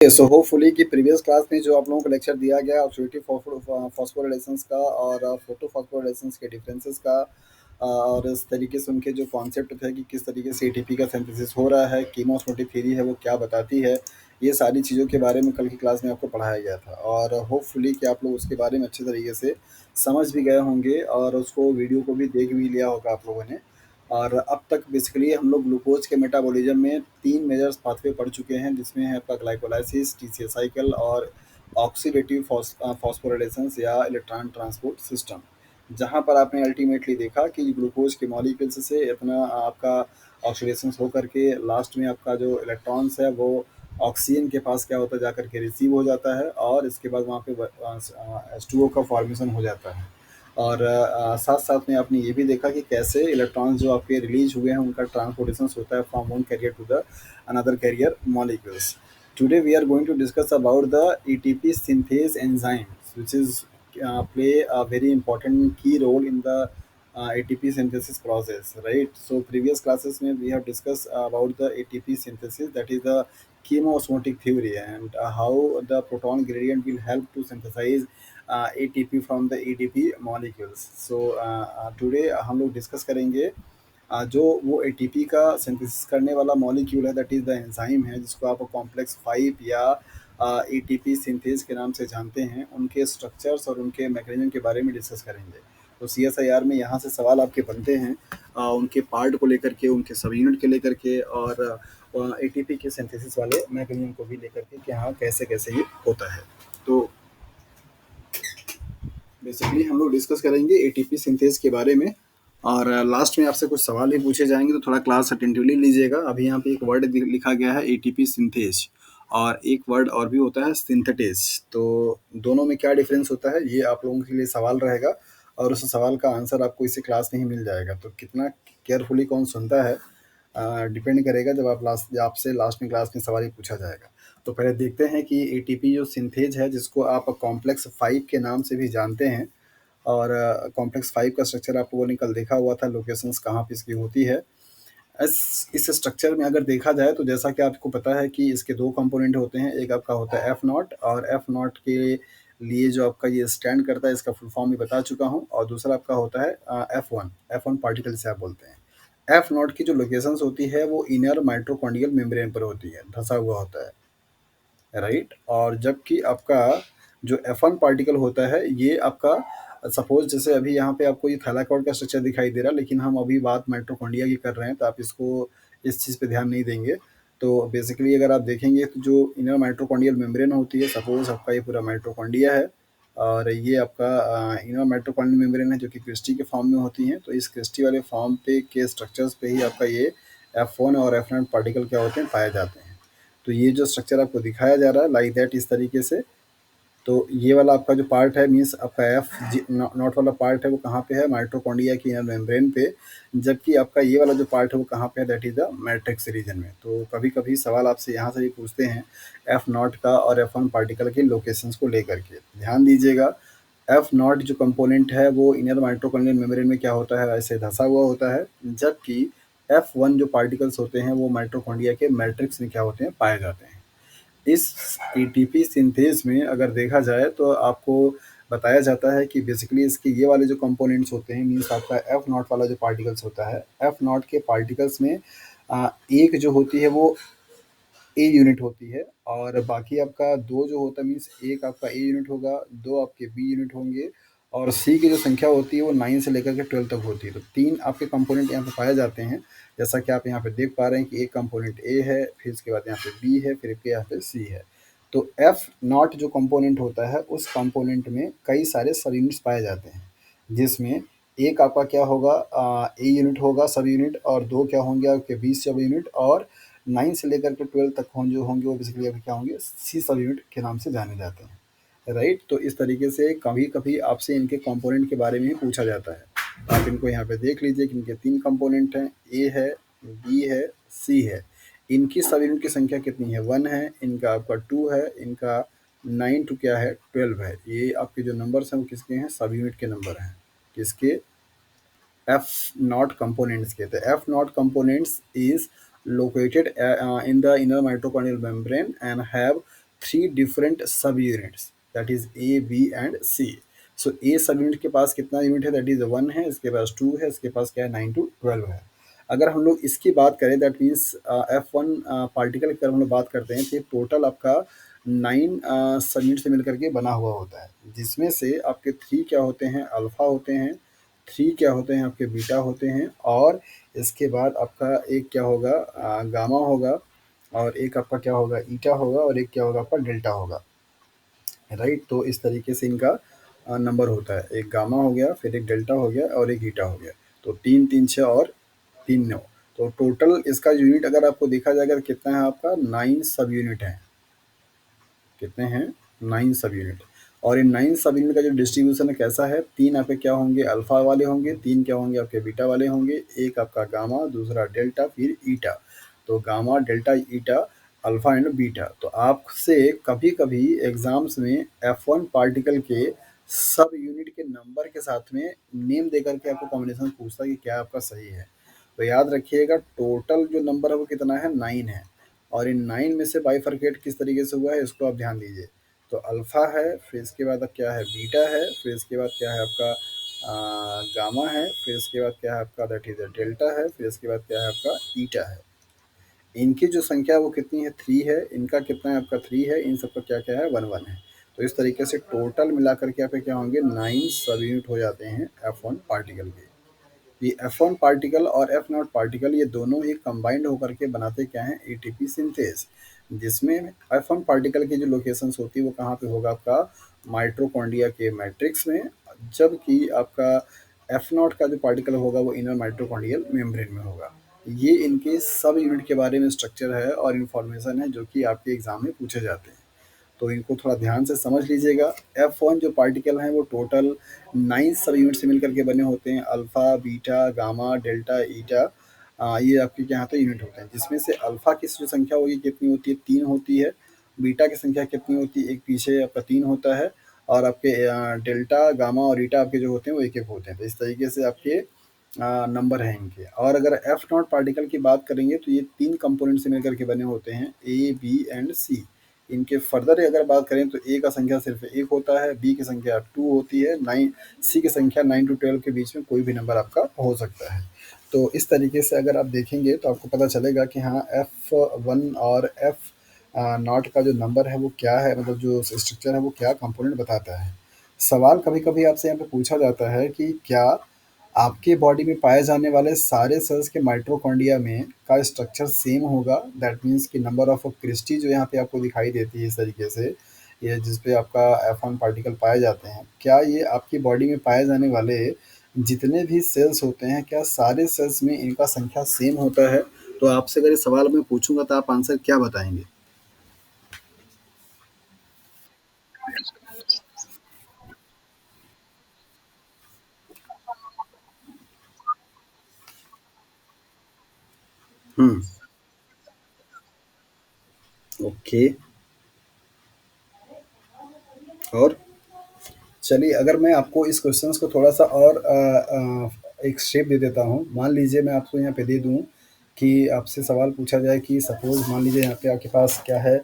So hopefully कि previous class में जो आप लोगों को लेक्चर दिया गया ऑक्सीडेटिव फॉस्फोराइलेशंस का और फोटो फॉस्फोराइलेशंस के डिफरेंसेस का और इस तरीके से उनके जो कॉन्सेप्ट थे कि किस तरीके से एटीपी का सिंथेसिस हो रहा है, कीमोस्मोटिक थ्योरी है वो क्या बताती है, ये सारी चीज़ों के बारे में कल की क्लास में आपको पढ़ाया गया था और होपफुली कि आप लोग उसके बारे में अच्छे तरीके से समझ भी गए होंगे और उसको वीडियो को भी देख भी लिया होगा आप लोगों ने। और अब तक बेसिकली हम लोग ग्लूकोज के मेटाबॉलिज्म में 3 मेजर्स पाथवे पढ़ चुके हैं, जिसमें है आपका ग्लाइकोलाइसिस, टीसीए साइकिल और ऑक्सीडेटिव फॉस्फोराइलेशंस या इलेक्ट्रॉन ट्रांसपोर्ट सिस्टम। जहाँ पर आपने अल्टीमेटली देखा कि ग्लूकोज के मॉलिक्यूल्स से इतना आपका ऑक्सीडेशन हो करके लास्ट में आपका जो इलेक्ट्रॉन्स है वो ऑक्सीजन के पास क्या होता है जाकर के रिसीव हो जाता है और इसके बाद वहाँ पे H2O का फॉर्मेशन हो जाता है। और साथ साथ में आपने ये भी देखा कि कैसे इलेक्ट्रॉन्स जो आपके रिलीज हुए हैं उनका ट्रांसपोर्टेशन होता है from one carrier to the another carrier molecules. Today we are going to discuss about the ATP synthase enzymes, which is play a very important key role in the ATP synthesis process, right? So previous classes में we have discussed about the ATP synthesis, that is the chemoosmotic theory, and how the proton gradient will help to synthesize ATP from the ADP molecules. So today हम लोग discuss करेंगे जो वो ATP का synthesis करने वाला molecule है, that is the enzyme है, जिसको आप कॉम्प्लेक्स 5 या एटीपी सिंथेज के नाम से जानते हैं, उनके स्ट्रक्चर्स और उनके मैकेनिज्म के बारे में डिस्कस करेंगे। तो सीएसआईआर में यहाँ से सवाल आपके बनते हैं उनके पार्ट को लेकर के, उनके सब यूनिट के लेकर के और एटीपी के सिंथेसिस वाले मैकेनिज्म को भी लेकर के कि हाँ कैसे कैसे ये होता है। तो बेसिकली हम लोग डिस्कस करेंगे एटीपी सिंथेज के बारे में और लास्ट में आपसे कुछ सवाल भी पूछे जाएंगे, तो थोड़ा क्लास अटेंटिवली लीजिएगा। अभी यहाँ पे एक वर्ड लिखा गया है एटीपी सिंथेज और एक वर्ड और भी होता है सिंथेटेज। तो दोनों में क्या डिफरेंस होता है ये आप लोगों के लिए सवाल रहेगा और उस सवाल का आंसर आपको इसी क्लास में ही मिल जाएगा। तो कितना केयरफुली कौन सुनता है डिपेंड करेगा जब आपसे लास्ट में क्लास में सवाल ही पूछा जाएगा। तो पहले देखते हैं कि एटीपी जो सिंथेज है, जिसको आप कॉम्प्लेक्स 5 के नाम से भी जानते हैं, और कॉम्प्लेक्स 5 का स्ट्रक्चर आप लोगों ने कल देखा हुआ था, लोकेशंस कहाँ पे इसकी होती है। इस स्ट्रक्चर में अगर देखा जाए तो जैसा कि आपको पता है कि इसके दो कंपोनेंट होते हैं, एक आपका होता है एफ नॉट, और एफ नॉट के लिए जो आपका ये स्टैंड करता है इसका फुल फॉर्म भी बता चुका हूँ, और दूसरा आपका होता है एफ वन पार्टिकल से आप बोलते हैं। एफ नॉट की जो लोकेशंस होती है वो इनर माइट्रोकॉन्ड्रियल मेम्ब्रेन पर होती है, धंसा हुआ होता है, राइट। और जबकि आपका जो F1 पार्टिकल होता है ये आपका सपोज जैसे अभी यहाँ पे आपको ये थैलाकॉइड का स्ट्रक्चर दिखाई दे रहा है, लेकिन हम अभी बात माइटोकॉन्ड्रिया की कर रहे हैं तो आप इसको इस चीज़ पे ध्यान नहीं देंगे। तो बेसिकली अगर आप देखेंगे तो जो इनर माइटोकॉन्ड्रियल मेम्ब्रेन होती है, सपोज आपका ये पूरा माइटोकॉन्ड्रिया है और ये आपका इनर माइटोकॉन्ड्रियल मेम्ब्रेन है जो कि क्रिस्टी के फॉर्म में होती हैं। तो इस क्रिस्टी वाले फॉर्म पे के स्ट्रक्चर्स पे ही आपका ये F1 और F0 पार्टिकल क्या होते हैं, पाए जाते हैं। तो ये जो स्ट्रक्चर आपको दिखाया जा रहा है लाइक दैट, इस तरीके से। तो ये वाला आपका जो पार्ट है मीन्स आपका एफ नॉट वाला पार्ट है वो कहाँ पे है, माइटोकॉन्ड्रिया की इनर मेम्ब्रेन पे। जबकि आपका ये वाला जो पार्ट है वो कहाँ पे है, that is the matrix region में। तो कभी कभी सवाल आपसे यहाँ से भी पूछते हैं एफ नॉट का और F1 पार्टिकल के लोकेशंस को लेकर के, ध्यान दीजिएगा। एफ नॉट जो कंपोनेंट है वो इनर माइटोकॉन्ड्रियल मेम्ब्रेन में क्या होता है, ऐसे धंसा हुआ होता है, जबकि F1 जो पार्टिकल्स होते हैं वो माइटोकॉन्ड्रिया के मैट्रिक्स में क्या होते हैं, पाए जाते हैं। इस एटीपी सिंथेज में अगर देखा जाए तो आपको बताया जाता है कि बेसिकली इसके ये वाले जो कंपोनेंट्स होते हैं, मीन्स आपका एफ नॉट वाला जो पार्टिकल्स होता है, एफ नॉट के पार्टिकल्स में एक जो होती है वो ए यूनिट होती है और बाकी आपका दो जो होता है, मीन्स एक आपका ए यूनिट होगा, दो आपके बी यूनिट होंगे, और सी की जो संख्या होती है वो 9 से लेकर के 12 तक होती है। तो तीन आपके कंपोनेंट यहाँ पे पाए जाते हैं, जैसा कि आप यहाँ पे देख पा रहे हैं कि एक कंपोनेंट ए है, फिर इसके बाद यहाँ पे बी है, फिर यहाँ पे सी है। तो एफ नॉट जो कंपोनेंट होता है उस कंपोनेंट में कई सारे सब यूनिट्स पाए जाते हैं, जिसमें एक आपका क्या होगा, ए यूनिट होगा सब यूनिट, और दो क्या होंगे आपके बी सब यूनिट, और 9 से लेकर के 12 तक जो होंगे वो बेसिकली अभी क्या होंगे, सी सब यूनिट के नाम से जाने जाते हैं, राइट। तो इस तरीके से कभी कभी आपसे इनके कंपोनेंट के बारे में ही पूछा जाता है। आप इनको यहाँ पे देख लीजिए कि इनके तीन कंपोनेंट हैं, ए है, बी है, सी है। इनकी सब यूनिट की संख्या कितनी है, 1 है, इनका आपका 2 है, इनका 9 टू क्या है, 12 है। ये आपके जो नंबर्स हैं वो किसके हैं, सब यूनिट के नंबर हैं, किसके, एफ नॉट कंपोनेंट्स के। तो F naught components is located in the inner mitochondrial membrane and have three different subunits, that is A B and C. So A subunit के पास कितना unit है, that is one है, इसके पास to है, इसके पास क्या है 9 to 12 है। अगर हम लोग इसकी बात करें, दैट मीन्स F1 पार्टिकल की अगर हम लोग बात करते हैं, तो ये टोटल आपका 9 सब यूनिट से मिलकर के बना हुआ होता है, जिसमें से आपके थ्री क्या होते हैं, अल्फा होते हैं, थ्री क्या होते हैं, आपके बीटा होते हैं, और इसके बाद आपका एक क्या होगा, गामा होगा, और एक आपका क्या होगा, ईटा होगा, और एक क्या होगा आपका डेल्टा होगा, राइट। तो इस तरीके से इनका नंबर होता है, एक गामा हो गया, फिर एक डेल्टा हो गया, और एक ईटा हो गया। तो तीन तीन छः और तीन नौ। तो टोटल इसका यूनिट अगर आपको देखा जाएगा तो कितना है आपका, 9 सब यूनिट है। कितने हैं, 9 सब यूनिट। और इन 9 सब यूनिट का जो डिस्ट्रीब्यूशन है कैसा है, तीन आपके क्या होंगे, अल्फा वाले होंगे, तीन क्या होंगे आपके बीटा वाले होंगे, एक आपका गामा, दूसरा डेल्टा, फिर ईटा। तो gamma, delta, eta, alpha and beta. तो आपसे कभी कभी एग्जाम्स में F1 पार्टिकल के सब यूनिट के नंबर के साथ में नेम दे करके आपको कॉम्बिनेशन पूछता है कि क्या आपका सही है। तो याद रखिएगा, टोटल जो नंबर है वो कितना है, 9 है। और इन 9 में से बाइफरकेट किस तरीके से हुआ है, इसको आप ध्यान दीजिए। तो अल्फ़ा है, फिर इसके बाद अब क्या है, बीटा है, फिर इसके बाद क्या है आपका गामा है, फिर इसके बाद क्या है आपका, दैट इज़ डेल्टा है, फिर इसके बाद क्या है आपका ईटा है। इनकी जो संख्या है वो कितनी है, थ्री है, इनका कितना है आपका, थ्री है, इन सबका क्या क्या है, वन वन है। तो इस तरीके से टोटल मिलाकर के आपके क्या होंगे, 9 सब यूनिट हो जाते हैं F1 पार्टिकल के। ये F1 पार्टिकल और F0 पार्टिकल ये दोनों ही कंबाइंड होकर के बनाते क्या हैं, एटीपी सिंथेज। जिसमें F1 पार्टिकल की जो लोकेशंस होती है वो कहाँ पे होगा आपका, माइटोकॉन्ड्रिया के मैट्रिक्स में, जबकि आपका F0 का जो पार्टिकल होगा वो इनर माइटोकॉन्ड्रियल मेम्ब्रेन में होगा। ये इनके सब यूनिट के बारे में स्ट्रक्चर है और इन्फॉर्मेशन है जो कि आपके एग्जाम में पूछे जाते हैं। तो इनको थोड़ा ध्यान से समझ लीजिएगा। F1 जो पार्टिकल हैं वो टोटल 9 सब यूनिट से मिलकर के बने होते हैं, अल्फ़ा, बीटा, गामा, डेल्टा, ईटा। ये आपके क्या होते हैं, यूनिट होते हैं, जिसमें से अल्फ़ा की जो संख्या होगी कितनी होती है, तीन होती है। बीटा की संख्या कितनी होती है, एक पीछे आपका तीन होता है। और आपके डेल्टा, गामा और ईटा आपके जो होते हैं वो एक एक होते हैं। तो इस तरीके से आपके नंबर हैं इनके। और अगर F0 पार्टिकल की बात करेंगे तो ये तीन कंपोनेंट से मिलकर के बने होते हैं, ए बी एंड सी। इनके फर्दर अगर बात करें तो ए का संख्या सिर्फ एक होता है, बी की संख्या टू होती है, नाइन, सी की संख्या 9 to 12 के बीच में कोई भी नंबर आपका हो सकता है। तो इस तरीके से अगर आप देखेंगे तो आपको पता चलेगा कि हाँ, F1 और F नॉट का जो नंबर है वो क्या है, मतलब जो स्ट्रक्चर है वो क्या कंपोनेंट बताता है। सवाल कभी कभी आपसे यहाँ पे पूछा जाता है कि क्या आपके बॉडी में पाए जाने वाले सारे सेल्स के माइटोकॉन्ड्रिया में का स्ट्रक्चर सेम होगा, दैट मीन्स कि नंबर ऑफ क्रिस्टी जो यहाँ पे आपको दिखाई देती है इस तरीके से, ये जिस पे आपका F1 पार्टिकल पाए जाते हैं, क्या ये आपकी बॉडी में पाए जाने वाले जितने भी सेल्स होते हैं, क्या सारे सेल्स में इनका संख्या सेम होता है। तो आपसे अगर इस सवाल में पूछूंगा तो आप आंसर क्या बताएंगे। हम्म। ओके। और चलिए, अगर मैं आपको इस क्वेश्चंस को थोड़ा सा और एक शेप दे देता हूँ। मान लीजिए मैं आपको यहाँ पे दे दूँ कि आपसे सवाल पूछा जाए कि सपोज मान लीजिए यहाँ पे आपके पास क्या है,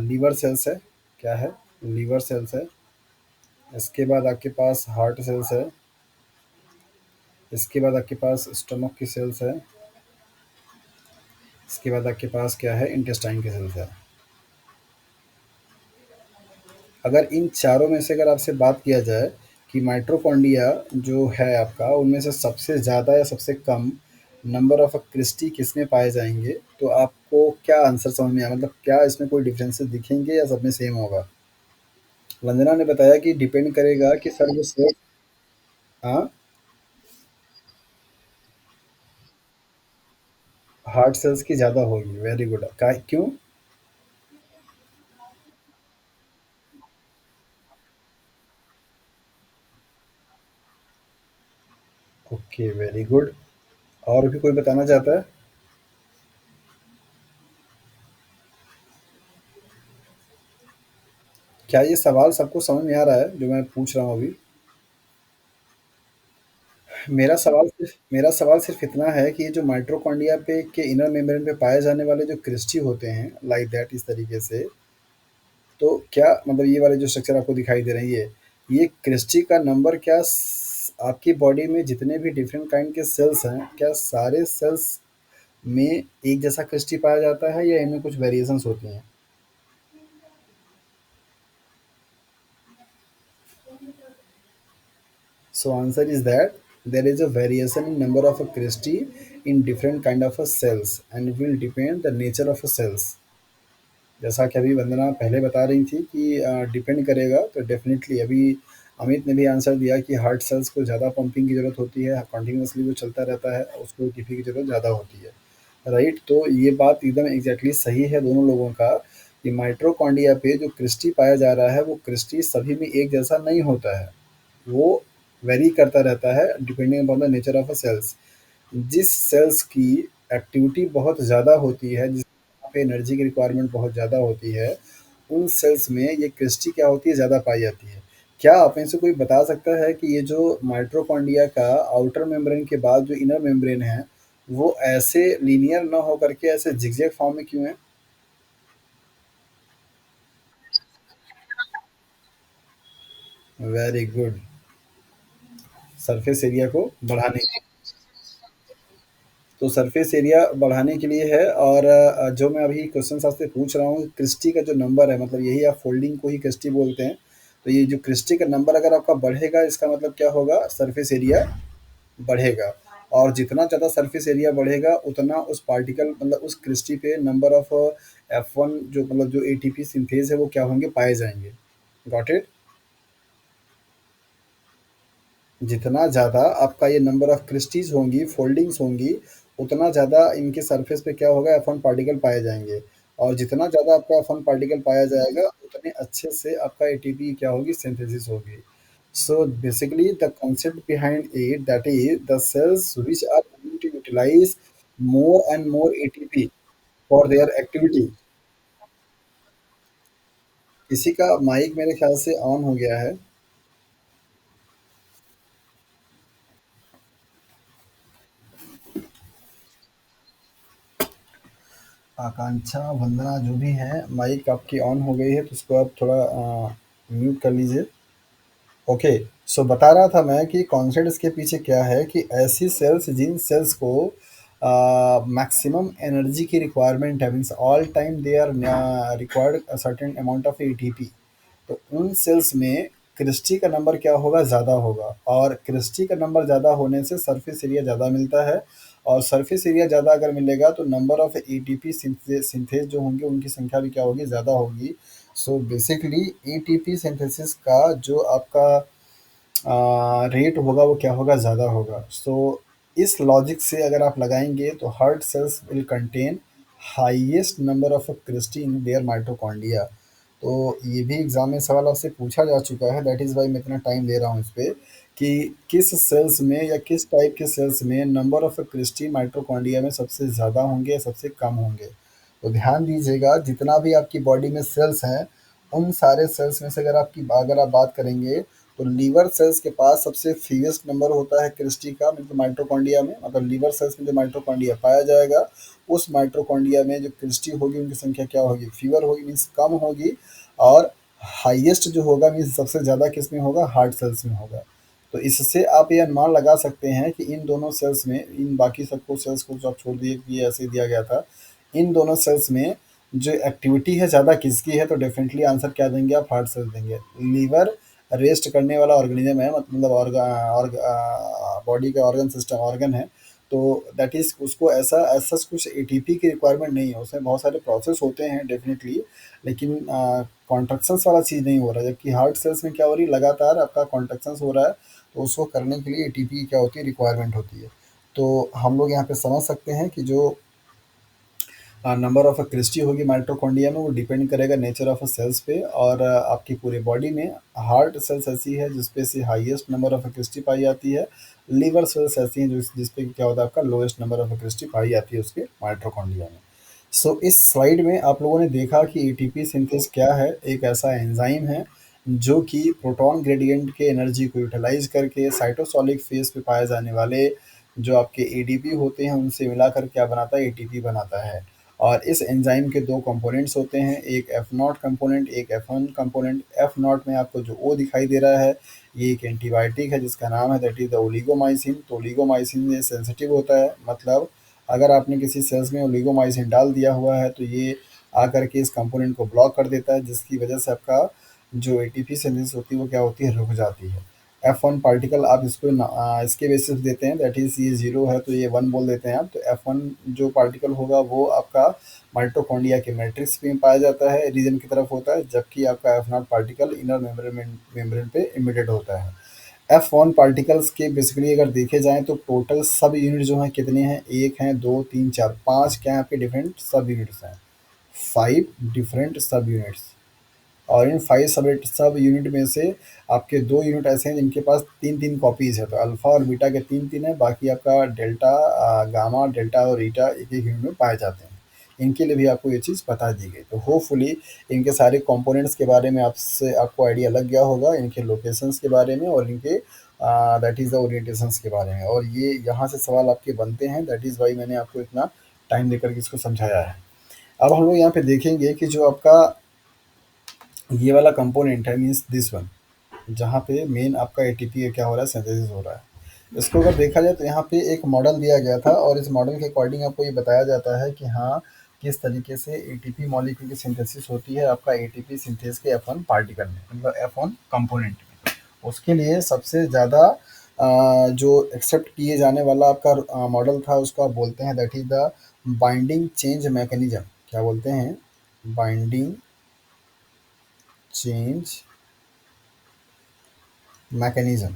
लीवर सेल्स है, क्या है, लीवर सेल्स है। इसके बाद आपके पास हार्ट सेल्स है। इसके बाद आपके पास स्टमक की सेल्स है। इसके बाद आपके पास क्या है, इंटेस्टाइन की सेल्स है। अगर इन चारों में से अगर आपसे बात किया जाए कि माइटोकॉन्ड्रिया जो है आपका, उनमें से सबसे ज़्यादा या सबसे कम नंबर ऑफ क्रिस्टी किसमें पाए जाएंगे, तो आपको क्या आंसर समझ में आया, मतलब क्या इसमें कोई डिफरेंसेस दिखेंगे या सब में सेम होगा। वंदना ने बताया कि डिपेंड करेगा कि सर वो सेल। हाँ, हार्ट सेल्स की ज़्यादा होगी, वेरी गुड। का क्यों। Okay, very good. और भी कोई बताना चाहता है। क्या ये सवाल सबको समझ में आ रहा है जो मैं पूछ रहा हूँ अभी। मेरा सवाल सिर्फ इतना है कि ये जो माइटोकॉन्ड्रिया पे के इनर मेम्ब्रेन पे पाए जाने वाले जो क्रिस्टी होते हैं, लाइक दैट, इस तरीके से, क्या मतलब ये वाले जो स्ट्रक्चर आपको दिखाई दे रहे हैं ये क्रिस्टी का नंबर क्या आपकी बॉडी में जितने भी डिफरेंट काइंड के सेल्स हैं क्या सारे सेल्स में एक जैसा क्रिस्टी पाया जाता है या इनमें कुछ वेरिएशंस होती हैं? So answer is that there is a variation in number of a Christie in different kind of a cells and it will depend the nature of a cells. जैसा कि अभी वंदना पहले बता रही थी कि डिपेंड करेगा तो डेफिनेटली अभी अमित ने भी आंसर दिया कि हार्ट सेल्स को ज़्यादा पंपिंग की ज़रूरत होती है, कंटिन्यूसली वो चलता रहता है, उसको एटीपी की ज़रूरत ज़्यादा होती है, राइट? तो ये बात एकदम एग्जैक्टली सही है दोनों लोगों का कि माइट्रोकॉन्ड्रिया पे जो क्रिस्टी पाया जा रहा है वो क्रिस्टी सभी में एक जैसा नहीं होता है, वो वेरी करता रहता है depending upon the nature of a cells. जिस सेल्स की एक्टिविटी बहुत ज़्यादा होती है, जिस पे एनर्जी की रिक्वायरमेंट बहुत ज़्यादा होती है, उन सेल्स में ये क्रिस्टी क्या होती है ज़्यादा पाई जाती है। क्या आप में से कोई बता सकता है कि ये जो माइटोकॉन्ड्रिया का आउटर मेम्ब्रेन के बाद जो इनर मेम्ब्रेन है, वो ऐसे लीनियर ना हो करके ऐसे जिगजैग फॉर्म में क्यों है? Very good. सरफेस एरिया को बढ़ाने तो सरफेस एरिया बढ़ाने के लिए है और जो मैं अभी क्वेश्चन आपसे पूछ रहा हूँ क्रिस्टी का जो नंबर है मतलब यही आप फोल्डिंग को ही क्रिस्टी बोलते हैं। तो ये जो क्रिस्टी का नंबर अगर आपका बढ़ेगा इसका मतलब क्या होगा सरफेस एरिया बढ़ेगा और जितना ज़्यादा सरफेस एरिया बढ़ेगा उतना उस पार्टिकल मतलब उस क्रिस्टी पे नंबर ऑफ F1 जो मतलब जो एटीपी सिंथेज है वो क्या होंगे पाए जाएंगे। Got it? जितना ज़्यादा आपका ये नंबर ऑफ क्रिस्टीज़ होंगी, फोल्डिंग्स होंगी, उतना ज़्यादा इनके सरफेस पे क्या होगा एफ वन पार्टिकल पाए जाएँगे और जितना ज़्यादा आपका एफ वन पार्टिकल पाया जाएगा, उतने अच्छे से आपका एटीपी क्या होगी सिंथेसिस होगी। So basically the concept behind it that is the cells which are going to utilize more and more ATP for their activity। किसी का माइक मेरे ख्याल से ऑन हो गया है। आकांक्षा, वंदना जो भी हैं, माइक आपकी ऑन हो गई है तो उसको आप थोड़ा म्यूट कर लीजिए। ओके, सो बता रहा था मैं कि कॉन्सेप्ट इसके पीछे क्या है कि ऐसी सेल्स जिन सेल्स को मैक्सिमम एनर्जी की रिक्वायरमेंट है means all time they are required a certain amount of ATP, तो उन सेल्स में क्रिस्टी का नंबर क्या होगा ज़्यादा होगा और क्रिस्टी का नंबर ज़्यादा होने से सरफेस एरिया ज़्यादा मिलता है और सरफेस एरिया ज़्यादा अगर मिलेगा तो नंबर ऑफ एटीपी सिंथेज जो होंगे उनकी संख्या भी क्या होगी ज़्यादा होगी। सो बेसिकली एटीपी सिंथेसिस का जो आपका रेट होगा वो क्या होगा ज़्यादा होगा। सो इस लॉजिक से अगर आप लगाएंगे तो heart cells will contain highest number of cristae in their mitochondria. तो ये भी एग्जाम में सवाल आपसे पूछा जा चुका है, दैट इज़ वाई मैं इतना टाइम ले रहा हूँ इस पे कि किस सेल्स में या किस टाइप के सेल्स में नंबर ऑफ क्रिस्टी माइटोकॉन्ड्रिया में सबसे ज़्यादा होंगे या सबसे कम होंगे। तो ध्यान दीजिएगा जितना भी आपकी बॉडी में सेल्स हैं उन सारे सेल्स में से अगर आप बात करेंगे तो लीवर सेल्स के पास सबसे फीवेस्ट नंबर होता है क्रिस्टी का मतलब माइटोकॉन्ड्रिया में, मतलब लीवर सेल्स में जो माइटोकॉन्ड्रिया पाया जाएगा उस माइटोकॉन्ड्रिया में जो क्रिस्टी होगी उनकी संख्या क्या होगी फीवर होगी मीन्स कम होगी और हाईएस्ट जो होगा मीन्स सबसे ज़्यादा किस में होगा हार्ट सेल्स में होगा। तो इससे आप ये अनुमान लगा सकते हैं कि इन दोनों सेल्स में इन बाकी सबको सेल्स को जो आप छोड़ दिए कि ये ऐसे दिया गया था, इन दोनों सेल्स में जो एक्टिविटी है ज़्यादा किसकी है तो डेफिनेटली आंसर क्या देंगे आप हार्ट सेल्स देंगे। लीवर रेस्ट करने वाला ऑर्गेनिज्म है मतलब बॉडी का ऑर्गन सिस्टम ऑर्गन है, तो दैट इज़ उसको ऐसा ऐसा कुछ एटीपी की रिक्वायरमेंट नहीं है, उसमें बहुत सारे प्रोसेस होते हैं डेफिनेटली, लेकिन कॉन्ट्रैक्शंस वाला चीज़ नहीं हो रहा है, जबकि हार्ट सेल्स में क्या हो रही है लगातार आपका कॉन्ट्रैक्शंस हो रहा है, तो उसको करने के लिए एटीपी की क्या होती है रिक्वायरमेंट होती है। तो हम लोग यहाँ पे समझ सकते हैं कि जो नंबर ऑफ क्रिस्टी होगी माइटोकॉन्ड्रिया में वो डिपेंड करेगा नेचर ऑफ सेल्स पे और आपकी पूरे बॉडी में हार्ट सेल्स ऐसी है जिसपे से हाईएस्ट नंबर ऑफ क्रिस्टी पाई जाती है, लीवर सेल्स ऐसी हैं जिसपे क्या होता है आपका लोएस्ट नंबर ऑफ क्रिस्टी पाई जाती है उसके माइटोकॉन्ड्रिया में। सो इस स्लाइड में आप लोगों ने देखा कि एटीपी सिंथेस क्या है, एक ऐसा एंजाइम है जो कि प्रोटॉन ग्रेडियंट के एनर्जी को यूटिलाइज करके साइटोसॉलिक फेज पे पाए जाने वाले जो आपके एडीपी होते हैं उनसे मिला कर क्या बनाता है एटीपी बनाता है और इस एंजाइम के दो कंपोनेंट्स होते हैं, एक एफ नॉट कंपोनेंट, एक F one component. F not में आपको जो ओ दिखाई दे रहा है ये एक एंटीबायोटिक है जिसका नाम है दैट इज़ द ओलिगोमाइसिन। तो ओलिगोमाइसिन ये सेंसिटिव होता है, मतलब अगर आपने किसी सेल्स में ओलिगोमाइसिन डाल दिया हुआ है तो ये आकर के इस कंपोनेंट को ब्लॉक कर देता है, जिसकी वजह से आपका जो एटीपी सिंथेसिस होती है वो क्या होती है, रुक जाती है। एफ वन पार्टिकल आप इसको इसके बेसिस देते हैं, दैट इज़ ये ज़ीरो है तो ये वन बोल देते हैं आप। तो एफ वन जो पार्टिकल होगा वो आपका माइटोकॉन्ड्रिया के मैट्रिक्स में पाया जाता है, रीजन की तरफ होता है, जबकि आपका F not particle inner membrane पे इमिटेड होता है। एफ वन पार्टिकल्स के बेसिकली अगर देखे जाएँ तो टोटल सब यूनिट जो हैं कितने हैं, 1 हैं, 2, 3, 4, 5 क्या आपके डिफरेंट सब यूनिट्स हैं, 5 डिफरेंट सब यूनिट्स। और इन 5 सब यूनिट में से आपके 2 यूनिट ऐसे हैं जिनके पास 3-3 कॉपीज़ है, तो अल्फ़ा और बीटा के 3-3 है, बाकी आपका डेल्टा, गामा, डेल्टा और ईटा एक-एक यूनिट में पाए जाते हैं। इनके लिए भी आपको ये चीज़ बता दी गई। तो होपफुली इनके सारे कंपोनेंट्स के बारे में आपको आइडिया लग गया होगा, इनके लोकेशंस के बारे में और इनके दैट इज़ द ओरिएंटेशंस के बारे में। और ये यहाँ से सवाल आपके बनते हैं, दैट इज़ व्हाई मैंने आपको इतना टाइम देकर के इसको समझाया है। अब हम लोग यहाँ पे देखेंगे कि जो आपका ये वाला कंपोनेंट है मीन्स दिस वन, जहाँ पे मेन आपका एटीपी का क्या हो रहा है, सिंथेसिस हो रहा है। इसको अगर देखा जाए तो यहाँ पे एक मॉडल दिया गया था और इस मॉडल के अकॉर्डिंग आपको ये बताया जाता है कि हाँ किस तरीके से एटीपी मॉलिक्यूल की सिंथेसिस होती है आपका एटीपी सिंथेस के एफ वन पार्टिकल में, मतलब एफ वन कंपोनेंट में। उसके लिए सबसे ज़्यादा जो एक्सेप्ट किए जाने वाला आपका मॉडल था उसको आप बोलते हैं that is the binding change mechanism. क्या बोलते हैं, बाइंडिंग चेंज मैकेनिज्म।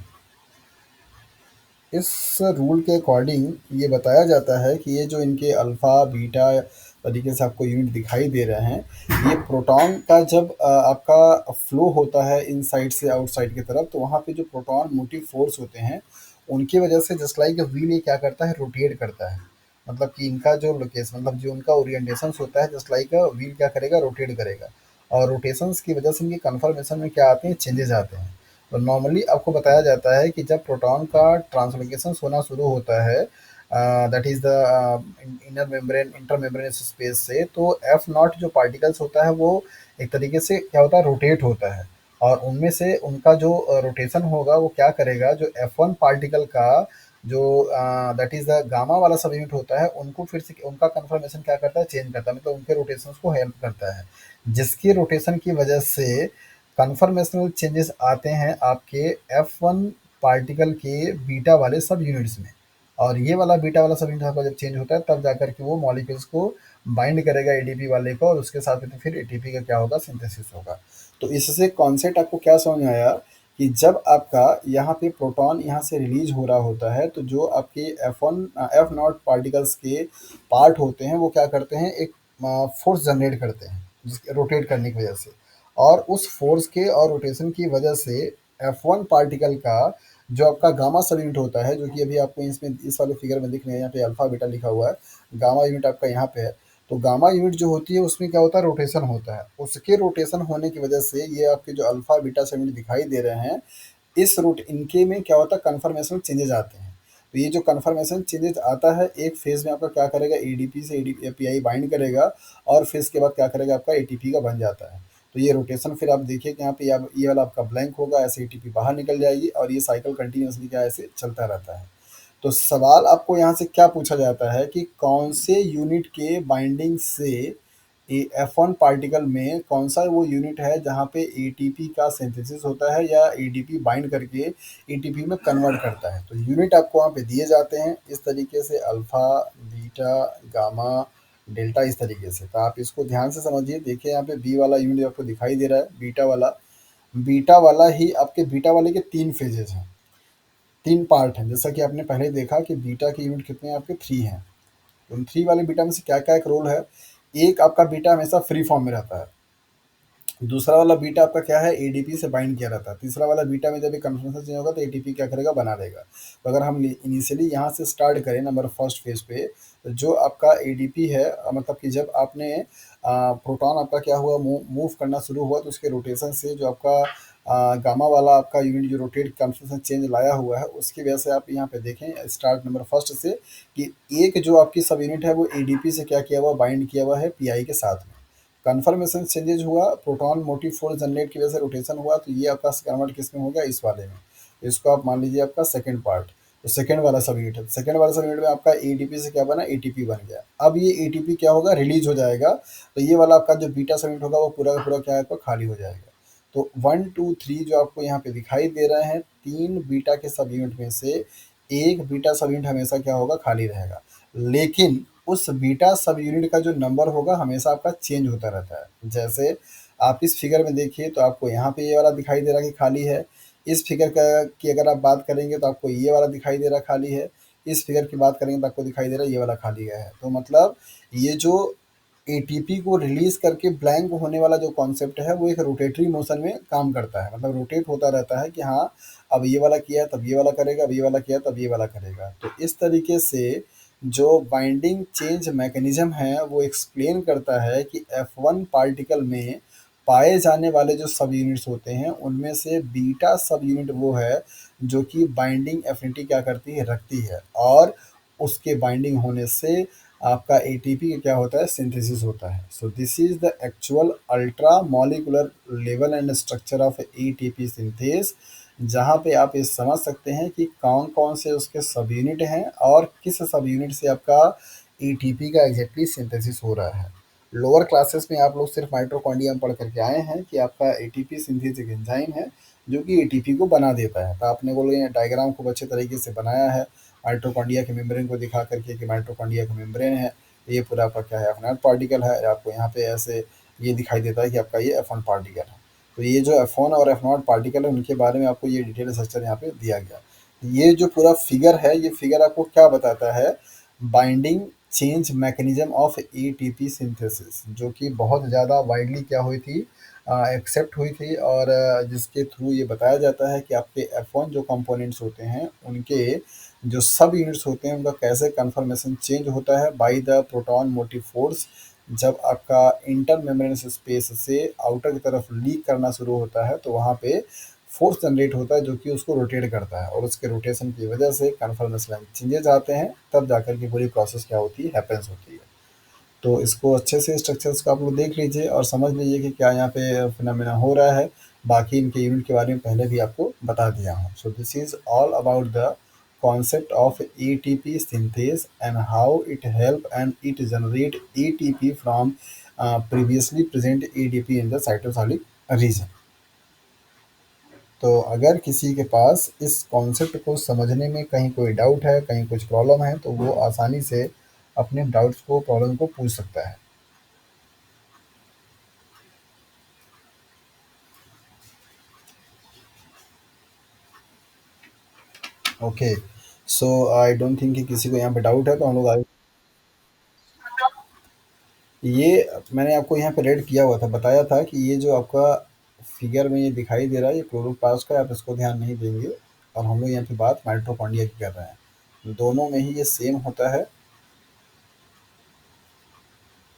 इस रूल के अकॉर्डिंग ये बताया जाता है कि ये जो इनके अल्फ़ा बीटा तरीके से आपको यूनिट दिखाई दे रहे हैं, ये प्रोटॉन का जब आपका फ्लो होता है इनसाइड से आउटसाइड की तरफ, तो वहाँ पे जो प्रोटॉन मोटिव फोर्स होते हैं उनकी वजह से जस्ट लाइक व्हील ये क्या करता है, रोटेट करता है। मतलब कि इनका जो लोकेशन, मतलब जो उनका ओरिएंटेशन होता है जस्ट लाइक व्हील क्या करेगा, रोटेट करेगा। और रोटेशंस की वजह से इनकी कन्फर्मेशन में क्या आते हैं, चेंजेस आते हैं। तो नॉर्मली आपको बताया जाता है कि जब प्रोटॉन का ट्रांसलोकेशन होना शुरू होता है that is the inner membrane inter membranes space से, तो एफ नॉट जो पार्टिकल्स होता है वो एक तरीके से क्या होता है, रोटेट होता है। और उनमें से उनका जो रोटेशन होगा वो क्या करेगा, जो एफ वन पार्टिकल का जो दैट इज़ द गामा वाला सब यूनिट होता है उनको फिर से उनका कन्फर्मेशन क्या करता है, चेंज करता है, मतलब उनके रोटेशंस को हेल्प करता है, जिसकी रोटेशन की वजह से कन्फर्मेशनल चेंजेस आते हैं आपके एफ वन पार्टिकल के बीटा वाले सब यूनिट्स में। और ये वाला बीटा वाला सब यूनिट आपका जब चेंज होता है तब जाकर के वो मॉलिक्यूल्स को बाइंड करेगा एडीपी वाले को, और उसके साथ में फिर एटीपी का क्या होगा, सिंथेसिस होगा। तो इससे कॉन्सेप्ट आपको क्या समझ में आया कि जब आपका यहाँ पे प्रोटॉन यहाँ से रिलीज हो रहा होता है तो जो आपके एफ नॉट पार्टिकल्स के पार्ट होते हैं वो क्या करते हैं, एक फोर्स जनरेट करते हैं रोटेट करने की वजह से। और उस फोर्स के और रोटेशन की वजह से एफ वन पार्टिकल का जो आपका गामा सब यूनिट होता है, जो कि अभी आपको इसमें इस वाले फिगर में दिख रहे हैं, यहाँ पे अल्फा बीटा लिखा हुआ है, गामा यूनिट आपका यहाँ पे है। तो गामा यूनिट जो होती है उसमें क्या होता है, रोटेशन होता है। उसके रोटेशन होने की वजह से ये आपके जो अल्फा बीटा सब यूनिट दिखाई दे रहे हैं, इस रूट इनके में क्या होता है, कन्फर्मेशन चेंजेस आते हैं। तो ये जो कन्फर्मेशन चेंजेस आता है, एक फेज़ में आपका क्या करेगा, एडीपी से एपीआई बाइंड करेगा और फेज़ के बाद क्या करेगा, आपका एटीपी का बन जाता है। तो ये रोटेशन फिर आप देखिए कि यहाँ पे ये वाला आपका ब्लैंक होगा, ऐसे एटीपी बाहर निकल जाएगी और ये साइकिल कंटिन्यूसली क्या ऐसे चलता रहता है। तो सवाल आपको यहाँ से क्या पूछा जाता है कि कौन से यूनिट के बाइंडिंग से एफ वन पार्टिकल में कौन सा वो यूनिट है जहाँ पे एटीपी का सिंथेसिस होता है या एडीपी बाइंड करके एटीपी में कन्वर्ट करता है। तो यूनिट आपको वहाँ पे दिए जाते हैं इस तरीके से, अल्फ़ा बीटा गामा डेल्टा, इस तरीके से। तो आप इसको ध्यान से समझिए। देखिए यहाँ पे बी वाला यूनिट आपको दिखाई दे रहा है, बीटा वाला ही आपके बीटा वाले के 3 फेजेस हैं, 3 पार्ट हैं। जैसा कि आपने पहले देखा कि बीटा के यूनिट कितने हैं, आपके 3 हैं। उन 3 वाले बीटा में से क्या-क्या एक रोल है, एक आपका बीटा हमेशा फ्री फॉर्म में रहता है। दूसरा वाला बीटा आपका क्या है, एडीपी से बाइंड किया रहता है। तीसरा वाला बीटा में जब ये कन्फर्मेशन चेंज होगा तो एटीपी क्या करेगा, बना देगा। तो अगर हम इनिशियली यहाँ से स्टार्ट करें नंबर फर्स्ट फेज पे, तो जो आपका एडीपी है मतलब कि जब आपने प्रोटॉन आपका क्या हुआ, मूव करना शुरू हुआ, तो उसके रोटेशन से जो आपका गामा वाला आपका यूनिट जो रोटेट कन्फर्मेशन चेंज लाया हुआ है, उसकी वजह से आप यहाँ पे देखें स्टार्ट नंबर फर्स्ट से कि एक जो आपकी सब यूनिट है वो एडीपी से क्या किया हुआ, बाइंड किया हुआ है पीआई के साथ में। कन्फर्मेशन चेंजेज हुआ, प्रोटॉन मोटिव फोर्स जनरेट की वजह से रोटेशन हुआ, तो ये आपका कन्वर्ट किस में हो गया, इस वाले में। इसको आप मान लीजिए आपका सेकंड पार्ट, तो सेकंड वाला सब यूनिट है। सेकंड वाला सब यूनिट में आपका एडीपी से क्या बना, एटीपी बन गया। अब ये एटीपी क्या होगा, रिलीज हो जाएगा, तो ये वाला आपका जो बीटा सब यूनिट होगा वो पूरा का पूरा क्या है, आपका खाली हो जाएगा। तो 1 2 3 जो आपको यहाँ पे दिखाई दे रहे हैं, 3 बीटा के सब यूनिट में से एक बीटा सब यूनिट हमेशा क्या होगा, खाली रहेगा। लेकिन उस बीटा सब यूनिट का जो नंबर होगा हमेशा आपका चेंज होता रहता है। जैसे आप इस फिगर में देखिए तो आपको यहाँ पे ये वाला दिखाई दे रहा है कि खाली है। इस फिगर का की अगर आप बात करेंगे तो आपको ये वाला दिखाई दे रहा है खाली है। इस फिगर की बात करेंगे तो आपको दिखाई दे रहा है ये वाला खाली है। तो मतलब ये जो एटीपी को रिलीज करके ब्लैंक होने वाला जो कॉन्सेप्ट है वो एक रोटेटरी मोशन में काम करता है, मतलब रोटेट होता रहता है कि हाँ अब ये वाला किया तब ये वाला करेगा, अब ये वाला किया तब ये वाला करेगा। तो इस तरीके से जो बाइंडिंग चेंज मैकेनिज्म है वो एक्सप्लेन करता है कि F1 पार्टिकल में पाए जाने वाले जो सब यूनिट्स होते हैं उनमें से बीटा सब यूनिट वो है जो कि बाइंडिंग एफिनिटी क्या करती है, रखती है, और उसके बाइंडिंग होने से आपका एटीपी का क्या होता है, सिंथेसिस होता है। So this is the actual ultra molecular level and structure of ATP synthase, जहाँ पे आप ये समझ सकते हैं कि कौन कौन से उसके सब यूनिट हैं और किस सब यूनिट से आपका एटीपी का एग्जैक्टली सिंथेसिस हो रहा है। लोअर क्लासेस में आप लोग सिर्फ माइटोकॉन्ड्रिया में पढ़ करके आए हैं कि आपका एटीपी सिंथेस एक एंजाइम है जो कि एटीपी को बना देता है। तो आपने बोलो ये डायग्राम खूब अच्छे तरीके से बनाया है माइटोकॉन्ड्रिया के मेम्ब्रेन को दिखा करके कि माइटोकॉन्ड्रिया का मेम्ब्रेन है, ये पूरा आपका क्या है, एफ पार्टिकल है। आपको यहाँ पे ऐसे ये दिखाई देता है कि आपका ये F1 पार्टिकल है। तो ये जो F1 और F0 पार्टिकल है उनके बारे में आपको ये डिटेल स्ट्रक्चर यहाँ पे दिया गया। ये जो पूरा फिगर है, ये फिगर आपको क्या बताता है, binding change mechanism of ATP synthesis, जो कि बहुत ज़्यादा वाइडली क्या हुई थी, एक्सेप्ट हुई थी, और जिसके थ्रू ये बताया जाता है कि आपके F1 जो कंपोनेंट्स होते हैं उनके जो सब यूनिट्स होते हैं उनका कैसे कन्फर्मेशन चेंज होता है by the proton motive force. जब आपका इंटर मेम्ब्रेनस स्पेस से आउटर की तरफ लीक करना शुरू होता है तो वहाँ पे फोर्स जनरेट होता है जो कि उसको रोटेट करता है, और उसके रोटेशन की वजह से कन्फर्मेशन चेंजेस आते हैं, तब जाकर के पूरी प्रोसेस क्या होती है, हैपेंस होती है। तो इसको अच्छे से स्ट्रक्चर्स को आप लोग देख लीजिए और समझ लीजिए कि क्या यहाँ पे फिनोमेना हो रहा है। बाकी इनके यूनिट के बारे में पहले भी आपको बता दिया हूँ। So this is all about the concept of ATP synthase and how it help and it generate ATP from previously present ADP in the cytosolic region। तो अगर किसी के पास इस कॉन्सेप्ट को समझने में कहीं कोई डाउट है, कहीं कुछ प्रॉब्लम है, तो वो आसानी से अपने डाउट्स को, प्रॉब्लम को पूछ सकता है। Okay, so I don't think कि किसी को यहाँ पे डाउट है, तो हम लोग आगे। ये मैंने आपको यहाँ पे रेड किया हुआ था, बताया था कि ये जो आपका फिगर में ये दिखाई दे रहा है ये क्लोरोप्लास्ट का है, आप इसको ध्यान नहीं देंगे। और हम लोग यहाँ पे बात माइटोकॉन्ड्रिया की कर रहे हैं। दोनों में ही ये सेम होता है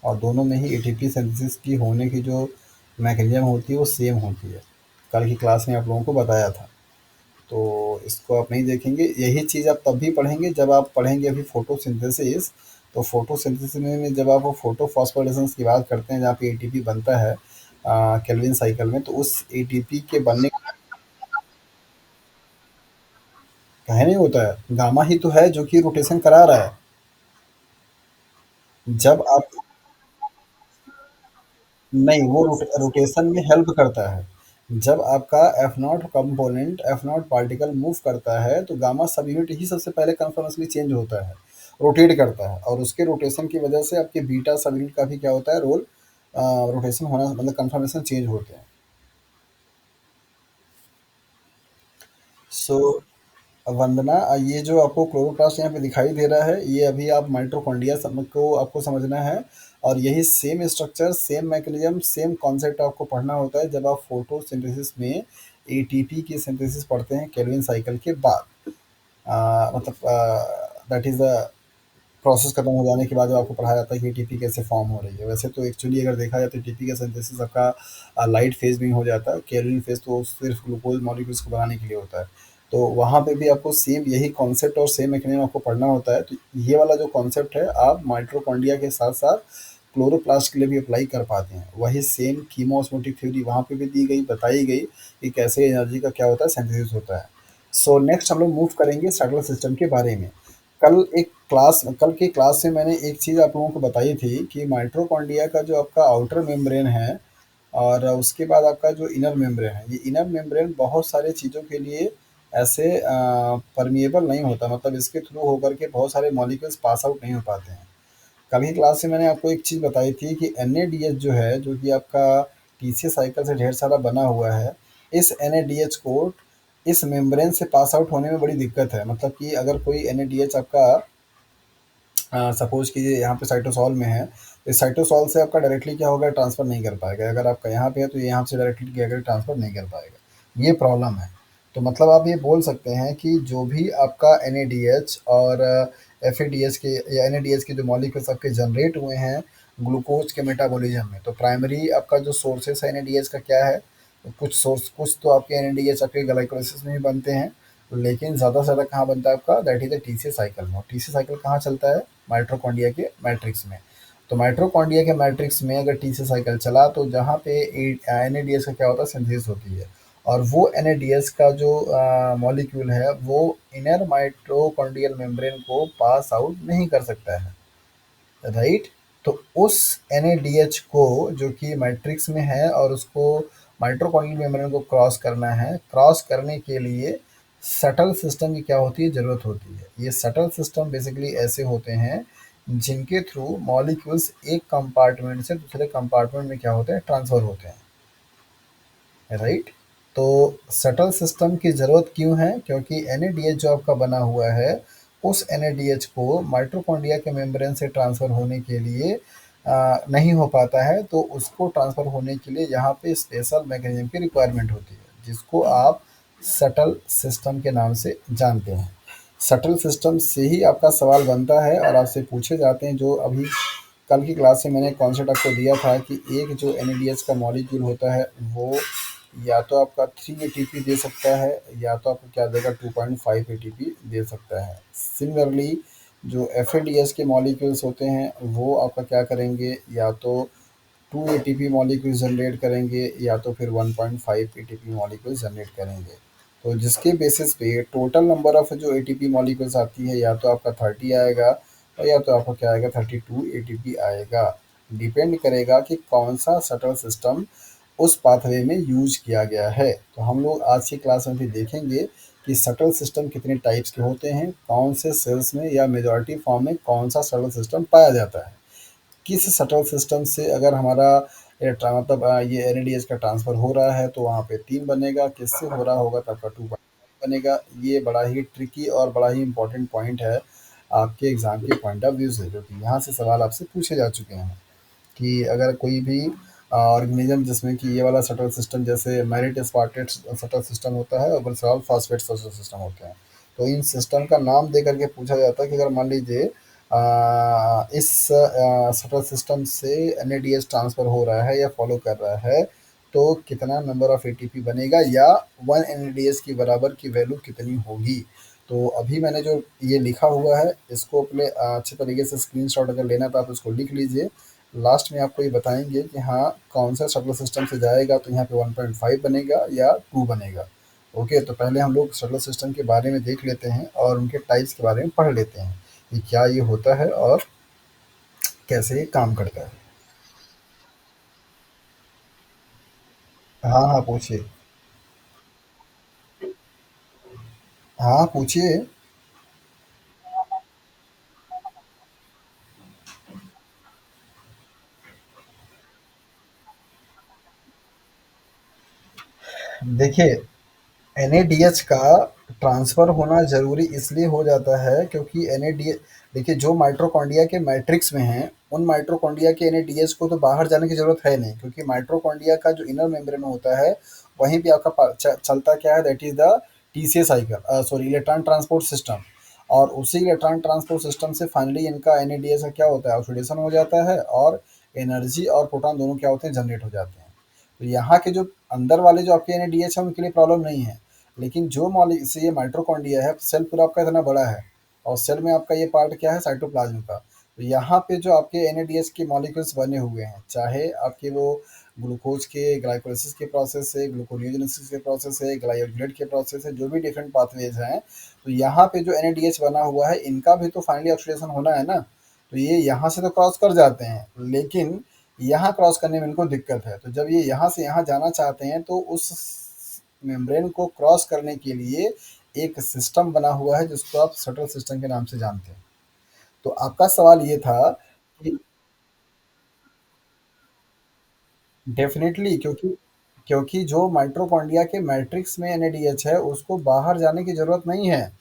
और दोनों में ही एटीपी सिंथेसिस की होने की जो मैकेनिज्म होती है वो सेम होती है। कल की क्लास में आप लोगों को बताया था, तो इसको आप नहीं देखेंगे। यही चीज़ आप तब भी पढ़ेंगे जब आप पढ़ेंगे अभी फोटोसिंथेसिस। तो फोटोसिंथेसिस में जब आप फोटो फॉस्फोरेसेंस की बात करते हैं जहाँ पे एटीपी बनता है केल्विन साइकिल में, तो उस एटीपी के बनने काहे नहीं होता है, गामा ही तो है जो कि रोटेशन करा रहा है। जब आप नहीं, वो रोटेशन में हेल्प करता है। जब आपका F not component, F not particle move करता है तो गामा सब यूनिट ही सबसे पहले कन्फर्मेशनली चेंज होता है, रोटेट करता है, और उसके रोटेशन की वजह से आपके बीटा सब यूनिट का भी क्या होता है, रोल रोटेशन होना, मतलब कन्फर्मेशन चेंज होते हैं। सो वंदना, ये जो आपको क्लोरोप्लास्ट यहाँ पे दिखाई दे रहा है ये अभी आप माइटोकॉन्ड्रिया को आपको समझना है। और यही same structure, same mechanism, same concept आपको पढ़ना होता है जब आप फोटोसिंथेसिस में एटीपी की सिंथेसिस पढ़ते हैं केल्विन साइकिल के बाद। मतलब दैट इज़ द प्रोसेस खत्म हो जाने के बाद आपको पढ़ाया जाता है कि एटीपी कैसे फॉर्म हो रही है। वैसे तो एक्चुअली अगर देखा जाए तो एटीपी का सिंथेसिस आपका लाइट फेज में हो जाता है, कैरोलिन फेज तो सिर्फ ग्लूकोज मॉलिक्यूल्स को बनाने के लिए होता है। तो वहाँ पे भी आपको सेम यही कॉन्सेप्ट और सेम मैकेनिज्म आपको पढ़ना होता है। तो ये वाला जो कॉन्सेप्ट है आप माइटोकॉन्ड्रिया के साथ साथ क्लोरोप्लास्ट के लिए भी अप्लाई कर पाते हैं। वही सेम कीमोस्मोटिक थ्योरी वहाँ पे भी दी गई, बताई गई कि कैसे एनर्जी का क्या होता है, सिंथेसिस होता है। सो नेक्स्ट हम लोग मूव करेंगे सेटलर सिस्टम के बारे में। कल की क्लास में मैंने एक चीज़ आप लोगों को बताई थी कि माइटोकॉन्ड्रिया का जो आपका आउटर मेम्ब्रेन है और उसके बाद आपका जो इनर मेम्ब्रेन है, ये इनर मेम्ब्रेन बहुत सारे चीज़ों के लिए ऐसे परमिएबल नहीं होता, मतलब इसके थ्रू होकर के बहुत सारे मॉलिक्यूल्स पास आउट नहीं हो पाते हैं। कल की क्लास में मैंने आपको एक चीज़ बताई थी कि एन जो है, जो कि आपका टीसीए साइकिल से ढेर सारा बना हुआ है, इस एन को इस मेम्ब्रेन से पास आउट होने में बड़ी दिक्कत है। मतलब कि अगर कोई एन आपका सपोज कीजिए यहाँ पे साइटोसॉल में है, इस साइटोसॉल से आपका डायरेक्टली क्या होगा, ट्रांसफ़र नहीं कर पाएगा। अगर आपका यहाँ पे है तो ये यहाँ से डायरेक्टली क्या करेगा, ट्रांसफ़र नहीं कर पाएगा। ये प्रॉब्लम है। तो मतलब आप ये बोल सकते हैं कि जो भी आपका एन और एफ के या एन के जो मॉलिक्यूल्स आपके जनरेट हुए हैं ग्लूकोज के मेटाबॉलिज्म में, तो प्राइमरी आपका जो सोर्सेस है एन का क्या है, कुछ तो आपके एन आपके ग्लाइकोलाइसिस में भी बनते हैं, लेकिन ज़्यादा से ज़्यादा कहाँ बनता है आपका, that is the TCA cycle में। टीसीए साइकिल कहाँ चलता है, माइटोकॉन्ड्रिया के मैट्रिक्स में। तो माइटोकॉन्ड्रिया के मैट्रिक्स में अगर टीसीए साइकिल चला तो जहाँ पे एन का क्या होता है, सिंथेसिस होती है। और वो एन का जो मॉलिक्यूल है वो इनर माइटोकॉन्ड्रियल मेम्ब्रेन को पास आउट नहीं कर सकता है, राइट। तो उस एन को जो कि मैट्रिक्स में है और उसको माइटोकॉन्ड्रियल मेम्ब्रेन को क्रॉस करना है, क्रॉस करने के लिए सटल सिस्टम की क्या होती है, ज़रूरत होती है। ये सटल सिस्टम बेसिकली ऐसे होते हैं जिनके थ्रू मॉलिक्यूल्स एक कंपार्टमेंट से दूसरे कंपार्टमेंट में क्या होते हैं, ट्रांसफ़र होते हैं, राइट। तो सटल सिस्टम की ज़रूरत क्यों है, क्योंकि एन जो आपका बना हुआ है उस एन को माइटोकॉन्ड्रिया के मेम्ब्रेन से ट्रांसफ़र होने के लिए नहीं हो पाता है। तो उसको ट्रांसफ़र होने के लिए यहाँ पे स्पेशल मैकेनिज्म की रिक्वायरमेंट होती है, जिसको आप सटल सिस्टम के नाम से जानते हैं। सटल सिस्टम से ही आपका सवाल बनता है और आपसे पूछे जाते हैं, जो अभी कल की क्लास में मैंने कॉन्सेप्ट आपको दिया था कि एक जो एन का मॉलिक्यूल होता है वो या तो आपका 3 ATP दे सकता है या तो आपको क्या देगा, 2.5 ATP दे सकता है। सिमिलरली जो एफ के मॉलिक्यूल्स होते हैं वो आपका क्या करेंगे, या तो 2 ATP मॉलिक्यूल्स जनरेट करेंगे या तो फिर 1.5 ATP मॉलिक्यूल्स जनरेट करेंगे। तो जिसके बेसिस पे टोटल नंबर ऑफ जो ATP मॉलिक्यूल्स आती है, या तो आपका 30 आएगा और या तो आपका क्या आएगा, 32 ATP आएगा। डिपेंड करेगा कि कौन सा सटल सिस्टम उस पाथवे में यूज किया गया है। तो हम लोग आज की क्लास में भी देखेंगे कि सटल सिस्टम कितने टाइप्स के होते हैं, कौन से सेल्स में या मेजॉरिटी फॉर्म में कौन सा सटल सिस्टम पाया जाता है, किस सटल सिस्टम से अगर हमारा मतलब ये एन का ट्रांसफ़र हो रहा है तो वहाँ पे 3 बनेगा, किससे हो रहा होगा तो आपका 2 बनेगा। ये बड़ा ही ट्रिकी और बड़ा ही इंपॉर्टेंट पॉइंट है आपके एग्ज़ाम के पॉइंट ऑफ व्यू से, जो कि यहाँ से सवाल आपसे पूछे जा चुके हैं कि अगर कोई भी ऑर्गेनिज्म जिसमें कि ये वाला सटल सिस्टम जैसे मेरिट स्पार्टेट सटल सिस्टम होता है और बल्सराल फॉस्फेट सटल सिस्टम होते हैं, तो इन सिस्टम का नाम दे करके पूछा जाता है कि अगर मान लीजिए इस सटल सिस्टम से एन ट्रांसफ़र हो रहा है या फॉलो कर रहा है तो कितना नंबर ऑफ एटीपी बनेगा या 1 एन की बराबर की वैल्यू कितनी होगी। तो अभी मैंने जो ये लिखा हुआ है इसको अपने अच्छे तरीके से स्क्रीनशॉट अगर लेना तो आप इसको लिख लीजिए। लास्ट में आपको ये बताएंगे कि हाँ कौन सा शटल सिस्टम से जाएगा, तो यहाँ पे 1.5 बनेगा या 2 बनेगा। ओके, तो पहले हम लोग शटल सिस्टम के बारे में देख लेते हैं और उनके टाइप्स के बारे में पढ़ लेते हैं कि क्या ये होता है और कैसे ये काम करता है। हाँ हाँ पूछिए। हाँ पूछिए। देखिए, एन का ट्रांसफ़र होना ज़रूरी इसलिए हो जाता है क्योंकि एन देखिए जो माइटोकॉन्ड्रिया के मैट्रिक्स में हैं उन माइटोकॉन्ड्रिया के एन को तो बाहर जाने की ज़रूरत है नहीं, क्योंकि माइटोकॉन्ड्रिया का जो इनर मेम्ब्रेन होता है वहीं पे आपका चलता क्या है, that is the TCA cycle, sorry electron transport system. और उसी इलेक्ट्रॉन ट्रांसपोर्ट सिस्टम से फाइनली इनका एन का क्या होता है, ऑक्सीडेशन हो जाता है और एनर्जी और प्रोटॉन दोनों क्या होते हैं, जनरेट हो जाते हैं। तो यहाँ के जो अंदर वाले जो आपके एन है उनके लिए प्रॉब्लम नहीं है, लेकिन जो मॉलि से ये माइट्रोकॉन्ड्रिया है, सेल पूरा आपका इतना बड़ा है और सेल में आपका ये पार्ट क्या है, साइटोप्लाज्म का। तो यहाँ पे जो आपके एन के मॉलिक्यूल्स बने हुए हैं, चाहे आपके वो ग्लूकोज के ग्लाइकोलिसिस के प्रोसेस है, ग्लूकोनियोजेनेसिस के प्रोसेस है, ग्लाइकोलेट के प्रोसेस है, जो भी डिफरेंट पाथवेज हैं, तो यहाँ पे जो एन बना हुआ है इनका भी तो फाइनली ऑक्सीडेशन होना है ना। तो ये यहाँ से तो क्रॉस कर जाते हैं, लेकिन यहाँ क्रॉस करने में इनको दिक्कत है। तो जब ये यहाँ से यहाँ जाना चाहते हैं तो उस मेम्ब्रेन को क्रॉस करने के लिए एक सिस्टम बना हुआ है जिसको आप शटल सिस्टम के नाम से जानते हैं। तो आपका सवाल ये था कि डेफिनेटली, क्योंकि क्योंकि जो माइटोकॉन्ड्रिया के मैट्रिक्स में एनएडीएच है उसको बाहर जाने की ज़रूरत नहीं है,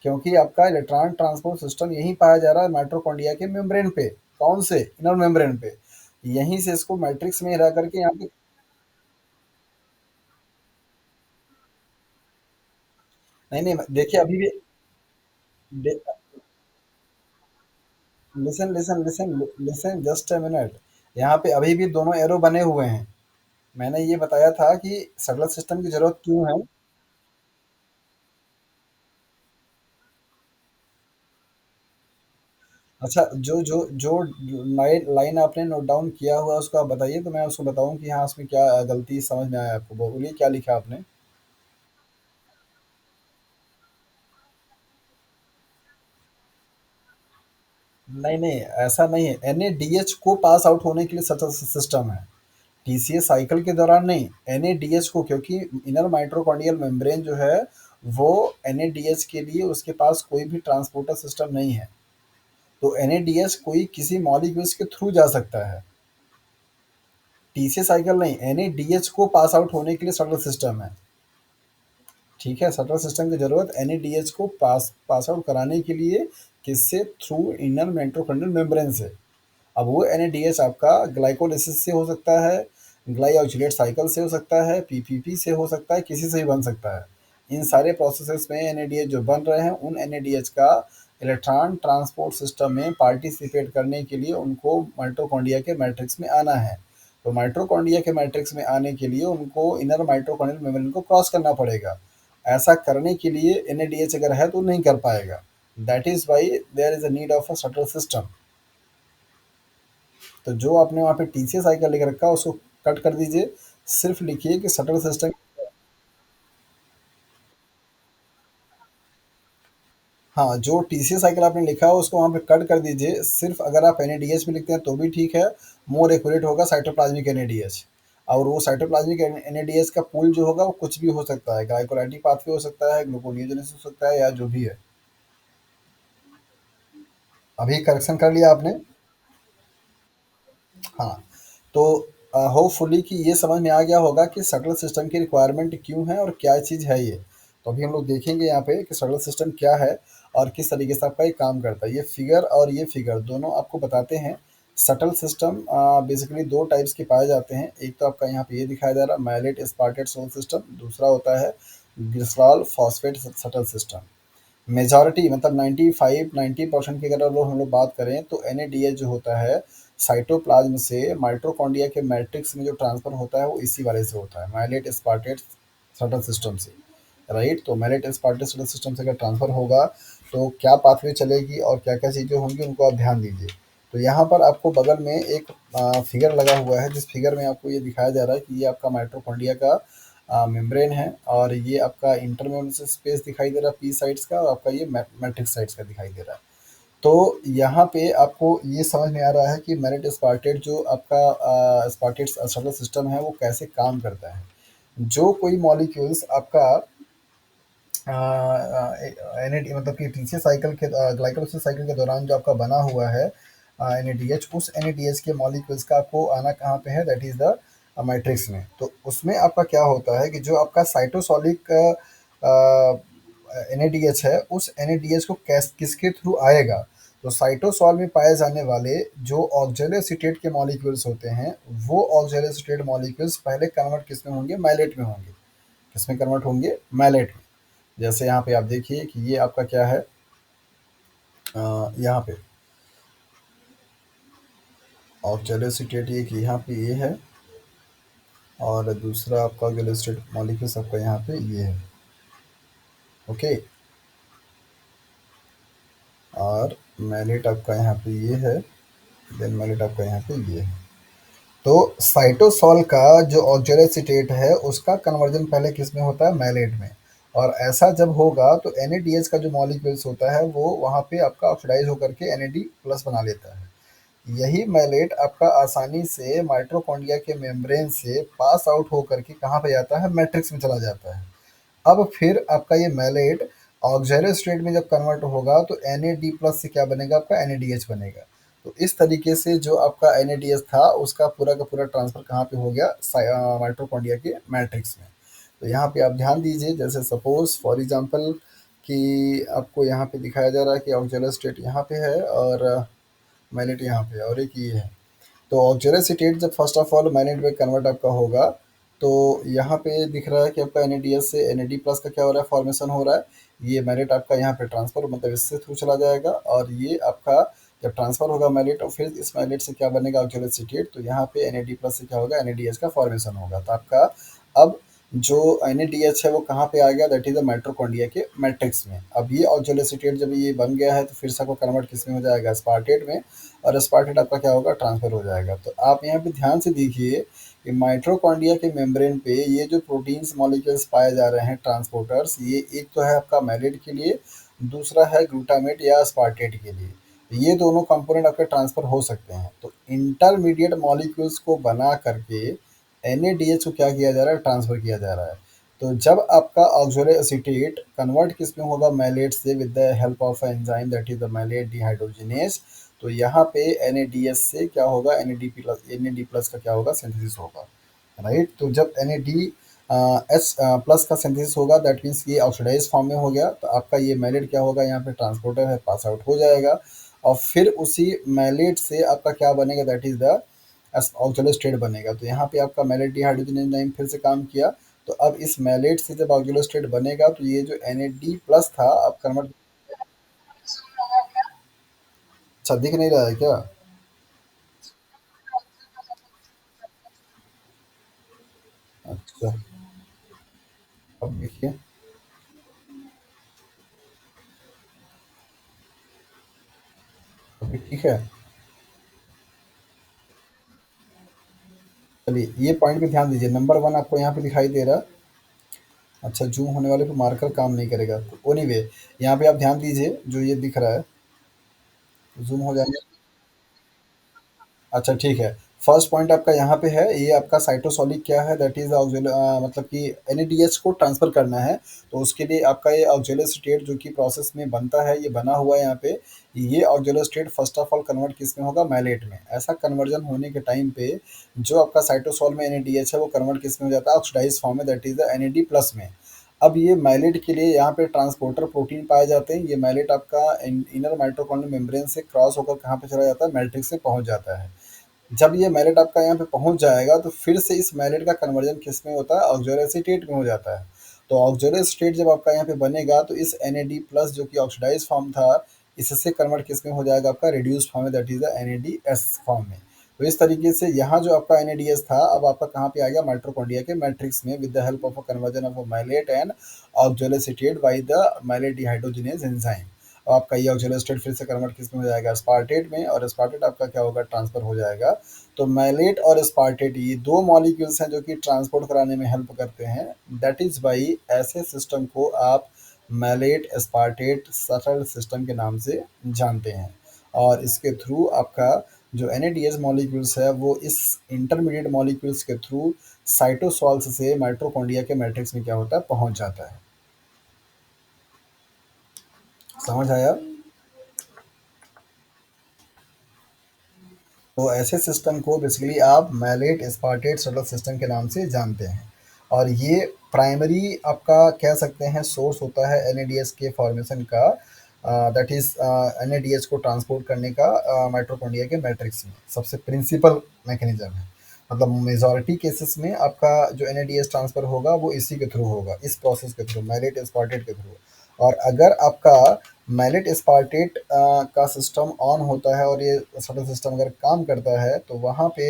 क्योंकि आपका इलेक्ट्रॉन ट्रांसपोर्ट सिस्टम यहीं पाया जा रहा है माइटोकॉन्ड्रिया के मेम्ब्रेन पे। कौन से? इनर मेम्ब्रेन पे। यहीं से इसको मैट्रिक्स में रह करके यहाँ पे नहीं नहीं देखिए अभी भी listen listen listen listen just a minute. यहाँ पे अभी भी दोनों एरो बने हुए हैं। मैंने ये बताया था कि सर्कुलर सिस्टम की जरूरत क्यों है। अच्छा, जो जो जो लाइन लाइन आपने नोट डाउन किया हुआ है उसको आप बताइए, तो मैं उसको बताऊं कि हाँ उसमें क्या गलती समझ में आया आपको। बोलिए क्या लिखा आपने। नहीं नहीं, ऐसा नहीं है, एन को पास आउट होने के लिए सटल सिस्टम है, टीसीएस साइकिल के दौरान नहीं। एन को, क्योंकि इनर माइट्रोकॉन्ड्रियल मेम्ब्रेन जो है वो एन के लिए उसके पास कोई भी ट्रांसपोर्टर सिस्टम नहीं है। तो एन कोई किसी मॉलिक्यूल्स के थ्रू जा सकता है, टीसीएस साइकिल नहीं। एन को पास आउट होने के लिए सटल सिस्टम है। ठीक है, सटल सिस्टम की जरूरत एन को पास पास आउट कराने के लिए किससे? थ्रू इनर माइटोकॉन्ड्रियल मेम्ब्रेन से। अब वो एन आपका ग्लाइकोलिसिस से हो सकता है, ग्लाइऑक्सिलेट साइकिल से हो सकता है, पीपीपी से हो सकता है, किसी से भी बन सकता है। इन सारे प्रोसेसेस में एन जो बन रहे हैं उन एन का इलेक्ट्रॉन ट्रांसपोर्ट सिस्टम में पार्टिसिपेट करने के लिए उनको माइटोकॉन्ड्रिया के मैट्रिक्स में आना है। तो माइटोकॉन्ड्रिया के मैट्रिक्स में आने के लिए उनको इनर माइटोकॉन्ड्रियल मेम्ब्रेन को क्रॉस करना पड़ेगा। ऐसा करने के लिए एन अगर है तो नहीं कर पाएगा। That is why there is a need of a shuttle system. तो जो आपने वहाँ पे टीसीएस साइकिल लिख रखा है उसको कट कर दीजिए, सिर्फ लिखिए कि शटल सिस्टम। हाँ, जो टीसीएस साइकिल आपने लिखा है उसको वहाँ पे कट कर दीजिए, सिर्फ अगर आप एनएडीएच में लिखते हैं तो भी ठीक है। मोर एक्यूरेट होगा साइटोप्लाज्मिक एनएडीएच। और वो साइटोप्लाज्मिक एनएडीएच का पुल जो होगा वो कुछ भी हो सकता है, ग्लाइकोलाइटिक पाथवे हो सकता है, ग्लूकोनियोजेनेसिस हो सकता है, या जो भी है। अभी करेक्शन कर लिया आपने। हाँ, तो होपफुली कि ये समझ में आ गया होगा कि शटल सिस्टम की रिक्वायरमेंट क्यों है और क्या चीज़ है ये। तो अभी हम लोग देखेंगे यहाँ पे कि शटल सिस्टम क्या है और किस तरीके से आपका ये काम करता है। ये फिगर और ये फिगर दोनों आपको बताते हैं। शटल सिस्टम बेसिकली दो टाइप्स के पाए जाते हैं। एक तो आपका यहाँ पे ये दिखाया जा रहा है माइलेट स्पार्टेट सोल सिस्टम, दूसरा होता है glycerol phosphate shuttle system. Majority मतलब 95-90% की अगर हम लोग बात करें तो एन जो होता है साइटोप्लाज्म से माइटोकॉन्ड्रिया के मैट्रिक्स में जो ट्रांसफर होता है वो इसी वाले से होता है, माइलेट स्पार्टेट शटल सिस्टम से। राइट, तो माइलेट स्पार्टेट शटल सिस्टम से अगर ट्रांसफर होगा तो क्या पाथवे चलेगी और क्या क्या चीज़ें होंगी उनको आप ध्यान दीजिए। तो यहाँ पर आपको बगल में एक फिगर लगा हुआ है, जिस फिगर में आपको ये दिखाया जा रहा है कि ये आपका माइटोकॉन्ड्रिया का मेम्ब्रेन है और ये आपका इंटरमेम्ब्रेन स्पेस दिखाई दे रहा है पी साइड्स का, और आपका ये मैट्रिक्स साइड्स का दिखाई दे रहा है। तो यहाँ पे आपको ये समझ में आ रहा है कि मेरिट स्पार्टेट जो आपका स्पार्टेट शटल सिस्टम है वो कैसे काम करता है। जो कोई मॉलिक्यूल्स आपका एन मतलब कि टीसीएस साइकिल के ग्लाइकोलाइसिस साइकिल के दौरान जो आपका बना हुआ है एन उस एन का मॉलिक्यूल्स का आपको आना कहाँ पे है, दैट इज़ द मैट्रिक्स में। तो उसमें आपका क्या होता है कि जो आपका साइटोसॉलिक एन है उस एन को किसके थ्रू आएगा। तो साइटोसॉल में पाए जाने वाले जो ऑक्जेलोएसीटेट के मॉलिक्यूल्स होते हैं वो ऑक्जेलोएसीटेट मॉलिक्यूल्स पहले कन्वर्ट किस में होंगे, माइलेट में होंगे। किस में कन्वर्ट होंगे, माइलेट में। जैसे यहाँ पे आप देखिए कि ये आपका क्या है, यहाँ पे ऑक्जेलोसिटेट एक यहाँ पे ये है, और दूसरा आपका ऑक्जेलोसिटेट मॉलिक्यूल्स आपका यहाँ पे ये है। ओके, और मैलेट आपका यहाँ पे ये है, देन मैलेट आपका यहाँ पे ये है। तो साइटोसॉल का जो ऑक्जेलोसिटेट है उसका कन्वर्जन पहले किस में होता है, मैलेट में। और ऐसा जब होगा तो NADH का जो मॉलिक्यूल्स होता है वो वहाँ पे आपका ऑक्सीडाइज होकर के NAD प्लस बना लेता है। यही मैलेट आपका आसानी से माइटोकॉन्ड्रिया के मेम्ब्रेन से पास आउट होकर के कहाँ पे जाता है, मैट्रिक्स में चला जाता है। अब फिर आपका ये मैलेट ऑक्जेलो स्टेट में जब कन्वर्ट होगा तो NAD प्लस से क्या बनेगा, आपका NADH बनेगा। तो इस तरीके से जो आपका NADH था उसका पूरा का पूरा ट्रांसफर कहाँ पे हो गया, माइटोकॉन्ड्रिया के मैट्रिक्स में। तो यहाँ पे आप ध्यान दीजिए, जैसे सपोज फॉर एग्जांपल कि आपको यहाँ पे दिखाया जा रहा है कि ऑक्जेलो स्टेट यहाँ पे है और मैलेट यहाँ पे है और एक ये है। तो ऑक्जेलोसिटेट जब फर्स्ट ऑफ ऑल मैनेट में कन्वर्ट आपका होगा तो यहाँ पे दिख रहा है कि आपका NADS से NAD प्लस का क्या हो रहा है, फॉर्मेशन हो रहा है। ये मैलेट आपका यहाँ पे ट्रांसफर मतलब इससे थ्रू चला जाएगा, और ये आपका जब ट्रांसफर होगा मैलेट और फिर इस मैलेट से क्या बनेगा, ऑक्जेलोसिटेट। तो यहाँ पे NAD प्लस से क्या होगा, NADH का फॉर्मेशन होगा। तो आपका अब जो NADH है वो कहाँ पे आ गया, दैट इज द माइटोकॉन्ड्रिया के मैट्रिक्स में। अब ये ऑक्जेलोसिटेट जब ये बन गया है तो फिर से आपको कन्वर्ट किस में हो जाएगा, स्पार्टेट में। और स्पार्टेट आपका क्या होगा, ट्रांसफर हो जाएगा। तो आप यहाँ पे ध्यान से देखिए कि माइटोकॉन्ड्रिया के मेम्ब्रेन पे ये जो प्रोटीन्स मॉलिक्यूल्स पाए जा रहे हैं ट्रांसपोर्टर्स, ये एक तो है आपका मैलेट के लिए, दूसरा है ग्लूटामेट या स्पार्टेट के लिए। ये दोनों कंपोनेंट आपके ट्रांसफर हो सकते हैं। तो इंटरमीडिएट मॉलिक्यूल्स को बना करके NADH को क्या किया जा रहा है, ट्रांसफर किया जा रहा है। तो जब आपका ऑक्सोलो एसीटेट कन्वर्ट किस में होगा, मैलेट से, with the help of enzyme that is the malate dehydrogenase. तो यहाँ पे NADS से क्या होगा, NAD प्लस का क्या होगा, सिंथेसिस होगा, राइट। तो जब NADS प्लस का सिंथेसिस होगा दैट मीन्स ये ऑक्सीडाइज फॉर्म में हो गया। तो आपका ये मैलेट क्या होगा, यहाँ पे ट्रांसपोर्टर है, पास आउट हो जाएगा। और फिर उसी मैलेट से आपका क्या बनेगा, दैट इज द ऑक्जेलो स्टेट बनेगा। तो यहाँ पे आपका मैलेट डिहाइड्रोजन एंजाइम फिर से काम किया। तो अब इस मैलेट से जब ऑक्जेलो स्टेट बनेगा तो ये जो NAD प्लस था अब कन्वर्ट। अच्छा, दिख नहीं रहा है क्या? अच्छा, अब देखिए, अभी ठीक है। चलिए ये पॉइंट पे ध्यान दीजिए, नंबर वन आपको यहाँ पे दिखाई दे रहा है। अच्छा, जूम होने वाले पे मार्कर काम नहीं करेगा, तो एनीवे यहाँ पे आप ध्यान दीजिए, जो ये दिख रहा है, जूम हो जाएंगे। अच्छा ठीक है। फर्स्ट पॉइंट आपका यहाँ पे है, ये आपका साइटोसोलिक क्या है, दैट इज मतलब कि NADH को ट्रांसफर करना है। तो उसके लिए आपका ये ऑक्जेलो स्टेट जो कि प्रोसेस में बनता है, ये बना हुआ है यहाँ पे। ये ऑक्जेलो state first of all convert किस में होगा, मैलेट में। ऐसा कन्वर्जन होने के टाइम पे जो आपका साइटोसोल में NADH है वो कन्वर्ट किस में हो जाता है, ऑक्सीडाइज फॉर्म में, that is the NAD plus में। अब ये मैलेट के लिए यहाँ पे ट्रांसपोर्टर प्रोटीन पाए जाते हैं। ये मैलेट आपका इनर माइटोकॉन्ड्रियल मेम्ब्रेन से क्रॉस होकर कहाँ पे चला जाता है, मैट्रिक्स से पहुंच जाता है। जब ये मैलेट आपका यहाँ पे पहुँच जाएगा तो फिर से इस मैलेट का कन्वर्जन किस में होता है, ऑक्सोलो एसीटेट में हो जाता है। तो ऑक्सोलो एसीटेट जब आपका यहाँ पे बनेगा तो इस NAD प्लस जो कि ऑक्सीडाइज फॉर्म था, इससे कन्वर्ट किस में हो जाएगा, आपका रिड्यूस फॉर्म में, that is the NADS form में। तो इस तरीके से यहाँ जो आपका NADS था अब आपका कहाँ पे आ गया, माइटोकॉन्ड्रिया के मैट्रिक्स में, with the help of a conversion of malate and oxaloacetate by the malate dehydrogenase enzyme. आपका ये ऑक्सोलो एसीटेट फिर से कन्वर्ट किस में हो जाएगा, स्पार्टेट में, और स्पार्टेट आपका क्या होगा, ट्रांसफर हो जाएगा। तो मैलेट और स्पार्टेट ये दो मॉलिक्यूल्स हैं जो कि ट्रांसपोर्ट कराने में हेल्प करते हैं। दैट इज़ वाई ऐसे सिस्टम को आप मैलेट स्पार्टेट सटल सिस्टम के नाम से जानते हैं। और इसके थ्रू आपका जो NADH मॉलिक्यूल्स है वो इस इंटरमीडिएट मॉलिक्यूल्स के थ्रू साइटोसॉल्स से माइटोकॉन्ड्रिया के मैट्रिक्स में क्या होता है, पहुंच जाता है। समझ आया? तो ऐसे सिस्टम को बेसिकली आप मैलेट स्पार्टेट शटल सिस्टम के नाम से जानते हैं। और ये प्राइमरी आपका कह सकते हैं सोर्स होता है NADH के फॉर्मेशन का, दैट इज NADH को ट्रांसपोर्ट करने का माइटोकॉन्ड्रिया के मैट्रिक्स में सबसे प्रिंसिपल मैकेनिज्म है। मतलब मेजॉरिटी केसेस में आपका जो NADH ट्रांसफर होगा वो इसी के थ्रू होगा, इस प्रोसेस के थ्रू, मैलेट स्पार्टेट के थ्रू। और अगर आपका मैलेट स्पार्टेट का सिस्टम ऑन होता है और ये शटल सिस्टम अगर काम करता है तो वहाँ पे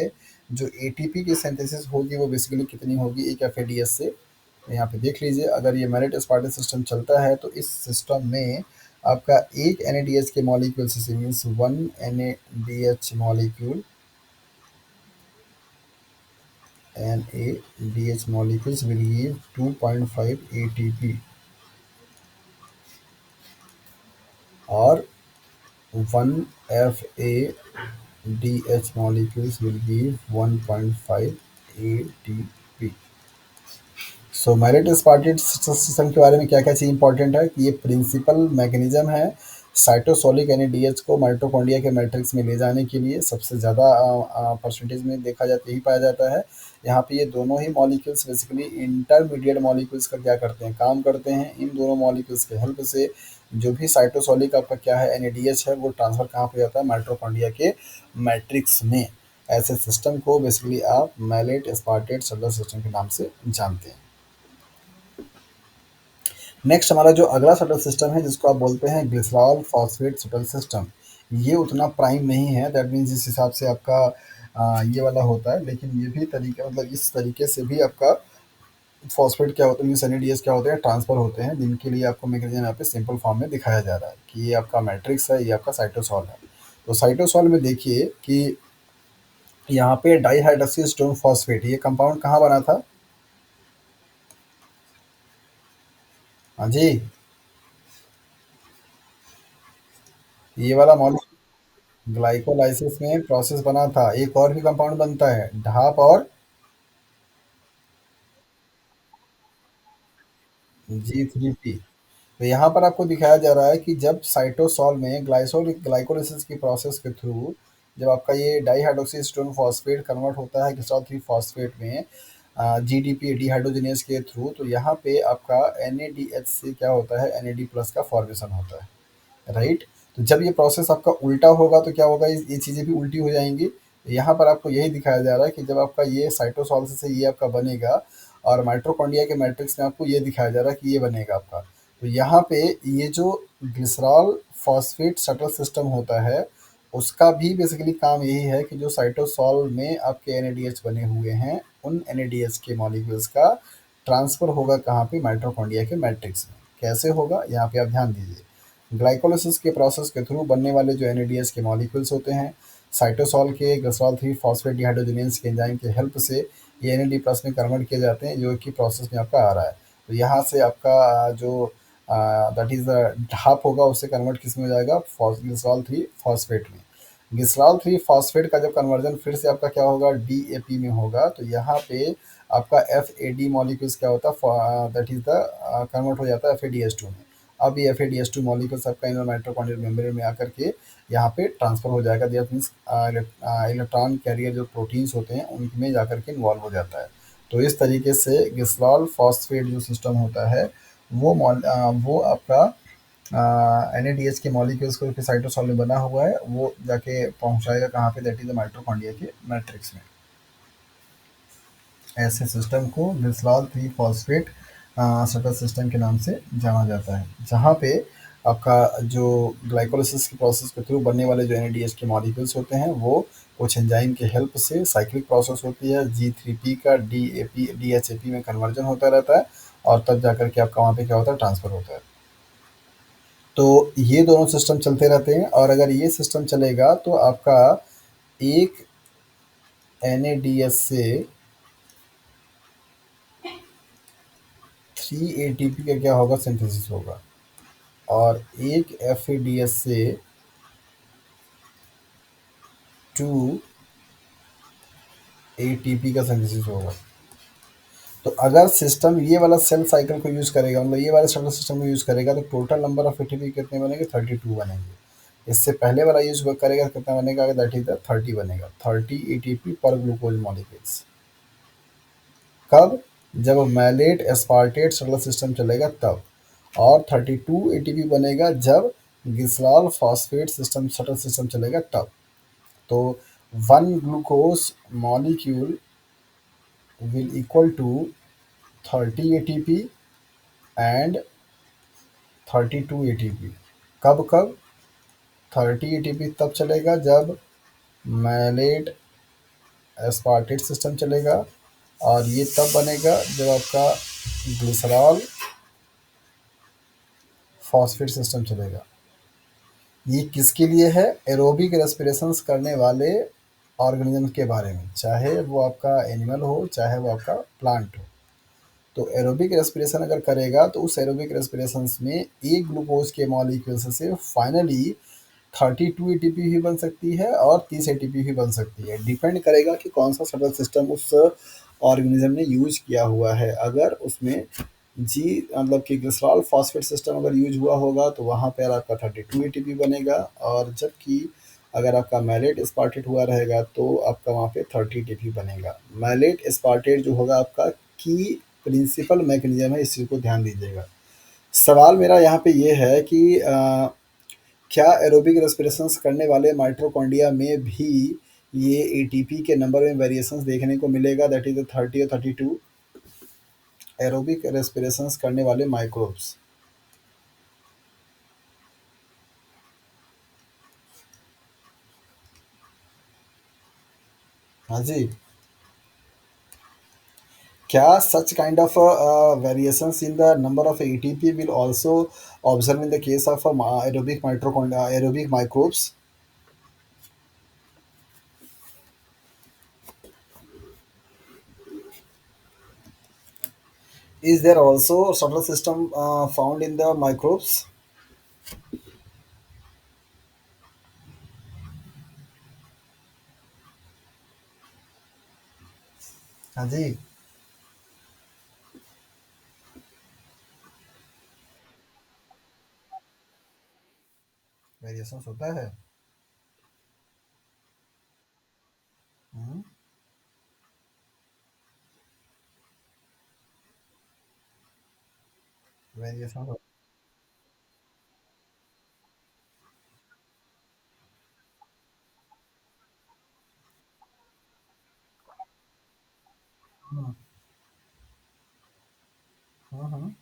जो एटीपी की सिंथेसिस होगी वो बेसिकली कितनी होगी एक एफएडीएस से। तो यहाँ पे देख लीजिए, अगर ये मैलेट स्पार्टेट सिस्टम चलता है तो इस सिस्टम में आपका एक एनएडीएच के मॉलिक्यूल से means one NADH molecule NADH molecules will give 2.5 ATP or 1 FADH molecules will give 1.5 ATP। So malate aspartate system के बारे में क्या क्या चीज़ इंपॉर्टेंट है कि ये प्रिंसिपल मैकेनिज्म है साइटोसोलिक एनएडीएच को माइटोकॉन्ड्रिया के मैट्रिक्स में ले जाने के लिए सबसे ज़्यादा परसेंटेज में देखा जाता यही पाया जाता है। यहाँ पे ये दोनों ही मॉलिक्यूल्स बेसिकली इंटरमीडिएट मॉलिक्यूल्स का क्या करते हैं, काम करते हैं। इन दोनों मॉलिक्यूल्स के हेल्प से जो भी साइटोसोलिक आपका क्या है एनएडीएच है वो ट्रांसफ़र कहाँ पे जाता है, माइटोकॉन्ड्रिया के मैट्रिक्स में। ऐसे सिस्टम को बेसिकली आप मैलेट स्पार्टेट शटल सिस्टम के नाम से जानते हैं। नेक्स्ट हमारा जो अगला शटल सिस्टम है जिसको आप बोलते हैं ग्लिसरॉल फॉस्फेट शटल सिस्टम। ये उतना प्राइम नहीं है, दैट मीन्स जिस हिसाब से आपका ये वाला होता है, लेकिन ये भी तरीका मतलब इस तरीके से भी आपका फॉस्फेट क्या होता है मीन्स एनएडीएस क्या होते हैं, ट्रांसफर होते हैं, जिनके लिए आपको मैकेनिज्म यहाँ पे सिंपल फॉर्म में दिखाया जा रहा है कि ये आपका मैट्रिक्स है, ये आपका साइटोसॉल है। तो साइटोसॉल में देखिए कि यहाँ पे डाईहाइड्रोक्सी स्टोन फॉस्फेट ये कंपाउंड कहाँ बना था? हाँ जी, ये वाला ग्लाइकोलाइसिस में प्रोसेस बना था। एक और भी कंपाउंड बनता है ढाप और G3P। तो यहाँ पर आपको दिखाया जा रहा है कि जब साइटोसॉल में ग्लाइकोलाइसिस की प्रोसेस के थ्रू जब आपका ये डाईहाइड्रोक्सी स्टोन फॉस्फेट कन्वर्ट होता है ग्लिसरॉल 3 फॉस्फेट में जीडीपी डिहाइड्रोजनेज के थ्रू, तो यहाँ पे आपका NADH से क्या होता है, NAD+ का फॉर्मेशन होता है, राइट। तो जब ये प्रोसेस आपका उल्टा होगा तो क्या होगा, ये चीज़ें भी उल्टी हो जाएंगी। यहाँ पर आपको यही दिखाया जा रहा है कि जब आपका ये साइटोसॉल से ये आपका बनेगा और माइटोकॉन्ड्रिया के मैट्रिक्स में आपको ये दिखाया जा रहा है कि ये बनेगा आपका। तो यहाँ पे ये जो ग्लिसरॉल फॉस्फेट शटल सिस्टम होता है उसका भी बेसिकली काम यही है कि जो साइटोसॉल में आपके एनएडीएच बने हुए हैं उन एनएडीएच के मॉलिक्यूल्स का ट्रांसफर होगा कहाँ पे, माइटोकॉन्ड्रिया के मैट्रिक्स में। कैसे होगा यहाँ पे आप ध्यान दीजिए। ग्लाइकोलिसिस के प्रोसेस के थ्रू बनने वाले जो एनएडीएच के मॉलिक्यूल्स होते हैं साइटोसॉल के ग्लिसरॉल 3 फॉस्फेट डिहाइड्रोजनेज के एंजाइम के हेल्प से ये NAD+ में कन्वर्ट किए जाते हैं, जो कि प्रोसेस में आपका आ रहा है। तो यहाँ से आपका जो दैट इज़ ढाप होगा उससे कन्वर्ट किस में हो जाएगा, ग्लिसरॉल 3 फॉस्फेट में। ग्लिसरॉल 3 फॉस्फेट का जब कन्वर्जन फिर से आपका क्या होगा, DAP में होगा, तो यहाँ पे आपका FAD मॉलिक्यूल्स क्या होता है, दैट इज़ द कन्वर्ट हो जाता है FADH2 में। अब ये FADH2 मॉलिक्यूल्स आपका इनर माइटोकॉन्ड्रियल मेम्ब्रेन में आकर के यहाँ पे ट्रांसफर हो जाएगा, दैट मीन्स इलेक्ट्रॉन कैरियर जो प्रोटीन्स होते हैं उनमें जाकर के इन्वॉल्व हो जाता है। तो इस तरीके से ग्लिसरॉल फॉस्फेट जो सिस्टम होता है वो आपका NADH के मॉलिक्यूल्स को जो साइटोसॉल में बना हुआ है वो जाके पहुंचाएगा कहाँ पे, दैट इज द माइटोकॉन्ड्रिया के मैट्रिक्स में। ऐसे सिस्टम को ग्लिसरॉल 3 फॉस्फेट शटल सिस्टम के नाम से जाना जाता है, जहाँ पे आपका जो ग्लाइकोलिसिस के प्रोसेस के थ्रू बनने वाले जो NADH के मॉलिक्यूल्स होते हैं वो कुछ एंजाइम के हेल्प से साइक्लिक प्रोसेस होती है, G3P का DHAP में कन्वर्जन होता रहता है और तब जाकर के आपका वहाँ पे क्या होता है, ट्रांसफर होता है। तो ये दोनों सिस्टम चलते रहते हैं और अगर ये सिस्टम चलेगा तो आपका एक NADH से 3 ATP का क्या होगा, सिंथेसिस होगा और एक FADH से 2 ATP का सिंथेसिस होगा। तो अगर सिस्टम ये वाला सेल साइकिल को यूज़ करेगा, मतलब ये वाले शटल सिस्टम को यूज़ करेगा, तो टोटल नंबर ऑफ एटीपी कितने बनेंगे, 32 बनेंगे। इससे पहले वाला यूज़ करेगा तो कितना बनेगा, दैट इज द 30 बनेगा, 30 एटीपी पर ग्लूकोज मॉलिक्यूल्स। कब, जब मैलेट एस्पार्टेट शटल सिस्टम चलेगा तब। और 32 एटीपी बनेगा जब glycerol phosphate system shuttle system चलेगा तब। तो 1 glucose molecule will equal to 30 ATP and 32 ATP। कब कब? 30 ATP तब चलेगा जब मैलेट एस्पार्टेट सिस्टम चलेगा, और ये तब बनेगा जब आपका ग्लिसरॉल फॉस्फेट सिस्टम चलेगा। ये किसके लिए है? एरोबिक रेस्पिरेशंस करने वाले ऑर्गेनिज्म के बारे में, चाहे वो आपका एनिमल हो चाहे वो आपका प्लांट हो। तो एरोबिक रेस्पिरेशन अगर करेगा तो उस एरोबिक रेस्पिरेशंस में एक ग्लूकोज के मॉलिक्यूल्स से फाइनली 32 ATP भी बन सकती है और 30 ATP भी बन सकती है। डिपेंड करेगा कि कौन सा सटल सिस्टम उस ऑर्गेनिज्म ने यूज किया हुआ है। अगर उसमें जी मतलब कि ग्लिसरॉल फॉस्फेट सिस्टम अगर यूज हुआ होगा तो वहाँ पर आपका 32 ATP बनेगा, और जबकि अगर आपका मैलेट स्पार्टेट हुआ रहेगा तो आपका वहाँ पे 30 ATP बनेगा। मैलेट स्पार्टेट जो होगा आपका की प्रिंसिपल मैकेनिज्म है, इस चीज़ को ध्यान दीजिएगा। सवाल मेरा यहाँ पे ये है कि क्या एरोबिक रेस्पिरेशंस करने वाले माइटोकॉन्ड्रिया में भी ये एटीपी के नंबर में वेरिएशंस देखने को मिलेगा, दैट इज 30 और 32? एरोबिक रेस्पिरेशंस करने वाले माइक्रोब्स। हाँ जी। क्या such kind of variations in the number of ATP will also observe in the case of aerobic mitochondria, aerobic microbes? Is there also subtle system found in the microbes? हाँ जी। Variations होता है। हम्म। Variation.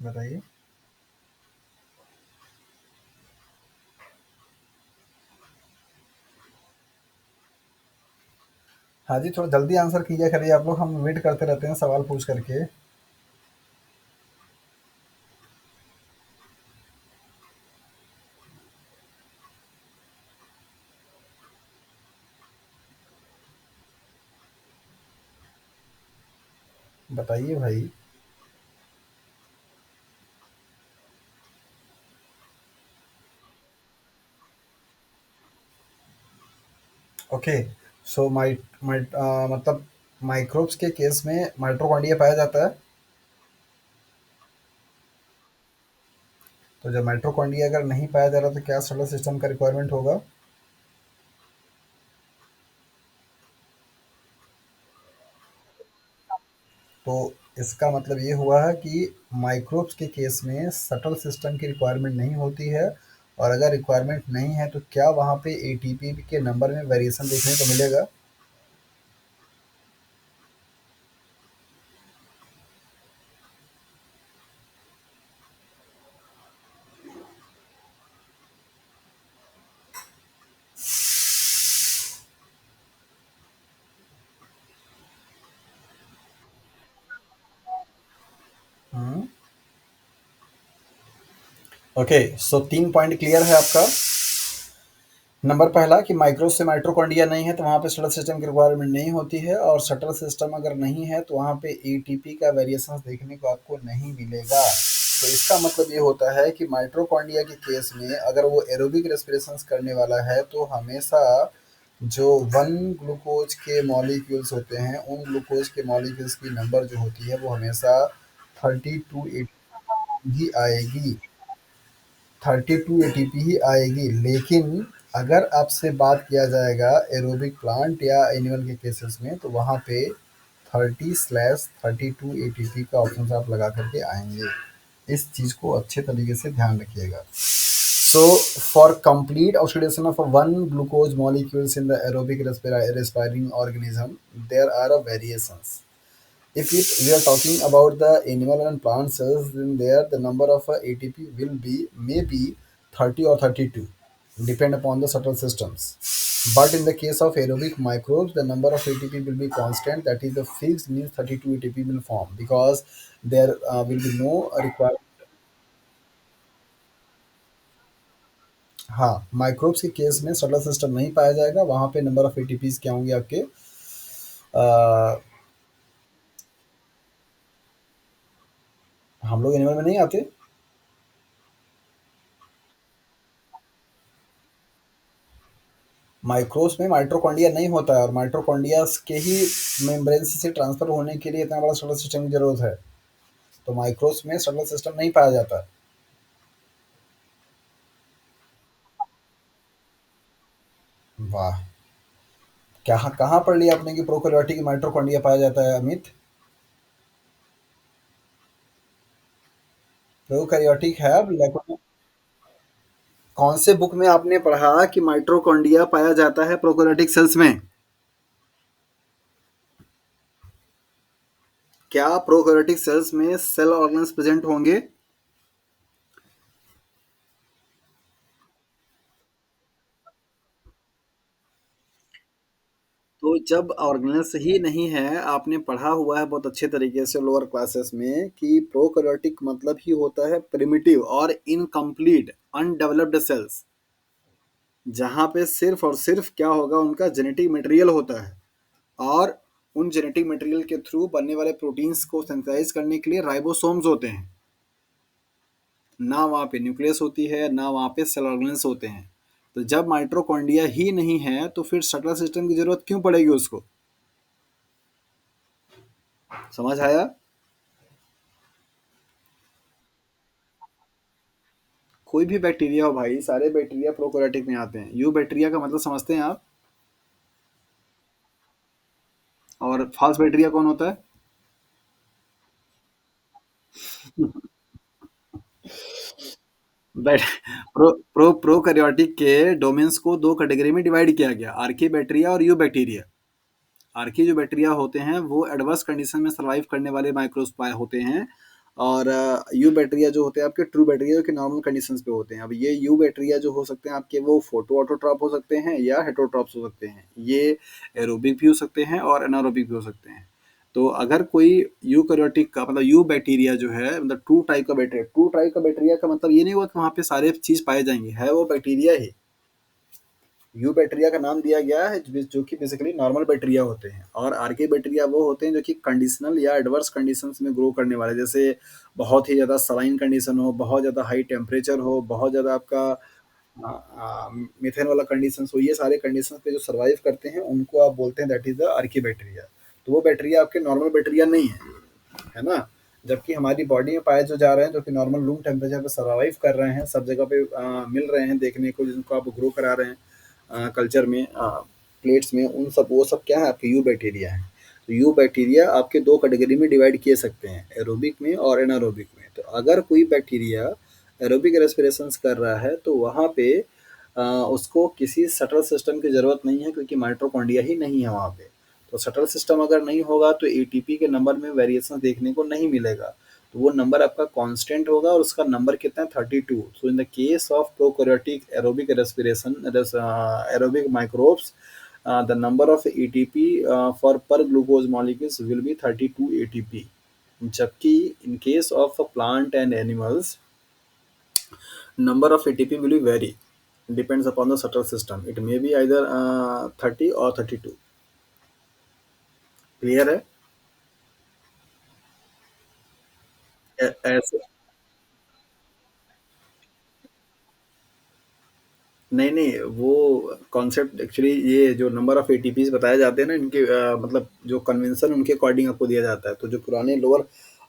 बताइए। हाँ जी, थोड़ा जल्दी answer कीजिए, खाली आप लोग हम वेट करते रहते हैं सवाल पूछ करके। बताइए भाई। ओके। सो मतलब माइक्रोब्स के केस में माइटोकॉन्ड्रिया पाया जाता है। तो जब माइटोकॉन्ड्रिया अगर नहीं पाया जा रहा तो क्या सोलर सिस्टम का रिक्वायरमेंट होगा? तो इसका मतलब ये हुआ है कि माइक्रोब्स के केस में सटल सिस्टम की रिक्वायरमेंट नहीं होती है, और अगर रिक्वायरमेंट नहीं है तो क्या वहाँ पे एटीपी के नंबर में वेरिएशन देखने को मिलेगा? हम्म। ओके, सो 3 पॉइंट क्लियर है आपका। नंबर पहला कि माइक्रो से माइटोकॉन्ड्रिया नहीं है तो वहाँ पे शटल सिस्टम की रिक्वायरमेंट नहीं होती है, और शटल सिस्टम अगर नहीं है तो वहाँ पे एटीपी का वेरिएशन देखने को आपको नहीं मिलेगा। तो इसका मतलब ये होता है कि माइटोकॉन्ड्रिया के केस में अगर वो एरोबिक रेस्पिरेशंस करने वाला है तो हमेशा जो वन ग्लूकोज के मॉलिक्यूल्स होते हैं उन ग्लूकोज के मॉलिक्यूल्स की नंबर जो होती है वो हमेशा 32 ATP ही आएगी। 32 ATP ही आएगी। लेकिन अगर आपसे बात किया जाएगा एरोबिक प्लांट या एनिमल के केसेस में तो वहाँ पे 30/32 ATP का ऑप्शन आप लगा करके आएंगे। इस चीज़ को अच्छे तरीके से ध्यान रखिएगा। So for complete oxidation of one glucose molecules in the aerobic respiring organism there are a variations If we are talking about the animal and plant cells, then there the number of ATP will be maybe 30 or 32, depend upon the subtle systems. But in the case of aerobic microbes, the number of ATP will be constant. That is, the fixed means 32 ATP will form because there will be no requirement. हाँ, microbes के case में subtle system नहीं पाया जाएगा, वहाँ पे number of ATPs क्या होंगे आपके, हम लोग एनिमल में नहीं आते। माइक्रोब्स में माइटोकॉन्ड्रिया नहीं होता है और माइटोकॉन्ड्रिया के ही मेम्ब्रेन से ट्रांसफर होने के लिए इतना बड़ा सटल सिस्टम की जरूरत है। तो माइक्रोब्स में सटल सिस्टम नहीं पाया जाता। वाह, क्या कहाँ पढ़ लिया आपने कि प्रोकैरियोटिक माइटोकॉन्ड्रिया पाया जाता है अमित? प्रोकैरियोटिक है लेकिन कौन से बुक में आपने पढ़ा कि माइटोकॉन्ड्रिया पाया जाता है प्रोकैरियोटिक सेल्स में? क्या प्रोकैरियोटिक सेल्स में सेल ऑर्गन्स प्रेजेंट होंगे? तो जब ऑर्गेनेल्स ही नहीं है, आपने पढ़ा हुआ है बहुत अच्छे तरीके से लोअर क्लासेस में कि प्रोकैरियोटिक मतलब ही होता है प्रिमिटिव और इनकम्प्लीट अनडेवलप्ड सेल्स, जहाँ पे सिर्फ और सिर्फ क्या होगा, उनका जेनेटिक मटेरियल होता है और उन जेनेटिक मटेरियल के थ्रू बनने वाले प्रोटीन्स को सिंथेसाइज करने के लिए राइबोसोम्स होते हैं। ना वहाँ पे न्यूक्लियस होती है, ना वहाँ पे सेल ऑर्गेनेल्स होते हैं। तो जब माइटोकॉन्ड्रिया ही नहीं है तो फिर शटल सिस्टम की जरूरत क्यों पड़ेगी उसको? समझ आया? कोई भी बैक्टीरिया हो भाई, सारे बैक्टीरिया प्रोकैरियोटिक में आते हैं। यू बैक्टीरिया का मतलब समझते हैं आप? और फास्ट बैक्टीरिया कौन होता है? बैट प्रोकैरियोटिक के डोमेन्स को दो कैटेगरी में डिवाइड किया गया, आर्की बैक्टीरिया और यू बैक्टीरिया। आर्की जो बैक्टीरिया होते हैं वो एडवर्स कंडीशन में सर्वाइव करने वाले माइक्रोस्पाय होते हैं, और यू बैक्टीरिया जो होते हैं आपके ट्रू बैक्टीरिया के नॉर्मल कंडीशंस पे होते हैं। अब ये यू बैक्टीरिया जो हो सकते हैं आपके, वो फोटो ऑटोट्रॉप हो सकते हैं या हेटरोट्रॉप्स हो सकते हैं। ये एरोबिक भी हो सकते हैं और एनारोबिक भी हो सकते हैं। तो अगर कोई यूकैरियोटिक का मतलब यू बैक्टीरिया जो है, मतलब ट्रू टाइप का बैक्टीरिया, ट्रू टाइप का बैक्टीरिया का मतलब ये नहीं हुआ कि वहाँ पे सारे चीज पाए जाएंगे, है वो बैक्टीरिया ही। यू बैक्टीरिया का नाम दिया गया है जो कि बेसिकली नॉर्मल बैक्टीरिया होते हैं, और आर्के बैक्टीरिया वो होते हैं जो कि कंडीशनल या एडवर्स कंडीशंस में ग्रो करने वाले, जैसे बहुत ही ज़्यादा सलाइन कंडीशन हो, बहुत ज़्यादा हाई टेम्परेचर हो, बहुत ज़्यादा आपका मीथेन वाला कंडीशंस हो। ये सारे कंडीशंस पे जो सर्वाइव करते हैं उनको आप बोलते हैं that is the Archie bacteria. तो वो बैक्टीरिया आपके नॉर्मल बैक्टीरिया नहीं है ना? जबकि हमारी बॉडी में पाए जो जा रहे हैं, जो कि नॉर्मल रूम टेम्परेचर पे सर्वाइव कर रहे हैं, सब जगह पे मिल रहे हैं देखने को, जिनको आप ग्रो करा रहे हैं कल्चर में, प्लेट्स में, उन सब वो सब क्या है, आपके यू बैक्टीरिया है। तो यू बैक्टीरिया आपके दो कैटेगरी में डिवाइड किए सकते हैं, एरोबिक में और एनारोबिक में। तो अगर कोई बैक्टीरिया एरोबिक रेस्पिरेशंस कर रहा है तो वहाँ पे उसको किसी सटल सिस्टम की ज़रूरत नहीं है, क्योंकि माइटोकॉन्ड्रिया ही नहीं है वहाँ पे। तो सटल सिस्टम अगर नहीं होगा तो एटीपी के नंबर में वेरिएशन देखने को नहीं मिलेगा। तो वो नंबर आपका कांस्टेंट होगा और उसका नंबर कितना है, 32। So in the case of prokaryotic aerobic respiration, aerobic microbes, the number of ATP for per glucose molecules will be 32 ATP. जबकि in case of plant and animals, number of ATP will be vary, depends upon the subtle system. It may be either 30 or 32. Clear है? ऐसे नहीं नहीं, वो concept actually, ये जो number of ATPs बताए जाते हैं ना, इनके मतलब जो कन्वेंशन उनके अकॉर्डिंग आपको दिया जाता है। तो जो पुराने लोअर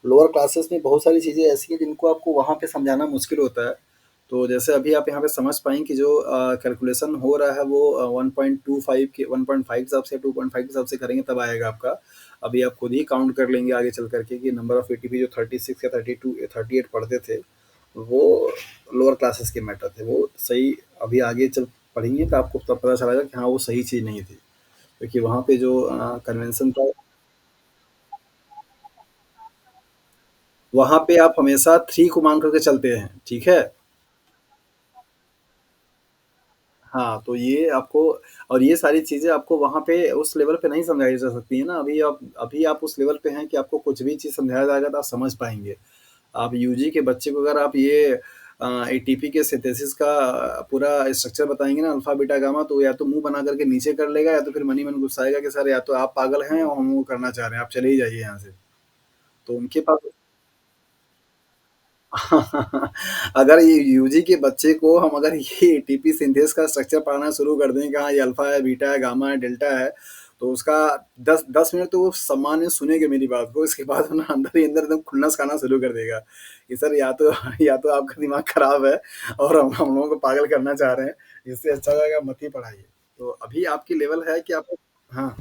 लोअर क्लासेस में बहुत सारी चीज़ें ऐसी हैं जिनको आपको वहाँ पे समझाना मुश्किल होता है। तो जैसे अभी आप यहाँ पे समझ पाएँ कि जो कैलकुलेशन हो रहा है वो 1.25 के 1.5 के हिसाब से, 2.5 के हिसाब से करेंगे तब आएगा आपका। अभी आप खुद ही काउंट कर लेंगे आगे चल करके कि नंबर ऑफ एटीपी जो 36 या 32 38 पढ़ते थे, वो लोअर क्लासेस के मैटर थे, वो सही। अभी आगे चल पढ़ेंगे तो आपको तब पता चलेगा कि हाँ वो सही चीज़ नहीं थी, क्योंकि वहाँ पे जो कन्वेंशन था। वहाँ पे आप हमेशा 3 को मान करके चलते हैं, ठीक है? हाँ, तो ये आपको और ये सारी चीज़ें आपको वहाँ पे उस लेवल पे नहीं समझाई जा सकती है ना, अभी आप उस लेवल पे हैं कि आपको कुछ भी चीज़ समझाया जाएगा तो आप समझ पाएँगे। आप यूजी के बच्चे को अगर आप ये एटीपी के सिंथेसिस का पूरा स्ट्रक्चर बताएँगे ना अल्फ़ा, बीटा, गामा तो या तो मुँह बना करके नीचे कर लेगा या तो फिर मन ही मन गुस्साएगा कि सर या तो आप पागल हैं और हम वो करना चाह रहे हैं, आप चले ही जाइए यहाँ से। तो उनके पास अगर ये यूजी के बच्चे को हम अगर ये एटीपी सिंथेस का स्ट्रक्चर पढ़ाना शुरू कर दें कि हाँ, ये अल्फ़ा है, बीटा है, गामा है, डेल्टा है, तो उसका 10 मिनट तो वो सम्मान से सुनेगा मेरी बात को, इसके बाद वो ना अंदर ही अंदर एकदम खुन्नस खाना शुरू कर देगा, कि सर या तो आपका दिमाग खराब है और हम लोगों को पागल करना चाह रहे हैं, इससे अच्छा रहेगा मत ही पढ़ाइए। तो अभी आपकी लेवल है कि आपको हाँ।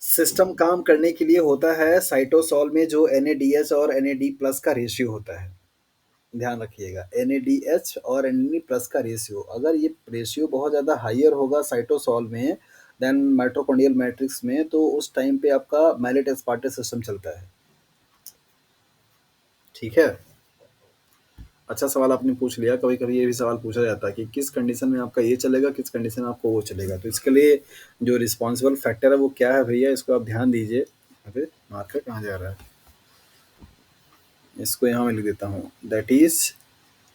सिस्टम काम करने के लिए होता है साइटोसोल में जो NADH और NAD+ का रेशियो होता है। ध्यान रखिएगा NADH और NAD+ का रेशियो अगर ये रेशियो बहुत ज़्यादा हाइयर होगा साइटोसोल में देन माइटोकॉन्ड्रियल मैट्रिक्स में तो उस टाइम पे आपका मैलेट एस्पार्टेट सिस्टम चलता है। ठीक है। अच्छा सवाल आपने पूछ लिया कभी कभी ये भी सवाल पूछा जाता है कि किस कंडीशन में आपका ये चलेगा किस कंडीशन में आपको वो चलेगा तो इसके लिए जो रिस्पॉन्सिबल फैक्टर है वो क्या है भैया इसको आप ध्यान दीजिए। अरे मार्कर कहाँ जा रहा है इसको यहाँ मैं लिख देता हूँ that is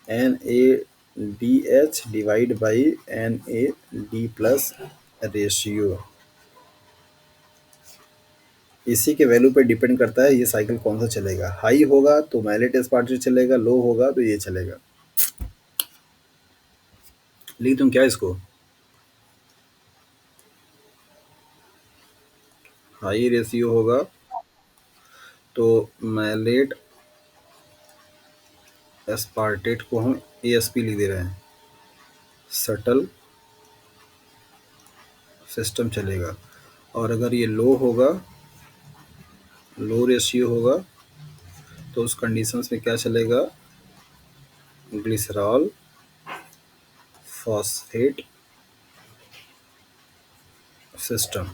NADH divide by NAD+ ratio इसी के वैल्यू पे डिपेंड करता है ये साइकिल कौन सा चलेगा हाई होगा तो मैलेट एस्पार्टेट चलेगा लो होगा तो ये चलेगा। लिख दूं क्या इसको हाई रेशियो होगा तो मैलेट एस्पार्टेट को हम ASP लिख दे रहे हैं सटल सिस्टम चलेगा और अगर ये लो होगा लो रेशियो होगा तो उस कंडीशंस में क्या चलेगा ग्लिसरॉल फॉस्फेट सिस्टम।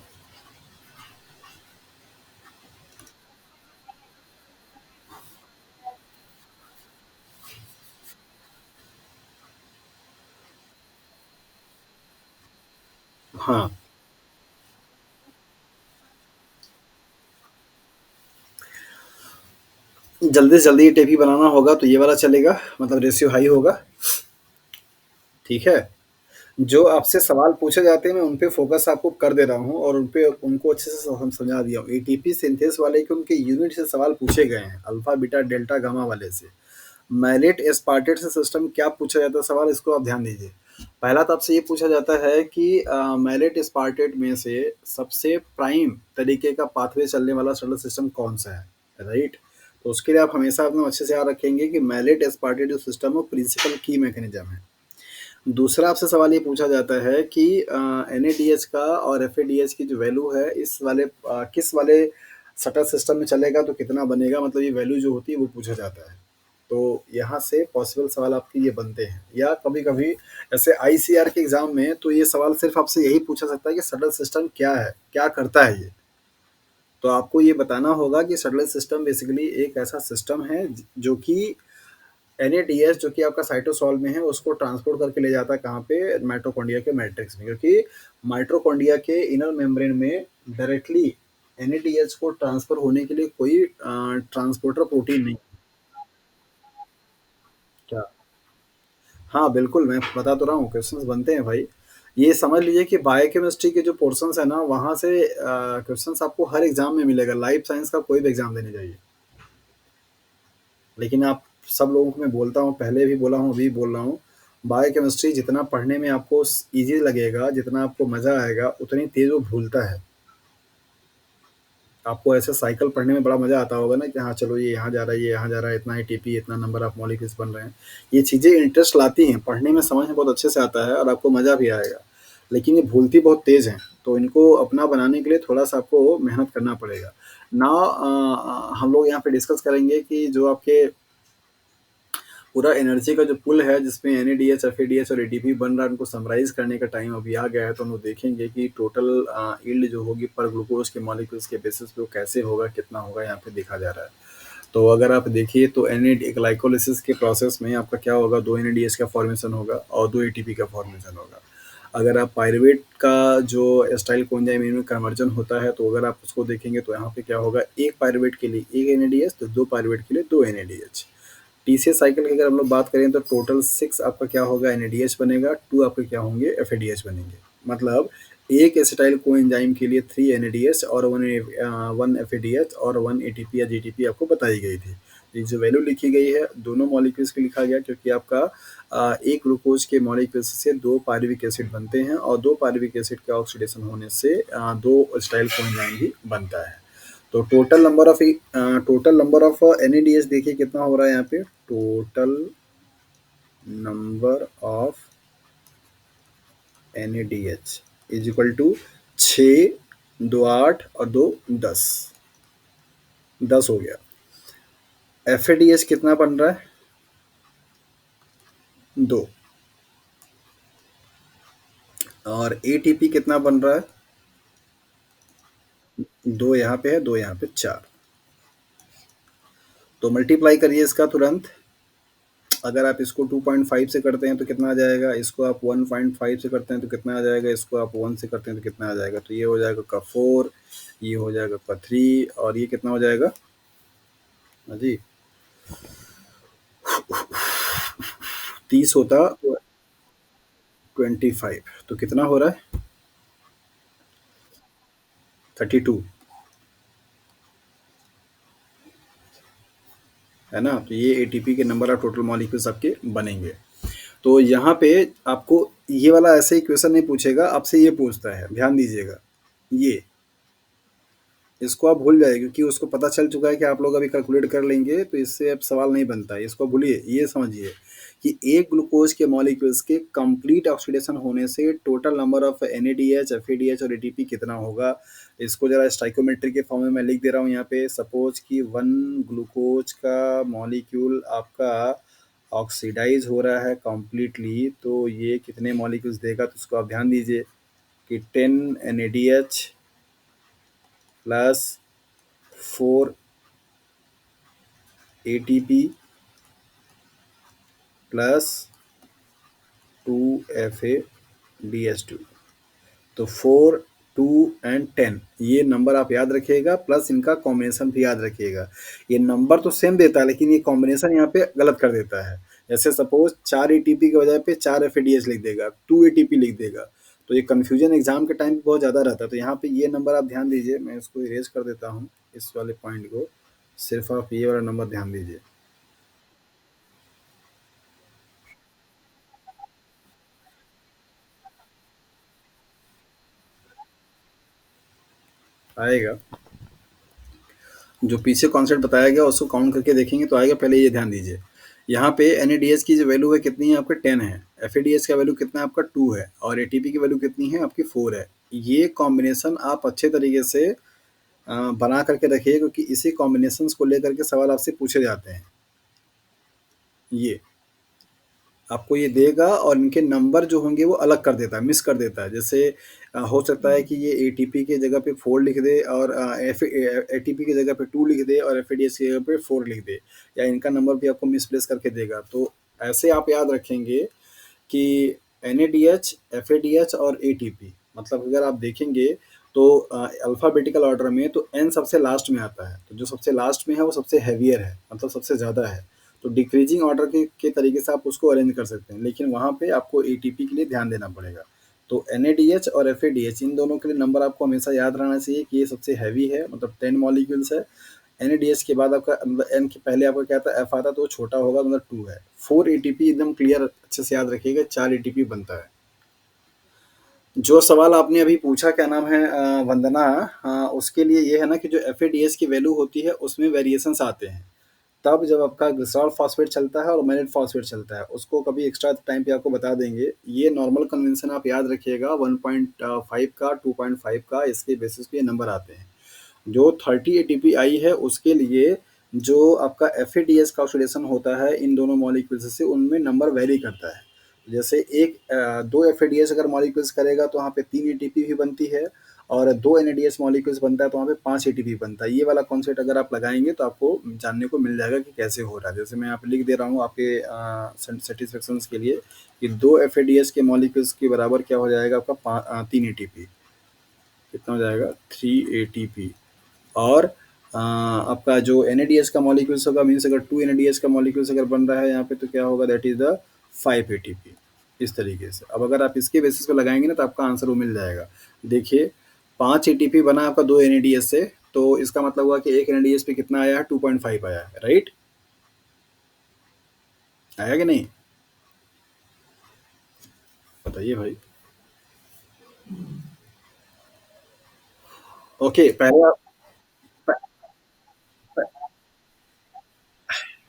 हाँ जल्दी से जल्दी टेपी बनाना होगा तो ये वाला चलेगा मतलब रेशियो हाई होगा। ठीक है जो आपसे सवाल पूछे जाते हैं मैं उन पे फोकस आपको कर दे रहा हूँ और उन पे उनको अच्छे से हम समझा दिया हूँ एटीपी सिंथेस वाले के उनके यूनिट से सवाल पूछे गए हैं अल्फा बीटा डेल्टा गामा वाले से। मैलेट एस्पार्टेट से सिस्टम क्या पूछा जाता है सवाल इसको आप ध्यान दीजिए। पहला तो आपसे ये पूछा जाता है कि मैलेट एस्पार्टेट में से सबसे प्राइम तरीके का पाथवे चलने वाला शटल सिस्टम कौन सा है राइट। तो उसके लिए आप हमेशा अपने अच्छे से याद रखेंगे कि मैलेट एस्पार्टेट जो सिस्टम है प्रिंसिपल की मैकेनिज्म है। दूसरा आपसे सवाल ये पूछा जाता है कि NADH का और FADH की जो वैल्यू है इस वाले किस वाले सटर सिस्टम में चलेगा तो कितना बनेगा मतलब ये वैल्यू जो होती है वो पूछा जाता है। तो यहाँ से पॉसिबल सवाल आपके ये बनते हैं या कभी कभी ऐसे ICR के एग्जाम में तो ये सवाल सिर्फ आपसे यही पूछा सकता है कि सटल सिस्टम क्या है क्या करता है ये। तो आपको ये बताना होगा कि सटल सिस्टम बेसिकली एक ऐसा सिस्टम है जो कि NADH जो कि आपका साइटोसॉल में है उसको ट्रांसपोर्ट करके ले जाता है कहाँ पे माइटोकॉन्ड्रिया के मैट्रिक्स में क्योंकि माइटोकॉन्ड्रिया के इनर मेम्ब्रेन में डायरेक्टली NADH को ट्रांसफर होने के लिए कोई ट्रांसपोर्टर प्रोटीन नहीं। क्या हाँ बिल्कुल मैं बता तो रहा हूँ क्वेश्चंस बनते हैं भाई। ये समझ लीजिए कि बायोकेमिस्ट्री के जो पोर्शंस है ना वहाँ से क्वेश्चंस आपको हर एग्जाम में मिलेगा लाइफ साइंस का कोई भी एग्जाम देने जाइए। लेकिन आप सब लोगों को मैं बोलता हूँ पहले भी बोला हूँ अभी बोल रहा हूँ बायोकेमिस्ट्री जितना पढ़ने में आपको ईजी लगेगा जितना आपको मज़ा आएगा उतनी तेज़ वो भूलता है। आपको ऐसे साइकिल पढ़ने में बड़ा मज़ा आता होगा ना कि हाँ चलो ये यहाँ जा रहा है ये यहाँ जा रहा है इतना ही टीपी इतना नंबर ऑफ मॉलिक्यूल्स बन रहे हैं। ये चीज़ें इंटरेस्ट लाती हैं पढ़ने में समझ में बहुत अच्छे से आता है और आपको मज़ा भी आएगा। लेकिन ये भूलती बहुत तेज़ हैं तो इनको अपना बनाने के लिए थोड़ा सा आपको मेहनत करना पड़ेगा ना। हम लोग यहाँ पे डिस्कस करेंगे कि जो आपके पूरा एनर्जी का जो पुल है जिसमें एनएडीएच, एफएडीएच और एटीपी बन रहा है, उनको समराइज़ करने का टाइम अभी आ गया है। तो हम लोग देखेंगे कि टोटल यील्ड जो होगी पर ग्लूकोज़ के मॉलिक्यूल्स के बेसिस पे वो कैसे होगा, कितना होगा, यहाँ पे देखा जा रहा है। तो अगर आप देखिए तो ग्लाइकोलिसिस के प्रोसेस में आपका क्या होगा, 2 एनएडीएच का फॉर्मेशन होगा और 2 एटीपी का फॉर्मेशन होगा। अगर आप पाइरुवेट का जो एसिटाइल कोएंजाइम में कन्वर्जन होता है, तो अगर आप उसको देखेंगे तो यहाँ पे क्या होगा, एक पाइरुवेट के लिए 1 एनएडीएच, तो 2 पाइरुवेट के लिए 2 एनएडीएच। टीसीएस साइकिल की अगर हम लोग बात करें तो टोटल 6 आपका क्या होगा, एनएडीएच बनेगा, 2 आपके क्या होंगे, एफएडीएच बनेंगे। मतलब एक एसिटाइल कोएंजाइम के लिए 3 एनएडीएच और 1 एफएडीएच और 1 एटीपी या जीटीपी आपको बताई गई थी। ये जो वैल्यू लिखी गई है दोनों मॉलिक्यूल्स के लिखा गया, क्योंकि आपका एक ग्लूकोज के मॉलिक्यूल्स से 2 पायरुविक एसिड बनते हैं और 2 पायरुविक एसिड के ऑक्सीडेशन होने से 2 एसिटाइल कोएंजाइम भी बनता है। तो टोटल नंबर ऑफ एनएडीएच देखिए कितना हो रहा है यहाँ पे, total number of NADH is equal to 6, 2 8 और 2 10, 10 हो गया। एफएडीएच कितना बन रहा है, 2, और एटीपी कितना बन रहा है, 2 यहाँ पे है, 2 यहाँ पे, 4। तो मल्टीप्लाई करिए इसका तुरंत। अगर आप इसको 2.5 से करते हैं तो कितना आ जाएगा, इसको आप 1.5 से करते हैं तो कितना आ जाएगा, इसको आप 1 से करते हैं तो कितना आ जाएगा, तो ये हो जाएगा का 4, ये हो जाएगा का 3 और ये कितना हो जाएगा, हाँ जी 30 होता तो 25, तो कितना हो रहा है, 32, है ना। तो ये एटीपी के नंबर ऑफ टोटल मॉलिक्यूल्स आपके बनेंगे। तो यहाँ पे आपको ये वाला ऐसे ही क्वेश्चन नहीं पूछेगा, आपसे ये पूछता है, ध्यान दीजिएगा। ये इसको आप भूल जाइए, क्योंकि उसको पता चल चुका है कि आप लोग अभी कैलकुलेट कर लेंगे, तो इससे अब सवाल नहीं बनता है, इसको भूलिए। ये समझिए कि एक ग्लूकोज के मॉलिक्यूल्स के कंप्लीट ऑक्सीडेशन होने से total number of NADH, FADH और एटीपी कितना होगा। इसको जरा स्टाइकोमेट्री के फॉर्म में मैं लिख दे रहा हूँ यहाँ पे। सपोज कि 1 ग्लूकोज का मॉलिक्यूल आपका ऑक्सीडाइज हो रहा है कम्प्लीटली, तो ये कितने मॉलिक्यूल्स देगा, तो उसको आप ध्यान दीजिए कि 10 NADH plus 4 ATP plus 2FADH2, तो 4, 2 एंड 10 ये नंबर आप याद रखिएगा, प्लस इनका कॉम्बिनेशन भी याद रखिएगा। ये नंबर तो सेम देता है, लेकिन ये कॉम्बिनेशन यहाँ पे गलत कर देता है। जैसे सपोज 4 एटीपी के बजाय पे 4 एफएडीएच लिख देगा, 2 एटीपी लिख देगा, तो ये कन्फ्यूजन एग्जाम के टाइम पे बहुत ज़्यादा रहता है। तो यहाँ पे ये नंबर आप ध्यान दीजिए, मैं इसको इरेज कर देता हूँ इस वाले पॉइंट को, सिर्फ आप ये वाला नंबर ध्यान दीजिए। आएगा, जो पीछे कॉन्सेप्ट बताया गया उसको काउंट करके देखेंगे तो आएगा। पहले ये ध्यान दीजिए, यहाँ पे एन की जो वैल्यू है कितनी है, आपका 10 है, एफ का वैल्यू कितना है, आपका 2 है, और एटीपी की वैल्यू कितनी है, आपकी 4 है। ये कॉम्बिनेशन आप अच्छे तरीके से बना करके रखिए, क्योंकि इसी कॉम्बिनेशन को लेकर के सवाल आपसे पूछे जाते हैं। ये आपको ये देगा और इनके नंबर जो होंगे वो अलग कर देता है, मिस कर देता है। जैसे हो सकता है कि ये एटीपी के जगह पे 4 लिख दे और एटीपी की जगह पे 2 लिख दे और एफएडीएच की जगह पे 4 लिख दे, या इनका नंबर भी आपको मिसप्लेस करके देगा। तो ऐसे आप याद रखेंगे कि एनएडीएच, एफएडीएच और एटीपी, मतलब अगर आप देखेंगे तो अल्फ़ाबेटिकल ऑर्डर में तो एन सबसे लास्ट में आता है, तो जो सबसे लास्ट में है वो सबसे हैवियर है, मतलब सबसे ज़्यादा है। तो डिक्रीजिंग ऑर्डर के तरीके से आप उसको अरेंज कर सकते हैं, लेकिन वहाँ पे आपको एटीपी के लिए ध्यान देना पड़ेगा। तो एनएडीएच और एफएडीएच इन दोनों के लिए नंबर आपको हमेशा याद रहना चाहिए कि ये सबसे हैवी है, मतलब 10 मॉलिक्यूल्स है। एनएडीएच के बाद आपका मतलब एन के पहले आपका क्या था, एफ आता, तो वो छोटा होगा, मतलब 2 है। 4 एटीपी एकदम क्लियर अच्छे से याद रखिएगा, 4 एटीपी बनता है। जो सवाल आपने अभी पूछा, क्या नाम है वंदना, उसके लिए ये है ना कि जो एफ की वैल्यू होती है उसमें वेरिएशंस आते हैं। तब जब आपका ग्लिसरॉल फॉस्फेट चलता है और मैलेट फॉस्फेट चलता है, उसको कभी एक्स्ट्रा टाइम पे आपको बता देंगे। ये नॉर्मल कन्वेंशन आप याद रखिएगा, 1.5 का, 2.5 का, इसके बेसिस पे ये नंबर आते हैं। जो 30 एटीपी आई है उसके लिए जो आपका एफ का ऑक्सीडेशन होता है इन दोनों मॉलिक्यूल्स से, उनमें नंबर वेरी करता है। जैसे दो एफ अगर मॉलिक्यूल्स करेगा तो वहाँ पे 3 ATP भी बनती है, और दो NADH मॉलिक्यूल्स बनता है तो वहाँ पे 5 ATP बनता है। ये वाला कॉन्सेप्ट अगर आप लगाएंगे तो आपको जानने को मिल जाएगा कि कैसे हो रहा है। जैसे मैं यहाँ पे लिख दे रहा हूँ आपके सेटिस्फेक्शन के लिए कि दो एफ के मॉलिक्यूल्स के बराबर क्या हो जाएगा, आपका 3 ATP। कितना हो जाएगा, 3 ATP। और आपका जो NADH का मॉलिक्यूल्स होगा, मीन्स अगर 2 NADH का मॉलिक्यूल्स अगर बन रहा है यहाँ पे तो क्या होगा, दैट इज द 5 ATP। इस तरीके से अब अगर आप इसके बेसिस पे लगाएंगे ना तो आपका आंसर वो मिल जाएगा। देखिए 5 ATP बना आपका 2 NADH से, तो इसका मतलब हुआ कि एक NADH पे कितना आया है, 2.5 आया है, राइट? आया कि नहीं, बताइए भाई। ओके, पहले आप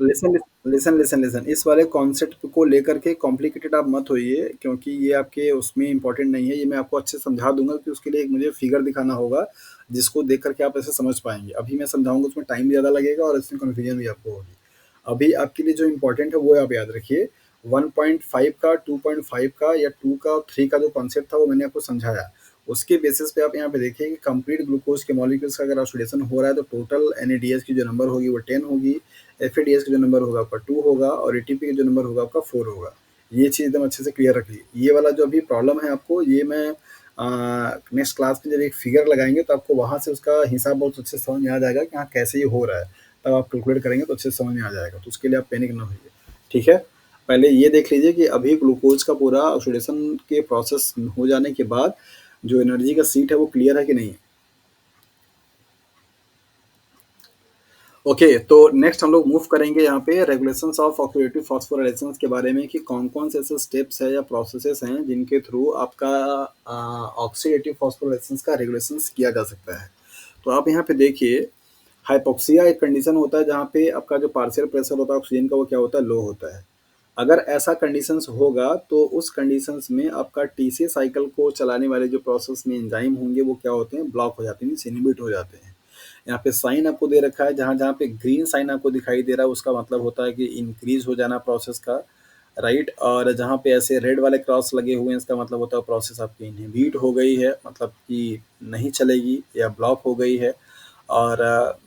लिसन लिसन लिसन लिसन इस वाले कॉन्सेप्ट को लेकर के कॉम्प्लिकेटेड आप मत होइए, क्योंकि ये आपके उसमें इंपॉर्टेंट नहीं है। ये मैं आपको अच्छे से समझा दूंगा कि उसके लिए एक मुझे फिगर दिखाना होगा जिसको देख करके आप ऐसे समझ पाएंगे। अभी मैं समझाऊंगा, उसमें टाइम भी ज़्यादा लगेगा और इसमें कन्फ्यूजन भी आपको होगी। अभी आपके लिए जो इम्पोर्टेंट है वो आप याद रखिए। 1.5 का, 2.5 का या 2 का और 3 का जो कॉन्सेप्ट था वो मैंने आपको समझाया। उसके बेसिस पे आप यहाँ पे देखिए कि कंप्लीट ग्लूकोज के मॉलिक्यूल्स का अगर ऑक्सीडेशन हो रहा है तो टोटल NADH की जो नंबर होगी वो 10 होगी, FADH का जो नंबर होगा आपका 2 होगा, और ATP का जो नंबर होगा आपका 4 होगा। ये चीज़ एकदम अच्छे से क्लियर रखिए। ये वाला जो अभी प्रॉब्लम है आपको, ये मैं नेक्स्ट क्लास में जब एक फिगर लगाएंगे तो आपको वहाँ से उसका हिसाब बहुत अच्छे से समझ में आ जाएगा कि हाँ कैसे ये हो रहा है। तब आप कैलकुलेट करेंगे तो अच्छे से समझ में आ जाएगा, तो उसके लिए आप पैनिक ना होइए, ठीक है। पहले ये देख लीजिए कि अभी ग्लूकोज का पूरा ऑक्सीडेशन के प्रोसेस हो जाने के बाद जो एनर्जी का सीट है वो क्लियर है कि नहीं है। ओके, तो नेक्स्ट हम लोग मूव करेंगे यहाँ पे रेगुलेशंस ऑफ ऑक्सीडेटिव फॉस्फोराइलेशंस के बारे में, कि कौन कौन से ऐसे स्टेप्स है या प्रोसेसेस हैं जिनके थ्रू आपका ऑक्सीडेटिव फॉस्फोराइलेशंस का रेगुलेशंस किया जा सकता है। तो आप यहाँ पे देखिए, हाइपोक्सिया एक कंडीशन होता है जहाँ पे आपका जो पार्शियल प्रेशर होता है ऑक्सीजन का वो क्या होता है, लो होता है। अगर ऐसा कंडीशंस होगा तो उस कंडीशंस में आपका टीसी साइकिल को चलाने वाले जो प्रोसेस में एंजाइम होंगे वो क्या होते हैं, ब्लॉक हो जाते हैं, इनहिबिट हो जाते हैं। यहाँ पे साइन आपको दे रखा है, जहाँ जहाँ पे ग्रीन साइन आपको दिखाई दे रहा है उसका मतलब होता है कि इंक्रीज हो जाना प्रोसेस का, राइट। और जहाँ पे ऐसे रेड वाले क्रॉस लगे हुए हैं इसका मतलब होता है प्रोसेस आपकी इनहिबिट हो गई है, मतलब कि नहीं चलेगी या ब्लॉक हो गई है। और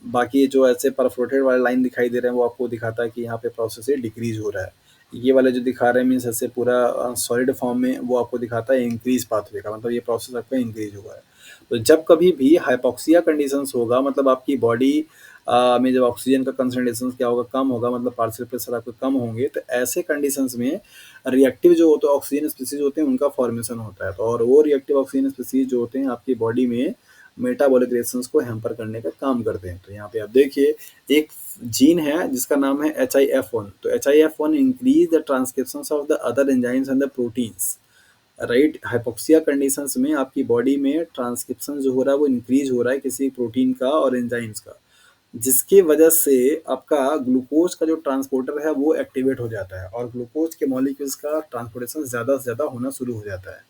बाकी जो ऐसे परफोरेटेड वाले लाइन दिखाई दे रहे हैं वो आपको दिखाता है कि यहाँ पे प्रोसेस डिक्रीज हो रहा है। ये वाले जो दिखा रहे हैं मीन्स ऐसे पूरा सॉलिड फॉर्म में, वो आपको दिखाता है इंक्रीज पाथवे का, मतलब ये प्रोसेस आपका इंक्रीज हुआ है। तो जब कभी भी हाइपोक्सिया कंडीशंस होगा, मतलब आपकी बॉडी में जब ऑक्सीजन का कंसंट्रेशन क्या होगा, कम होगा, मतलब पार्शियल प्रेशर आपके कम होंगे, तो ऐसे कंडीशंस में रिएक्टिव जो होते हैं ऑक्सीजन स्पीसीज होते हैं उनका फॉर्मेशन होता है। तो और वो रिएक्टिव ऑक्सीजन स्पीसीज जो होते हैं आपकी बॉडी में मेटाबॉलिक रिएक्शंस को हैम्पर करने का काम करते हैं। तो यहाँ पे आप देखिए, एक जीन है जिसका नाम है HIF1। तो HIF1 increase the transcription of the other enzymes and the proteins, right. Hypoxia conditions में आपकी बॉडी में ट्रांसक्रिप्शन जो हो रहा है वो इंक्रीज हो रहा है किसी प्रोटीन का और एंजाइम्स का, जिसकी वजह से आपका ग्लूकोज का जो ट्रांसपोर्टर है वो एक्टिवेट हो जाता है और ग्लूकोज के मॉलिक्यूल्स का ट्रांसपोर्टेशन ज़्यादा से ज़्यादा होना शुरू हो जाता है।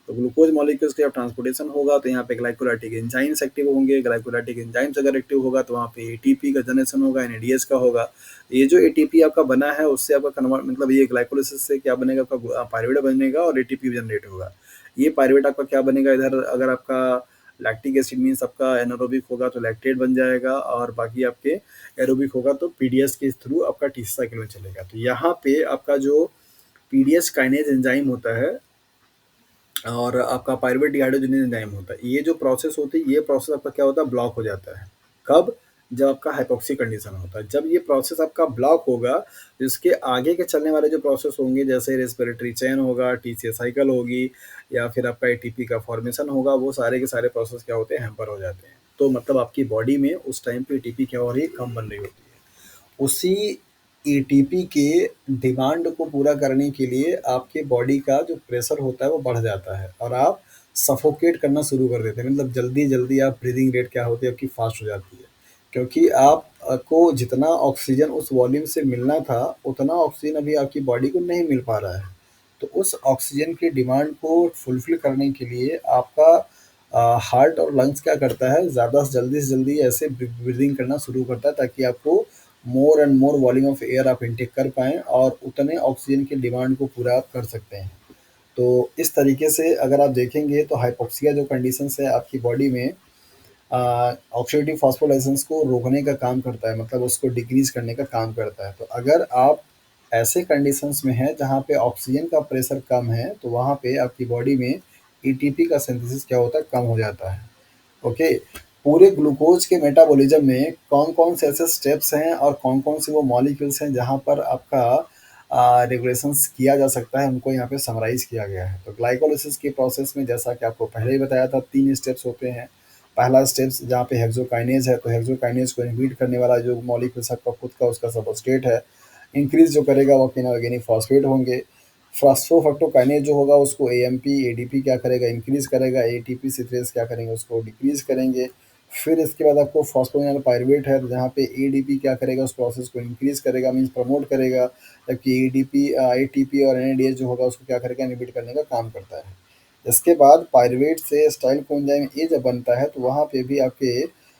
तो ग्लूकोज मॉलिक्यूल्स का जब ट्रांसपोर्टेशन होगा तो यहाँ पे ग्लाइकोलाइटिक एंजाइम्स एक्टिव होंगे। ग्लाइकोलाइटिक एंजाइम्स अगर एक्टिव होगा तो वहाँ पे एटीपी का जनरेशन होगा, एनएडीएच का होगा। ये जो एटीपी आपका बना है उससे आपका कन्वर्ट, मतलब ये ग्लाइकोलिसिस से क्या बनेगा, आपका पायरुवेट बनेगा और एटीपी जनरेट होगा। ये पायरुवेट आपका क्या बनेगा, इधर अगर आपका लैक्टिक एसिड मीन्स आपका एनारोबिक होगा तो लैक्टेट बन जाएगा, और बाकी आपके एरोबिक होगा तो पीडीएस के थ्रू आपका टी साइकिल में चलेगा। तो यहाँ पे आपका जो पीडीएस काइनेज एंजाइम होता है और आपका पायरुवेट डिहाइड्रोजिनेज एंजाइम होता है, ये जो प्रोसेस होती है ये प्रोसेस आपका क्या होता है, ब्लॉक हो जाता है। कब, जब आपका हाइपोक्सी कंडीशन होता है। जब ये प्रोसेस आपका ब्लॉक होगा तो इसके आगे के चलने वाले जो प्रोसेस होंगे, जैसे रेस्पिरेटरी चेन होगा, टीसीए साइकिल होगी, या फिर आपका एटीपी का फॉर्मेशन होगा, वो सारे के सारे प्रोसेस क्या होते हैं, हैम्पर हो जाते हैं। तो मतलब आपकी बॉडी में उस टाइम पे एटीपी क्या हो रही है, कम बन रही होती है। उसी एटीपी के डिमांड को पूरा करने के लिए आपके बॉडी का जो प्रेशर होता है वो बढ़ जाता है और आप सफोकेट करना शुरू कर देते हैं, मतलब जल्दी जल्दी आप ब्रीदिंग रेट क्या होती है आपकी फास्ट हो जाती है, क्योंकि आपको जितना ऑक्सीजन उस वॉल्यूम से मिलना था उतना ऑक्सीजन अभी आपकी बॉडी को नहीं मिल पा रहा है। तो उस ऑक्सीजन की डिमांड को फुलफिल करने के लिए आपका हार्ट और लंग्स क्या करता है, ज़्यादा से जल्दी ऐसे ब्रीदिंग करना शुरू करता है ताकि आपको more and more volume of air आप इनटेक कर पाएँ और उतने ऑक्सीजन की डिमांड को पूरा आप कर सकते हैं। तो इस तरीके से अगर आप देखेंगे तो हाइपॉक्सिया जो कंडीशंस है आपकी बॉडी में ऑक्सीडेटिव फॉस्फोलाइसेंस को रोकने का काम करता है, मतलब उसको डिक्रीज़ करने का काम करता है। तो अगर आप ऐसे कंडीशंस में हैं जहाँ पे ऑक्सीजन का प्रेशर कम है, तो वहाँ पे आपकी बॉडी में एटीपी का सिंथेसिस क्या होता है, कम हो जाता है। ओके, पूरे ग्लूकोज के मेटाबॉलिज्म में कौन-कौन से ऐसे स्टेप्स हैं और कौन-कौन से वो मॉलिक्यूल्स हैं जहाँ पर आपका रेगुलेशंस किया जा सकता है, उनको यहाँ पे समराइज़ किया गया है। तो ग्लाइकोलिसिस के प्रोसेस में जैसा कि आपको पहले ही बताया था 3 स्टेप्स होते हैं। पहला स्टेप्स जहाँ पे हेक्सोकाइनेज़ है, तो हेक्सोकाइनेज़ को इनहिबिट करने वाला जो मॉलिक्यूल्स आपका खुद का उसका सबस्ट्रेट है, इंक्रीज़ जो करेगा वो आपके इनऑर्गेनिक फॉस्फेट होंगे। फॉस्फोफ्रक्टोकाइनेज जो होगा उसको एएमपी, एडीपी क्या करेगा, इंक्रीज़ करेगा, एटीपी सिथेरेज़ क्या करेंगे, उसको डिक्रीज़ करेंगे। फिर इसके बाद आपको फॉस्फोलिनोल पाइरूवेट है, तो जहाँ पे एडीपी क्या करेगा, उस प्रोसेस को इंक्रीज़ करेगा, मीन्स प्रमोट करेगा, जबकि एटीपी और एनएडीएच जो होगा उसको क्या करेगा, इनहिबिट करने का काम करता है। इसके बाद पाइरूवेट से एसिटाइल कोएंजाइम ए जब बनता है, तो वहाँ पे भी आपके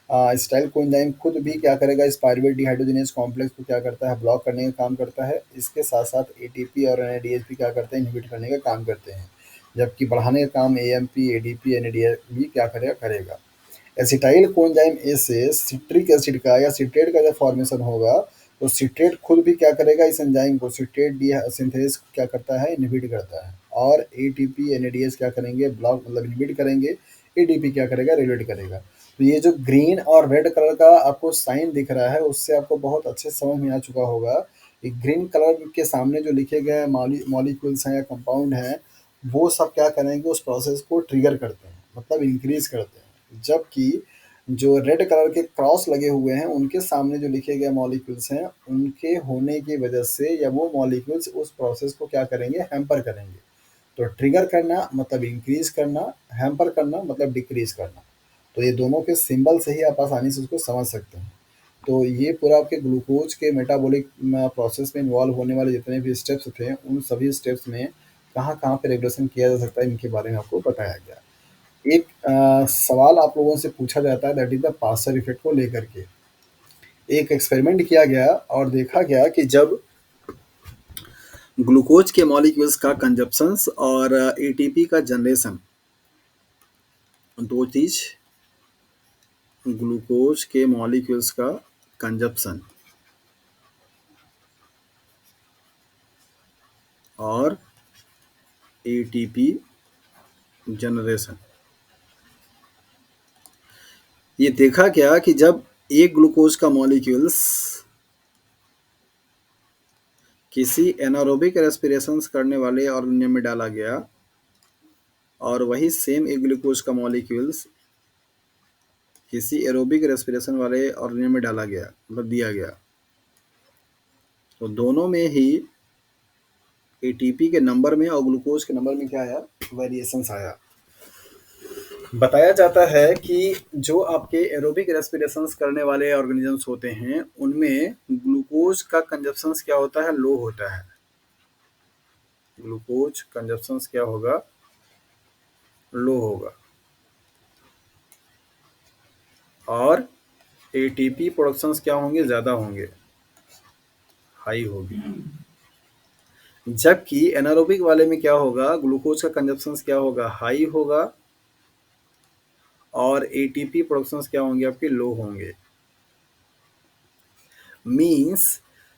एसिटाइल कोएंजाइम खुद भी क्या करेगा, इस पाइरूवेट डिहाइड्रोजनेज कॉम्प्लेक्स को क्या करता है, ब्लॉक करने का काम करता है। इसके साथ-साथ एटीपी और एनएडीएच भी क्या करते हैं, इनहिबिट करने का काम करते हैं। जबकि बढ़ाने का काम एएमपी, एडीपी, एनएडीएच भी क्या करेगा। एसिटाइल कोएंजाइम ए से सिट्रिक एसिड का या सिट्रेट का जब फॉर्मेशन होगा, तो सिट्रेट खुद भी क्या करेगा, इस एंजाइम को सिट्रेट डी सिंथेसिस क्या करता है, इनहिबिट करता है। और एटीपी, एनएडीएच क्या करेंगे, ब्लॉक मतलब इनहिबिट करेंगे, एडीपी क्या करेगा, रेगुलेट करेगा। तो ये जो ग्रीन और रेड कलर का आपको साइन दिख रहा है, उससे आपको बहुत अच्छे से समझ में आ चुका होगा कि ग्रीन कलर के सामने जो लिखे गए मॉलिक्यूल्स हैं या कंपाउंड हैं, वो सब क्या करेंगे, उस प्रोसेस को ट्रिगर करते हैं, मतलब इंक्रीज करते हैं। जबकि जो रेड कलर के क्रॉस लगे हुए हैं, उनके सामने जो लिखे गए मॉलिक्यूल्स हैं, उनके होने की वजह से या वो मॉलिक्यूल्स उस प्रोसेस को क्या करेंगे, हैम्पर करेंगे। तो ट्रिगर करना मतलब इंक्रीज करना, हैम्पर करना मतलब डिक्रीज करना। तो ये दोनों के सिंबल से ही आप आसानी से उसको समझ सकते हैं। तो ये पूरा आपके ग्लूकोज के मेटाबॉलिक प्रोसेस में इन्वॉल्व होने वाले जितने भी स्टेप्स थे, उन सभी स्टेप्स में कहाँ-कहाँ पे रेगुलेशन किया जा सकता है, इनके बारे में आपको बताया गया। एक सवाल आप लोगों से पूछा जाता है, that is the Pasteur effect को लेकर के। एक एक्सपेरिमेंट किया गया और देखा गया कि जब ग्लूकोज के मॉलिक्यूल्स का कंजप्शंस और एटीपी का जनरेशन, दो चीज़, ग्लूकोज के मॉलिक्यूल्स का कंजप्शन और एटीपी जनरेशन, ये देखा गया कि जब एक ग्लूकोज का मॉलिक्यूल्स किसी एनारोबिक रेस्पिरेशंस करने वाले ऑर्गेनिज्म में डाला गया और वही सेम एक ग्लूकोज का मॉलिक्यूल्स किसी एरोबिक रेस्पिरेशन वाले ऑर्गेनिज्म में डाला गया, मतलब दिया गया, तो दोनों में ही एटीपी के नंबर में और ग्लूकोज के नंबर में क्या आया, वेरिएशंस आया। बताया जाता है कि जो आपके एरोबिक रेस्पिरेशंस करने वाले ऑर्गेनिजम्स होते हैं, उनमें ग्लूकोज का कंजप्शंस क्या होता है, लो होता है। ग्लूकोज कंजप्शंस क्या होगा, लो होगा। और एटीपी प्रोडक्शंस क्या होंगे, ज़्यादा होंगे, हाई होगी। जबकि एनारोबिक वाले में क्या होगा, ग्लूकोज का कंजप्शंस क्या होगा, हाई होगा, और एटीपी प्रोडक्शंस क्या होंगे, आपके लो होंगे। Means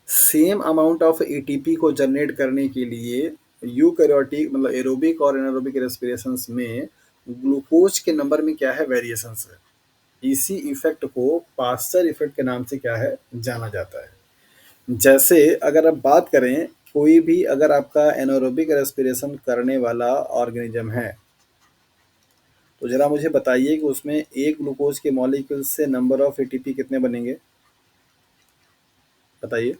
same amount of ATP को जनरेट करने के लिए यूकैरियोटिक मतलब एरोबिक और एनारोबिक रेस्पिरेशंस में ग्लूकोज के नंबर में क्या है, वेरिएशंस है। इसी इफेक्ट को पास्चर इफेक्ट के नाम से क्या है, जाना जाता है। जैसे अगर आप बात करें, कोई भी अगर आपका एनारोबिक रेस्पिरेशन करने वाला ऑर्गेनिज्म है, तो जरा मुझे बताइए कि उसमें एक ग्लूकोज के मॉलिक्यूल से नंबर ऑफ एटीपी कितने बनेंगे, बताइए।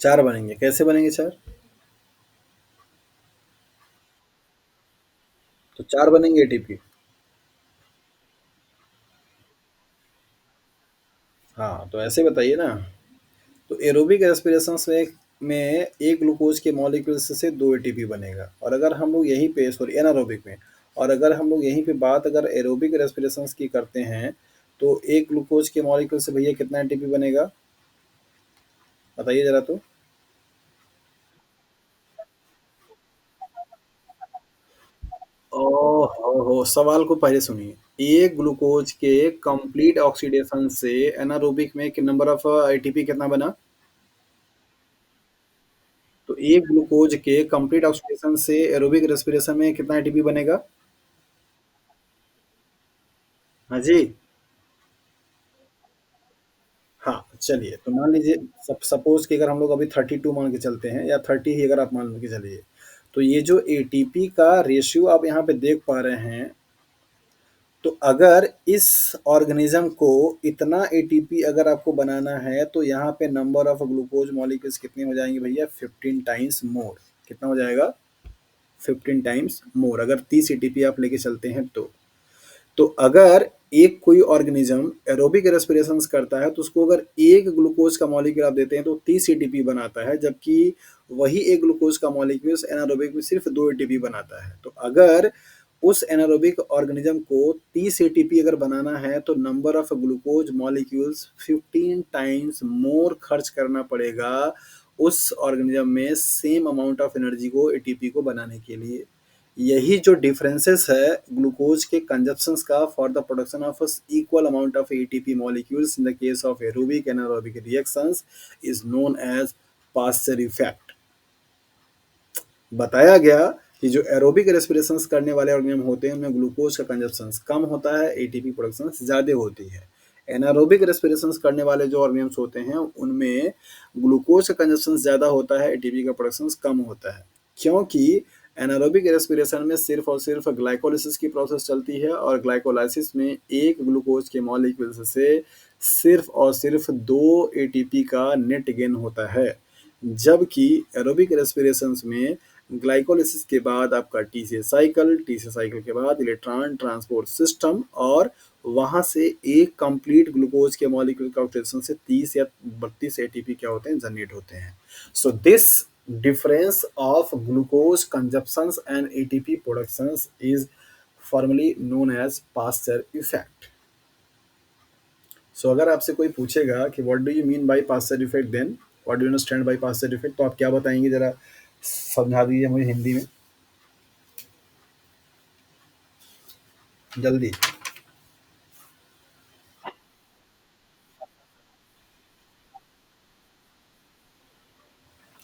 4 बनेंगे। कैसे बनेंगे 4? तो 4 बनेंगे एटीपी। हाँ, तो ऐसे बताइए ना। तो एरोबिक रेस्पिरेशंस में एक ग्लूकोज के मॉलिक्यूल से 2 एटीपी बनेगा, और अगर हम लोग यहीं पे सॉरी एनारोबिक में, और अगर हम लोग यहीं पे बात अगर एरोबिक रेस्पिरेशंस की करते हैं, तो एक ग्लूकोज के मॉलिक्यूल से भैया कितना एटीपी बनेगा? बताइए ज़रा तो। ओहो! सवाल को पहले सुनिए। एक ग्लूकोज के कंप्लीट ऑक्सीडेशन से एनारोबिक में कि नंबर ऑफ एटीपी कितना बना? तो एक ग्लूकोज के कंप्लीट ऑक्सीडेशन से एरोबिक रेस्पिरेशन में कितना एटीपी बनेगा? हाँ जी। हाँ, चलिए तो मान लीजिए सपोज़ कि अगर हम लोग अभी 32 मान के चलते हैं या 30 ही अगर आप मान के चलिए, तो ये जो एटीपी का रेशियो आप यहाँ पे देख पा रहे हैं, तो अगर इस ऑर्गेनिज़्म को इतना एटीपी अगर आपको बनाना है, तो यहाँ पे नंबर ऑफ ग्लूकोज मॉलिक्यूल्स कितने हो जाएँगे भैया? 15 टाइम्स मोर। कितना हो जाएगा? 15 टाइम्स मोर अगर 30 एटीपी आप लेके चलते हैं तो। तो अगर एक कोई ऑर्गेनिज्म एरोबिक रेस्पिरेशंस करता है, तो उसको अगर एक ग्लूकोज का मॉलिक्यूल आप देते हैं तो 30 एटीपी बनाता है, जबकि वही एक ग्लूकोज का मॉलिक्यूल एनारोबिक में सिर्फ 2 एटीपी बनाता है। तो अगर उस एनारोबिक ऑर्गेनिज्म को 30 एटीपी अगर बनाना है, तो number of glucose molecules 15 times more खर्च करना पड़ेगा उस ऑर्गेनिज्म में सेम अमाउंट ऑफ एनर्जी को एटीपी को बनाने के लिए। यही जो डिफरेंसेस है ग्लूकोज के कंजप्शंस का for the production of equal amount of ATP molecules in the case of aerobic and anaerobic reactions is known as Pasteur effect. बताया गया कि जो एरोबिक रेस्पिरेशंस करने वाले ऑर्गेनिज्म होते हैं, उनमें ग्लूकोज का कंजप्शंस कम होता है, एटीपी प्रोडक्शन ज़्यादा होती है। एनारोबिक रेस्पिरेशंस करने वाले जो ऑर्गेनिज्म होते हैं, उनमें ग्लूकोज का कंजप्शन ज़्यादा होता है, एटीपी का प्रोडक्शन कम होता है। क्योंकि एनारोबिक रेस्पिरेशन में सिर्फ और सिर्फ ग्लाइकोलिसिस की प्रोसेस चलती है, और ग्लाइकोलाइसिस में एक ग्लूकोज के मॉलिक्यूल्स से सिर्फ और सिर्फ 2 एटीपी का नेट गेन होता है। जबकि एरोबिक रेस्पिरेशंस में ग्लाइकोलिसिस के बाद आपका टी सी साइकिल के बाद इलेक्ट्रॉन ट्रांसपोर्ट सिस्टम, और वहाँ से एक कंप्लीट ग्लूकोज के मॉलिक्यूल का ऑक्सीडेशन से 30 या 32 एटीपी क्या होते हैं? जनरेट होते हैं। So this difference of glucose consumptions and ATP productions is formally known as Pasteur effect. So अगर आपसे कोई पूछेगा कि what do you mean by Pasteur effect, then what do you understand by Pasteur effect, तो आप क्या बताएंगे? जरा समझा दीजिए मुझे हिंदी में जल्दी।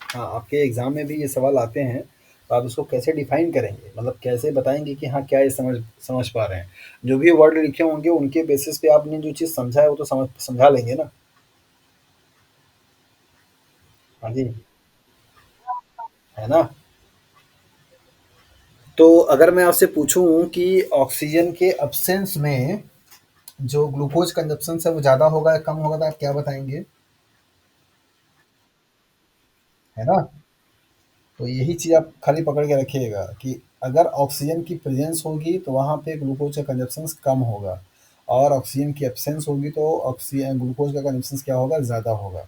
हाँ, आपके एग्जाम में भी ये सवाल आते हैं, तो आप इसको कैसे डिफाइन करेंगे? मतलब कैसे बताएंगे कि हाँ क्या ये समझ समझ पा रहे हैं? जो भी वर्ड लिखे होंगे उनके बेसिस पे आपने जो चीज़ समझा है वो तो समझा लेंगे ना। हाँ जी, है ना। तो अगर मैं आपसे पूछूं कि ऑक्सीजन के अब्सेंस में जो ग्लूकोज कंजप्शन है वो ज़्यादा होगा या कम होगा, तो आप क्या बताएंगे? है ना। तो यही चीज़ आप खाली पकड़ के रखिएगा कि अगर ऑक्सीजन की प्रेजेंस होगी तो वहाँ पे ग्लूकोज का कंजप्शन कम होगा, और ऑक्सीजन की एब्सेंस होगी तो ऑक्सीजन ग्लूकोज का कंजप्शन क्या होगा? ज़्यादा होगा।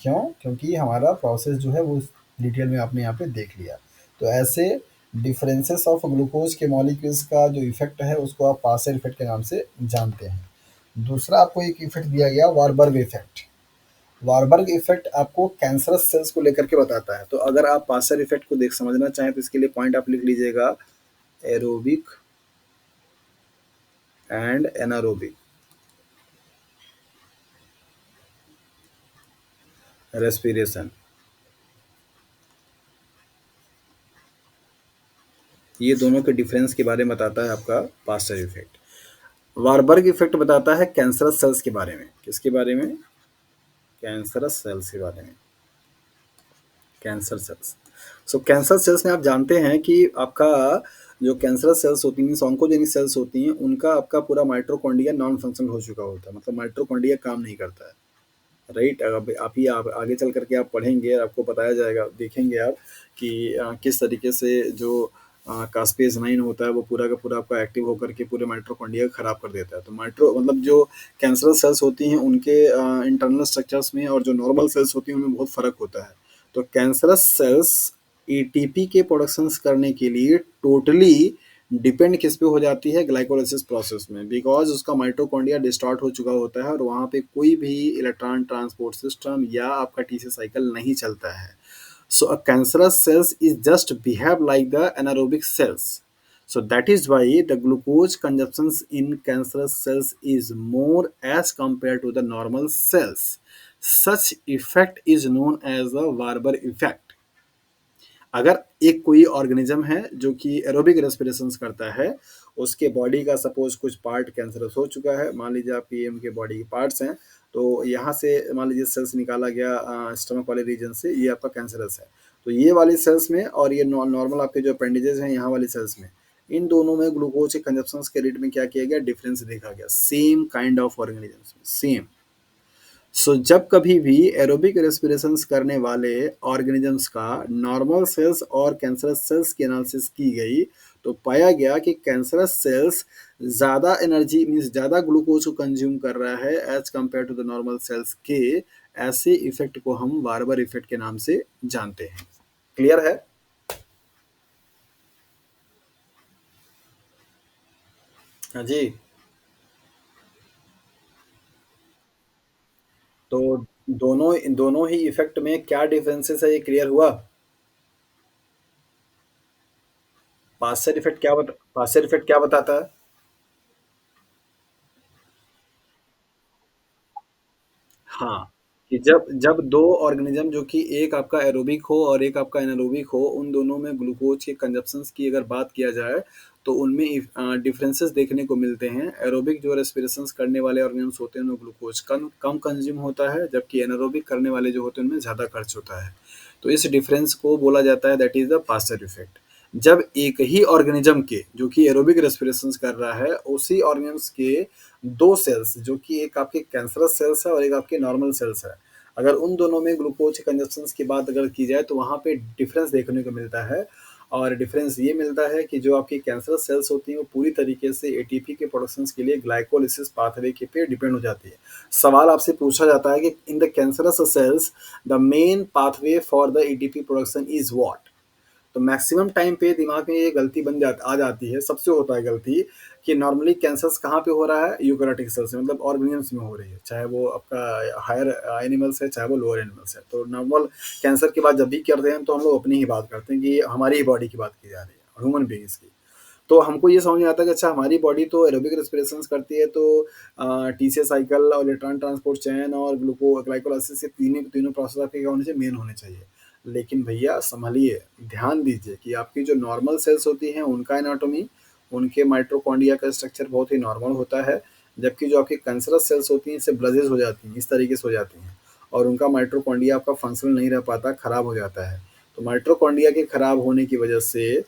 क्यों? क्योंकि हमारा प्रोसेस जो है वो डिटेल में आपने यहाँ पे देख लिया। तो ऐसे डिफरेंसेस ऑफ ग्लूकोज के मॉलिक्यूल्स का जो इफेक्ट है उसको आप पास्चर इफेक्ट के नाम से जानते हैं। दूसरा आपको एक इफेक्ट दिया गया वारबर्ग इफेक्ट। वारबर्ग इफेक्ट आपको कैंसरस सेल्स को लेकर के बताता है। तो अगर आप पास्चर इफेक्ट को देख समझना चाहें तो इसके लिए पॉइंट आप लिख लीजिएगा, एरोबिक एंड एनारोबिक रेस्पिरेशन, ये दोनों के डिफरेंस के बारे में बताता है आपका पास्चर इफेक्ट। वारबर्ग इफेक्ट बताता है कैंसरस सेल्स के बारे में। किसके बारे में? कैंसरस सेल्स के बारे में, कैंसर सेल्स। सो कैंसर सेल्स में आप जानते हैं कि आपका जो कैंसरस सेल्स होती हैं, ऑन्कोजेनिक सेल्स होती हैं, उनका आपका पूरा माइटोकॉन्ड्रिया नॉन फंक्शनल हो चुका होता है, मतलब माइटोकॉन्ड्रिया काम नहीं करता है। राइट, अब आप ही आप आगे चल करके आप पढ़ेंगे, आपको बताया जाएगा, देखेंगे आप कि किस तरीके से जो कास्पेज 9 होता है वो पूरा का पूरा आपका एक्टिव होकर के पूरे माइटोकॉन्ड्रिया को खराब कर देता है। तो माइट्रो मतलब जो कैंसरल सेल्स होती हैं उनके इंटरनल स्ट्रक्चर्स में और जो नॉर्मल सेल्स होती हैं उनमें बहुत फ़र्क होता है। तो कैंसरस सेल्स एटीपी के प्रोडक्शंस करने के लिए टोटली डिपेंड किस पे हो जाती है, ग्लाइकोलाइसिस प्रोसेस में, बिकॉज उसका माइटोकॉन्ड्रिया डिस्टार्ट हो चुका होता है और वहाँ पे कोई भी इलेक्ट्रॉन ट्रांसपोर्ट सिस्टम या आपका टीसी साइकिल नहीं चलता है. So a cancerous cells is just behave like the anaerobic cells. So that is why the glucose consumptions in cancerous cells is more as compared to the normal cells. Such effect is known as the Warburg effect. अगर एक कोई organism है जो कि aerobic respiration करता है, उसके body का सपोज कुछ पार्ट कैंसरस हो चुका है, मान लीजिए आप पीएम के बॉडी के पार्ट्स हैं, तो यहाँ से मान लीजिए सेल्स निकाला गया स्टमक वाले रीजन से, ये आपका कैंसरस है. तो ये वाली सेल्स में और ये नॉर्मल आपके जो अपेंडेजेस हैं यहाँ वाली सेल्स में, इन दोनों में ग्लूकोज के कंजप्शन के रेट में क्या किया गया, डिफरेंस देखा गया, same kind of organism same. So जब कभी भी एरोबिक रेस्पिरेशंस करने वाले ऑर्गेनिजम्स का नॉर्मल सेल्स और कैंसरस सेल्स की एनालिसिस की गई, तो पाया गया कि कैंसरस सेल्स ज़्यादा एनर्जी मीन्स ज़्यादा ग्लूकोज को कंज्यूम कर रहा है as compared to the normal cells के. ऐसे इफेक्ट को हम वार्बर इफेक्ट के नाम से जानते हैं. क्लियर है? हाँ जी. तो दोनों दोनों ही इफेक्ट में क्या डिफरेंसेस है, ये क्लियर हुआ? पास्चर इफेक्ट क्या बताता है? हाँ, कि जब जब दो ऑर्गेनिज्म जो कि एक आपका एरोबिक हो और एक आपका एनारोबिक हो, उन दोनों में ग्लूकोज के कंजप्शंस की अगर बात किया जाए, तो उनमें डिफरेंसेस देखने को मिलते हैं. एरोबिक जो रेस्पिरेशंस करने वाले ऑर्गेनिज्म होते हैं, उनमें ग्लूकोज कम कम कंज्यूम होता है, जबकि एनारोबिक करने वाले जो होते हैं, उनमें ज़्यादा खर्च होता है. तो इस डिफरेंस को बोला जाता है that is the Pasteur effect. जब एक ही ऑर्गेनिज्म के जो कि एरोबिक रेस्पिरेशंस कर रहा है, उसी ऑर्गेनिज्म के दो सेल्स जो कि एक आपके कैंसरस सेल्स है और एक आपके नॉर्मल सेल्स है, अगर उन दोनों में ग्लूकोज कंजप्शन की बात अगर की जाए, तो वहाँ पे डिफरेंस देखने को मिलता है. और डिफरेंस ये मिलता है कि जो आपकी कैंसरस सेल्स होती हैं, वो पूरी तरीके से एटीपी के प्रोडक्शन के लिए ग्लाइकोलिसिस पाथवे के पे डिपेंड हो जाती है. सवाल आपसे पूछा जाता है कि in the cancerous cells the main pathway for the ATP production is what. तो मैक्सिमम टाइम पे दिमाग में ये गलती आ जाती है, सबसे होता है गलती, कि नॉर्मली कैंसर्स कहाँ पे हो रहा है, यूकैरियोटिक सेल्स में, मतलब ऑर्गेनिजम्स में हो रही है, चाहे वो आपका हायर एनिमल्स है चाहे वो लोअर एनिमल्स है. तो नॉर्मल कैंसर की बात जब भी करते हैं, तो हम लोग अपनी ही बात करते हैं कि हमारी ही बॉडी की बात की जा रही है, ह्यूमन बींग्स की. तो हमको ये समझ में आता है कि अच्छा, हमारी बॉडी तो एरोबिक रेस्पिरेशन करती है, तो टीसीए साइकिल और इलेक्ट्रॉन ट्रांसपोर्ट चैन और ग्लाइकोलाइसिस, ये तीनों तीनों प्रोसेस आपके क्या होने चाहिए, मेन होने चाहिए. लेकिन भैया संभलिए, ध्यान दीजिए कि आपकी जो नॉर्मल सेल्स होती हैं, उनका एनाटॉमी, उनके माइटोकॉन्ड्रिया का स्ट्रक्चर बहुत ही नॉर्मल होता है, जबकि जो आपकी कैंसरस सेल्स होती हैं, इससे ब्लजेस हो जाती हैं, इस तरीके से हो जाती हैं, और उनका माइटोकॉन्ड्रिया आपका फंक्शनल नहीं रह पाता, खराब हो जाता है. तो माइटोकॉन्ड्रिया के खराब होने की वजह से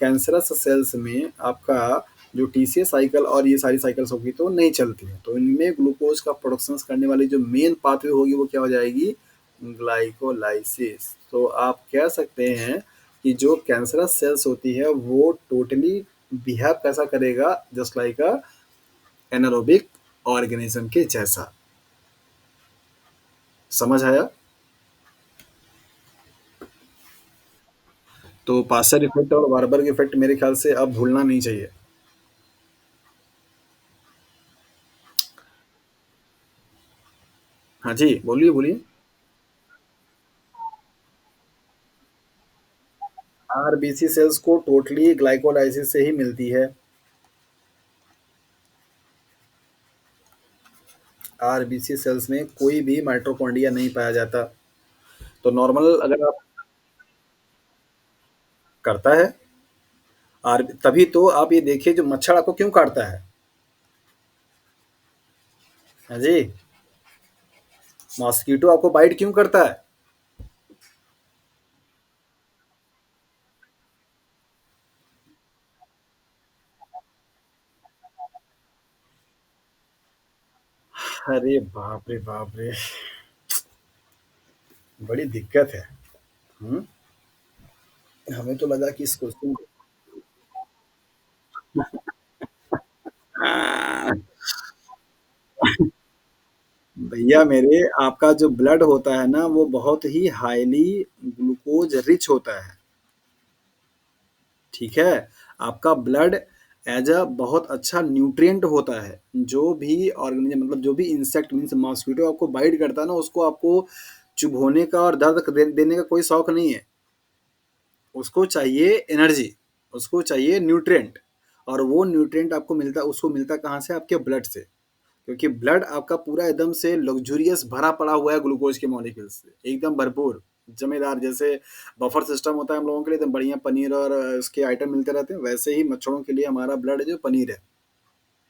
कैंसरस सेल्स में आपका जो टीसीए साइकिल और ये सारी साइकिल्स होगी, तो नहीं चलती हैं. तो इनमें ग्लूकोज का प्रोडक्शन करने वाली जो मेन पाथवे होगी, वो क्या हो जाएगी, ग्लाइकोलाइसिस. तो आप कह सकते हैं कि जो कैंसरस सेल्स होती है, वो टोटली बिहेव कैसा करेगा, जस्ट लाइक अ एनारोबिक ऑर्गेनिज्म के जैसा. समझ आया? तो पास्चर इफेक्ट और वारबर्ग इफेक्ट मेरे ख्याल से अब भूलना नहीं चाहिए. हाँ जी, बोलिए बोलिए. आरबीसी सेल्स को टोटली ग्लाइकोलाइसिस से ही मिलती है. आरबीसी सेल्स में कोई भी माइटोकॉन्ड्रिया नहीं पाया जाता. तो नॉर्मल अगर आप करता है, आर तभी तो आप ये देखिए, जो मच्छर आपको क्यों काटता है. हाँ जी, मॉस्किटो आपको बाइट क्यों करता है. अरे बाप रे बाप रे, बड़ी दिक्कत है. हम्म. हमें तो लगा कि इस क्वेश्चन, भैया मेरे, आपका जो ब्लड होता है ना, वो बहुत ही हाईली ग्लूकोज रिच होता है. ठीक है. आपका ब्लड एज अ बहुत अच्छा न्यूट्रिएंट होता है। जो भी ऑर्गेनिज्म मतलब जो भी इंसेक्ट मीन्स मॉस्किटो आपको बाइट करता है ना, उसको आपको चुभोने का और दर्द देने का कोई शौक नहीं है। उसको चाहिए एनर्जी, उसको चाहिए न्यूट्रिएंट। और वो न्यूट्रिएंट आपको मिलता, उसको मिलता कहाँ से? आपके ब्लड से। क्योंकि ब्लड आपका पूरा एकदम से लग्जूरियस भरा पड़ा हुआ है ग्लूकोज के मॉलिक्यूल्स से, एकदम भरपूर जमेदार। जैसे बफर सिस्टम होता है हम लोगों के लिए, एकदम बढ़िया पनीर और उसके आइटम मिलते रहते हैं, वैसे ही मच्छरों के लिए हमारा ब्लड जो पनीर है,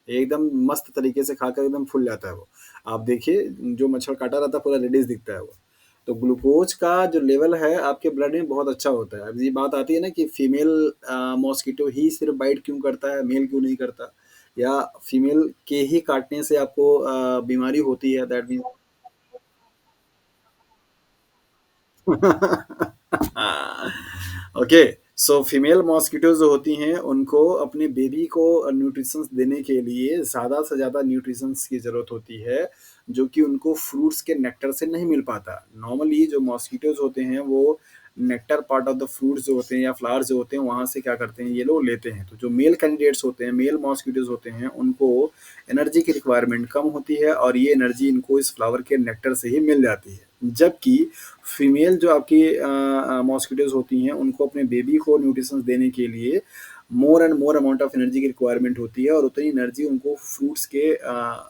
एकदम मस्त तरीके से खाकर एकदम फुल जाता है वो। आप देखिए, जो मच्छर काटा रहता है पूरा रेडिश दिखता है वो। तो ग्लूकोज का जो लेवल है आपके ब्लड में बहुत अच्छा होता है। अब ये बात आती है ना कि फीमेल मॉस्किटो ही सिर्फ बाइट क्यों करता है, मेल क्यों नहीं करता, या फीमेल के ही काटने से आपको बीमारी होती है, that mean okay. So female mosquito जो होती हैं उनको अपने बेबी को न्यूट्रिशंस देने के लिए ज़्यादा से ज़्यादा न्यूट्रिशंस की ज़रूरत होती है, जो कि उनको फ्रूट्स के नेक्टर से नहीं मिल पाता। नॉर्मली जो मॉस्किटोज होते हैं वो nectar part of the fruits जो होते हैं या फ्लावर्स जो होते हैं वहाँ से क्या करते हैं, ये लोग लेते हैं। तो जो मेल कैंडिडेट्स होते हैं, मेल मॉस्किटोज होते हैं, उनको एनर्जी की रिक्वायरमेंट कम होती है और ये एनर्जी इनको इस फ्लावर के नेक्टर से ही मिल जाती है। जबकि फीमेल जो आपकी मॉस्किटोज होती हैं उनको अपने बेबी को न्यूट्रिशंस देने के लिए more and more amount of energy की रिक्वायरमेंट होती है, और उतनी एनर्जी उनको फ्रूट्स के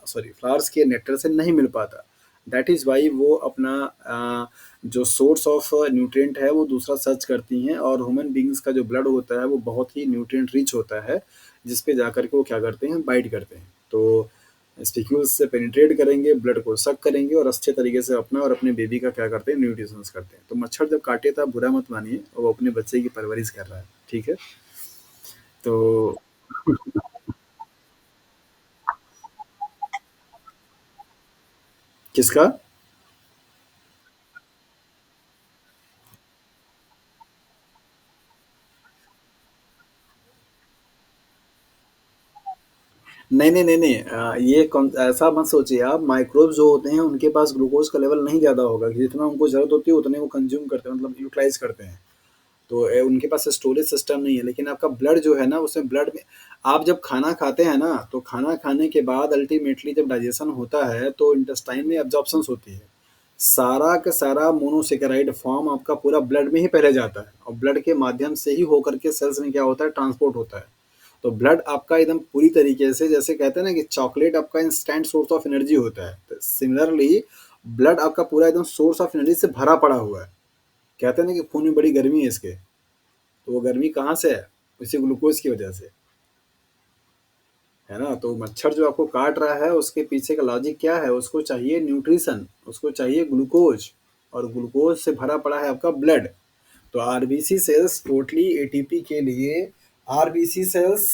सॉरी फ्लावर्स के नेक्टर से नहीं मिल पाता। दैट इज़ वाई वो अपना जो सोर्स ऑफ न्यूट्रिएंट है वो दूसरा सर्च करती हैं। और ह्यूमन बींग्स का जो ब्लड होता है वो बहुत ही न्यूट्रिएंट रिच होता है, जिस पे जाकर के वो क्या करते हैं, बाइट करते हैं। तो स्पिक्यूल्स से पेनिट्रेट करेंगे, ब्लड को सक करेंगे और अच्छे तरीके से अपना और अपने बेबी का क्या करते हैं, न्यूट्रिशंस करते हैं। तो मच्छर जब काटे तो आप बुरा मत मानिए, वो अपने बच्चे की परवरिश कर रहा है, ठीक है। तो किसका? नहीं नहीं नहीं नहीं, ऐसा मत सोचिए आप। माइक्रोब्स जो होते हैं उनके पास ग्लूकोज का लेवल नहीं ज़्यादा होगा, कि जितना उनको ज़रूरत होती है उतने वो कंज्यूम करते हैं, मतलब यूटिलाइज करते हैं। तो उनके पास स्टोरेज सिस्टम नहीं है। लेकिन आपका ब्लड जो है ना, उसमें ब्लड में आप जब खाना खाते हैं ना, तो खाना खाने के बाद अल्टीमेटली जब डाइजेशन होता है तो इंटेस्टाइन में एब्जॉर्प्शंस होती है। सारा का सारा मोनोसेकेराइड फॉर्म आपका पूरा ब्लड में ही पहले जाता है, और ब्लड के माध्यम से ही होकर के सेल्स में क्या होता है, ट्रांसपोर्ट होता है। तो ब्लड आपका एकदम पूरी तरीके से, जैसे कहते हैं ना कि चॉकलेट आपका इंस्टेंट सोर्स ऑफ एनर्जी होता है, तो सिमिलरली ब्लड आपका पूरा एकदम सोर्स ऑफ एनर्जी से भरा पड़ा हुआ है। कहते हैं ना कि खून में बड़ी गर्मी है इसके। तो वो गर्मी कहाँ से है? इसी ग्लूकोज की वजह से, है ना। तो मच्छर जो आपको काट रहा है उसके पीछे का लॉजिक क्या है? उसको चाहिए न्यूट्रिशन, उसको चाहिए ग्लूकोज, और ग्लूकोज से भरा पड़ा है आपका ब्लड। तो आरबीसी सेल्स टोटली एटीपी के लिए, आरबीसी सेल्स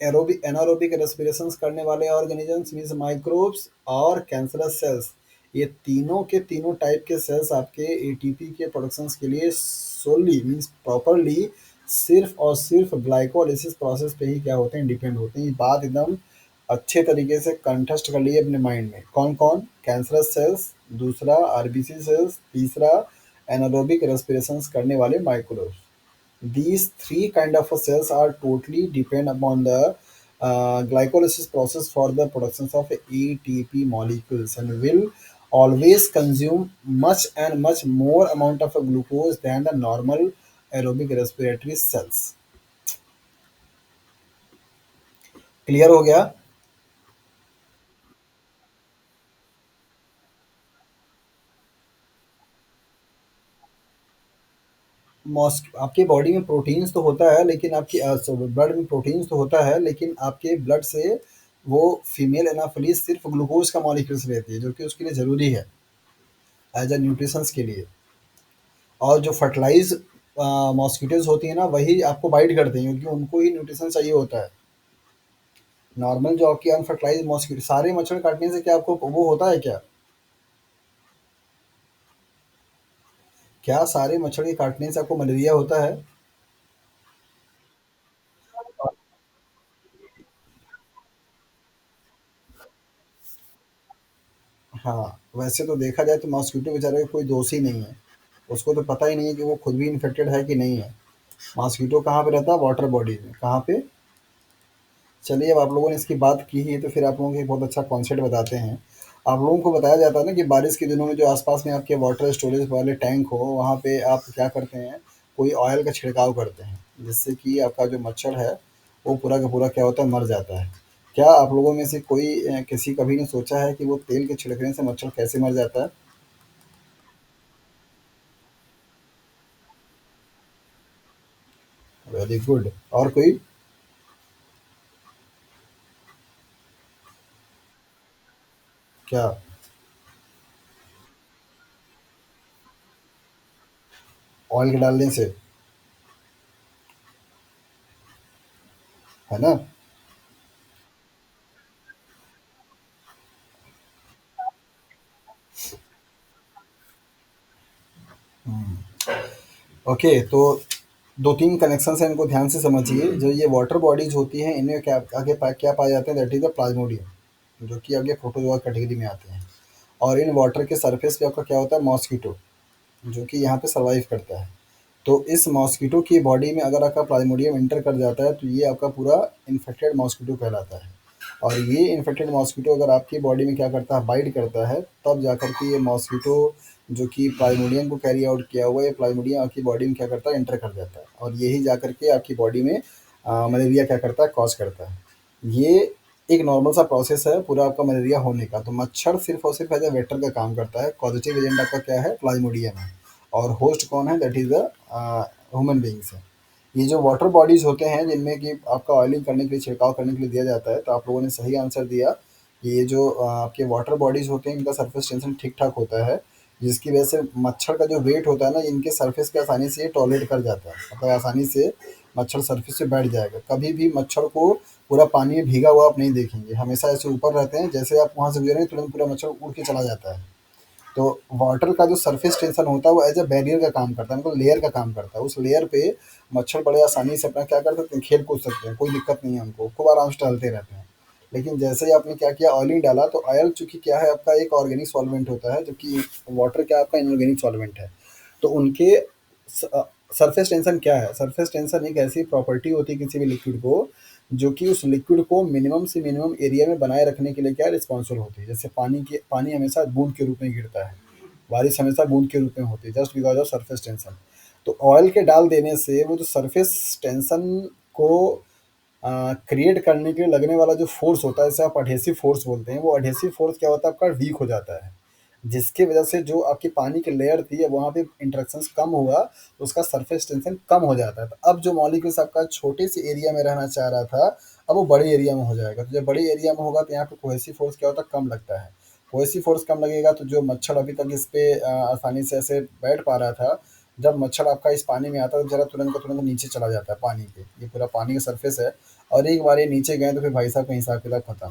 एरोबिक एनारोबिक रेस्पिरेशंस करने वाले ऑर्गेनिजम्स मीन्स माइक्रोब्स और कैंसरस सेल्स, ये तीनों के तीनों टाइप के सेल्स आपके एटीपी के प्रोडक्शंस के लिए सोली मीन्स प्रॉपरली सिर्फ और सिर्फ ग्लाइकोलिसिस प्रोसेस पे ही क्या होते हैं, डिपेंड होते हैं। ये बात एकदम अच्छे तरीके से कंठस्थ कर लिए अपने माइंड में। कौन कौन? कैंसरस सेल्स, दूसरा आरबीसी सेल्स, तीसरा एनारोबिक रेस्पिरेशंस करने वाले microbes. These three kind of cells are totally depend upon the glycolysis process for the production of ATP molecules, and will always consume much and much more amount of glucose than the normal aerobic respiratory cells. Clear हो गया? Mask आपके body में proteins तो होता है, लेकिन आपकी blood में प्रोटीन्स तो होता है, लेकिन आपके ब्लड से वो फीमेल एनाफिलिस सिर्फ ग्लूकोज का मॉलिक्यूल्स लेती है, जो कि उसके लिए ज़रूरी है एज अ न्यूट्रिशंस के लिए। और जो फर्टिलाइज मॉस्किटोज होती है ना, वही आपको बाइट करते हैं, क्योंकि उनको ही न्यूट्रिशन चाहिए होता है। नॉर्मल जो आपकी अनफर्टिलाइज मॉस्किटो, सारे मच्छर काटने से क्या आपको वो होता है क्या? क्या सारे मच्छर के काटने से आपको मलेरिया होता है? हाँ, वैसे तो देखा जाए तो मॉस्किटो बेचारे का कोई दोष ही नहीं है। उसको तो पता ही नहीं है कि वो खुद भी इन्फेक्टेड है कि नहीं है। मॉस्किटो कहाँ पे रहता है? वाटर बॉडी में। कहाँ पे? चलिए, अब आप लोगों ने इसकी बात की ही, तो फिर आप लोगों को एक बहुत अच्छा कॉन्सेप्ट बताते हैं। आप लोगों को बताया जाता है ना कि बारिश के दिनों में जो आसपास में आपके वाटर स्टोरेज वाले टैंक हो, वहाँ पे आप क्या करते हैं, कोई ऑयल का छिड़काव करते हैं, जिससे कि आपका जो मच्छर है, वो पूरा का पूरा क्या होता है, मर जाता है। क्या आप लोगों में से कोई किसी कभी ने सोचा है कि वो तेल के छिड़कने से मच्छर कैसे मर जाता है? Very good. और कोई? क्या? ऑयल के डालने से, है ना? ओके, तो 2-3 कनेक्शंस हैं, इनको ध्यान से समझिए। जो ये वाटर बॉडीज़ होती हैं, इनमें क्या आगे क्या पाए जाते हैं, दैट इज़ द प्लाज्मोडियम, जो कि आगे प्रोटोज़ोआ कैटेगरी में आते हैं। और इन वाटर के सरफेस पे आपका क्या होता है, मॉस्किटो, जो कि यहाँ पे सर्वाइव करता है। तो इस मॉस्किटो की बॉडी में अगर आपका प्लाज्मोडियम एंटर कर जाता है, तो ये आपका पूरा इन्फेक्टेड मॉस्किटो कहलाता है। और ये इन्फेक्टेड मॉस्किटो अगर आपकी बॉडी में क्या करता है, बाइट करता है, तब जाकर के ये मॉस्किटो जो कि प्लाज्मोडियम को कैरी आउट किया हुआ है, ये प्लाज्मोडियम आपकी बॉडी में क्या करता है, एंटर कर जाता है, और यही जाकर के आपकी बॉडी में मलेरिया क्या करता है, कॉज करता है। ये एक नॉर्मल सा प्रोसेस है पूरा आपका मलेरिया होने का। तो मच्छर सिर्फ और सिर्फ एज अ वेक्टर का काम करता है। पॉजिटिव एजेंट आपका क्या है, प्लाज्मोडियम है। और होस्ट कौन है, that is the human beings है। ये जो वाटर बॉडीज़ होते हैं, जिनमें कि आपका ऑयलिंग करने के लिए, छिड़काव करने के लिए दिया जाता है, तो आप लोगों ने सही आंसर दिया कि ये जो आपके वाटर बॉडीज़ होते हैं, इनका सरफेस टेंशन ठीक-ठाक होता है, जिसकी वजह से मच्छर का जो वेट होता है ना, इनके सरफेस पे आसानी से टॉलरेट कर जाता है। मतलब आसानी से मच्छर सरफेस पे बैठ जाएगा। कभी भी मच्छर को पूरा पानी में भीगा हुआ आप नहीं देखेंगे, हमेशा ऐसे ऊपर रहते हैं, जैसे आप वहाँ से गुजरेंगे तुरंत पूरा मच्छर उड़ के चला जाता है। तो वाटर का जो सरफेस टेंशन होता है, वो एज अ बैरियर का काम करता है, मतलब लेयर का काम करता है। उस लेयर पे मच्छर बड़े आसानी से अपना क्या कर सकते हैं, खेल कूद सकते हैं, कोई दिक्कत नहीं है उनको, खूब आराम से टहलते रहते हैं। लेकिन जैसे ही आपने क्या किया, ऑयलिंग डाला, तो ऑयल चूंकि क्या है, आपका एक ऑर्गेनिक सॉल्वेंट होता है, जबकि वाटर क्या आपका इनऑर्गेनिक सॉल्वेंट है। तो उनके सरफेस टेंशन क्या है, सरफेस टेंशन एक ऐसी प्रॉपर्टी होती है किसी भी लिक्विड को, जो कि उस लिक्विड को मिनिमम से मिनिमम एरिया में बनाए रखने के लिए क्या रिस्पॉन्सिबल होती है। जैसे पानी हमेशा बूंद के रूप में गिरता है, बारिश हमेशा बूंद के रूप में होती है, just because of surface tension. तो ऑयल के डाल देने से वो जो सरफेस टेंशन को क्रिएट करने के लिए लगने वाला जो फोर्स होता है, जैसे आप अडहेसिव फोर्स बोलते हैं, वो अडहेसिव फोर्स क्या होता है, आपका वीक हो जाता है, जिसकी वजह से जो आपकी पानी की लेयर थी, वहाँ पे इंटरेक्शंस कम हुआ, तो उसका सरफेस टेंशन कम हो जाता है। तो अब जो मॉलिक्यूल्स आपका छोटे से एरिया में रहना चाह रहा था, अब वो बड़े एरिया में हो जाएगा। तो जब बड़े एरिया में होगा, तो यहाँ पे कोहेसिव फोर्स क्या होता है, कम लगता है। कोहेसिव फोर्स कम लगेगा, तो जो मच्छर अभी तक इस पे आसानी से ऐसे बैठ पा रहा था, जब मच्छर आपका इस पानी में आता है, तो जरा तुरंत का तुरंत नीचे चला जाता है पानी के। ये पूरा पानी का सरफेस है, और एक बार ये नीचे गए, तो फिर भाई साहब का हिसाब किताब खत्म।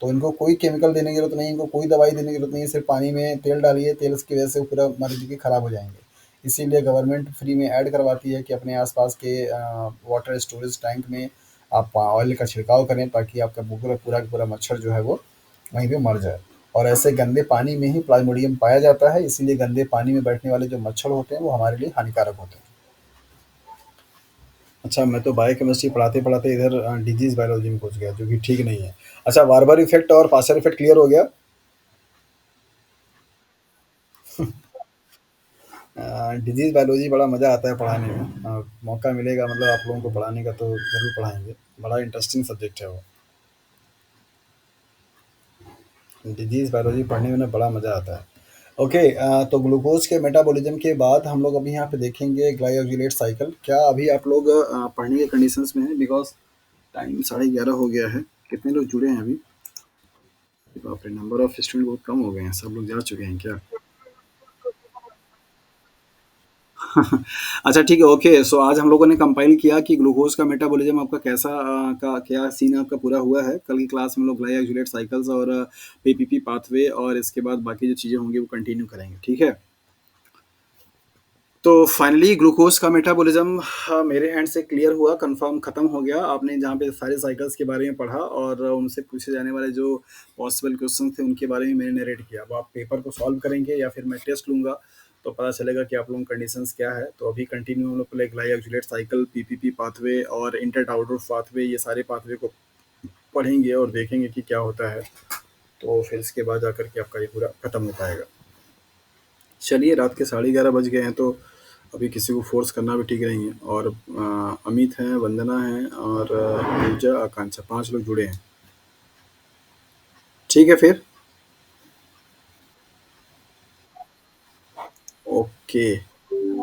तो इनको कोई केमिकल देने की ज़रूरत नहीं है, इनको कोई दवाई देने की ज़रूरत नहीं है, सिर्फ पानी में तेल डालिए, तेल की वजह से वो पूरा मर के खराब हो जाएँगे। इसीलिए गवर्नमेंट फ्री में ऐड करवाती है कि अपने आस-पास के वाटर स्टोरेज टैंक में आप ऑयल का छिड़काव करें, ताकि आपका पूरा पूरा का पूरा मच्छर जो है वो वहीं पे मर जाए। और ऐसे गंदे पानी में ही प्लाज्मोडियम पाया जाता है, इसीलिए गंदे पानी में बैठने वाले जो मच्छर होते हैं, वो हमारे लिए हानिकारक होते हैं। अच्छा, मैं तो बायोकेमिस्ट्री पढ़ाते-पढ़ाते इधर डिजीज़ बायोलॉजी में घुस गया, जो कि ठीक नहीं है। अच्छा, वार्बर इफ़ेक्ट और पाशर इफ़ेक्ट क्लियर हो गया? डिजीज़ बायोलॉजी बड़ा मज़ा आता है पढ़ाने में। मौका मिलेगा मतलब आप लोगों को पढ़ाने का, तो ज़रूर पढ़ाएँगे। बड़ा इंटरेस्टिंग सब्जेक्ट है वो। डिजीज़ बायोलॉजी पढ़ने में ना बड़ा मज़ा आता है। ओके, तो ग्लूकोज़ के मेटाबॉलिज़्म के बाद हम लोग अभी यहाँ पे देखेंगे ग्लाइकोजिलेट साइकिल। क्या अभी आप लोग पढ़ने के कंडीशंस में हैं? बिकॉज़ टाइम 11:30 हो गया है। कितने लोग जुड़े हैं अभी? बाप रे! नंबर ऑफ स्टूडेंट बहुत कम हो गए हैं। सब लोग जा चुके हैं क्या? अच्छा ठीक है, ओके। सो आज हम लोगों ने कंपाइल किया कि ग्लूकोज का मेटाबॉलिज्म आपका कैसा का क्या सीन आपका पूरा हुआ है। कल की क्लास में हम लोग ग्लाइकोजुलेट साइकिल्स और पीपीपी पाथवे और इसके बाद बाकी जो चीज़ें होंगी वो कंटिन्यू करेंगे, ठीक है? तो फाइनली ग्लूकोज का मेटाबॉलिज्म मेरे हैंड से क्लियर हुआ, कंफर्म खत्म हो गया। आपने जहाँ पे सारे साइकिल्स के बारे में पढ़ा और उनसे पूछे जाने वाले जो पॉसिबल क्वेश्चन थे, उनके बारे में मैंने नरेट किया। अब आप पेपर को सॉल्व करेंगे या फिर मैं टेस्ट लूँगा, तो पता चलेगा कि आप लोगों की कंडीशंस क्या है। तो अभी कंटिन्यू हम लोग पहले ग्लाइकोजुलेट साइकिल, पीपीपी पाथवे और इंटरटाउडोर पाथवे, ये सारे पाथवे को पढ़ेंगे और देखेंगे कि क्या होता है। तो फिर इसके बाद जाकर के आपका ये पूरा खत्म हो पाएगा। चलिए, रात के 11:30 बज गए हैं, तो अभी किसी को फोर्स करना भी ठीक नहीं है। और अमित हैं, वंदना है और पूजा, आकांक्षा, 5 लोग जुड़े हैं। ठीक है फिर। ओके।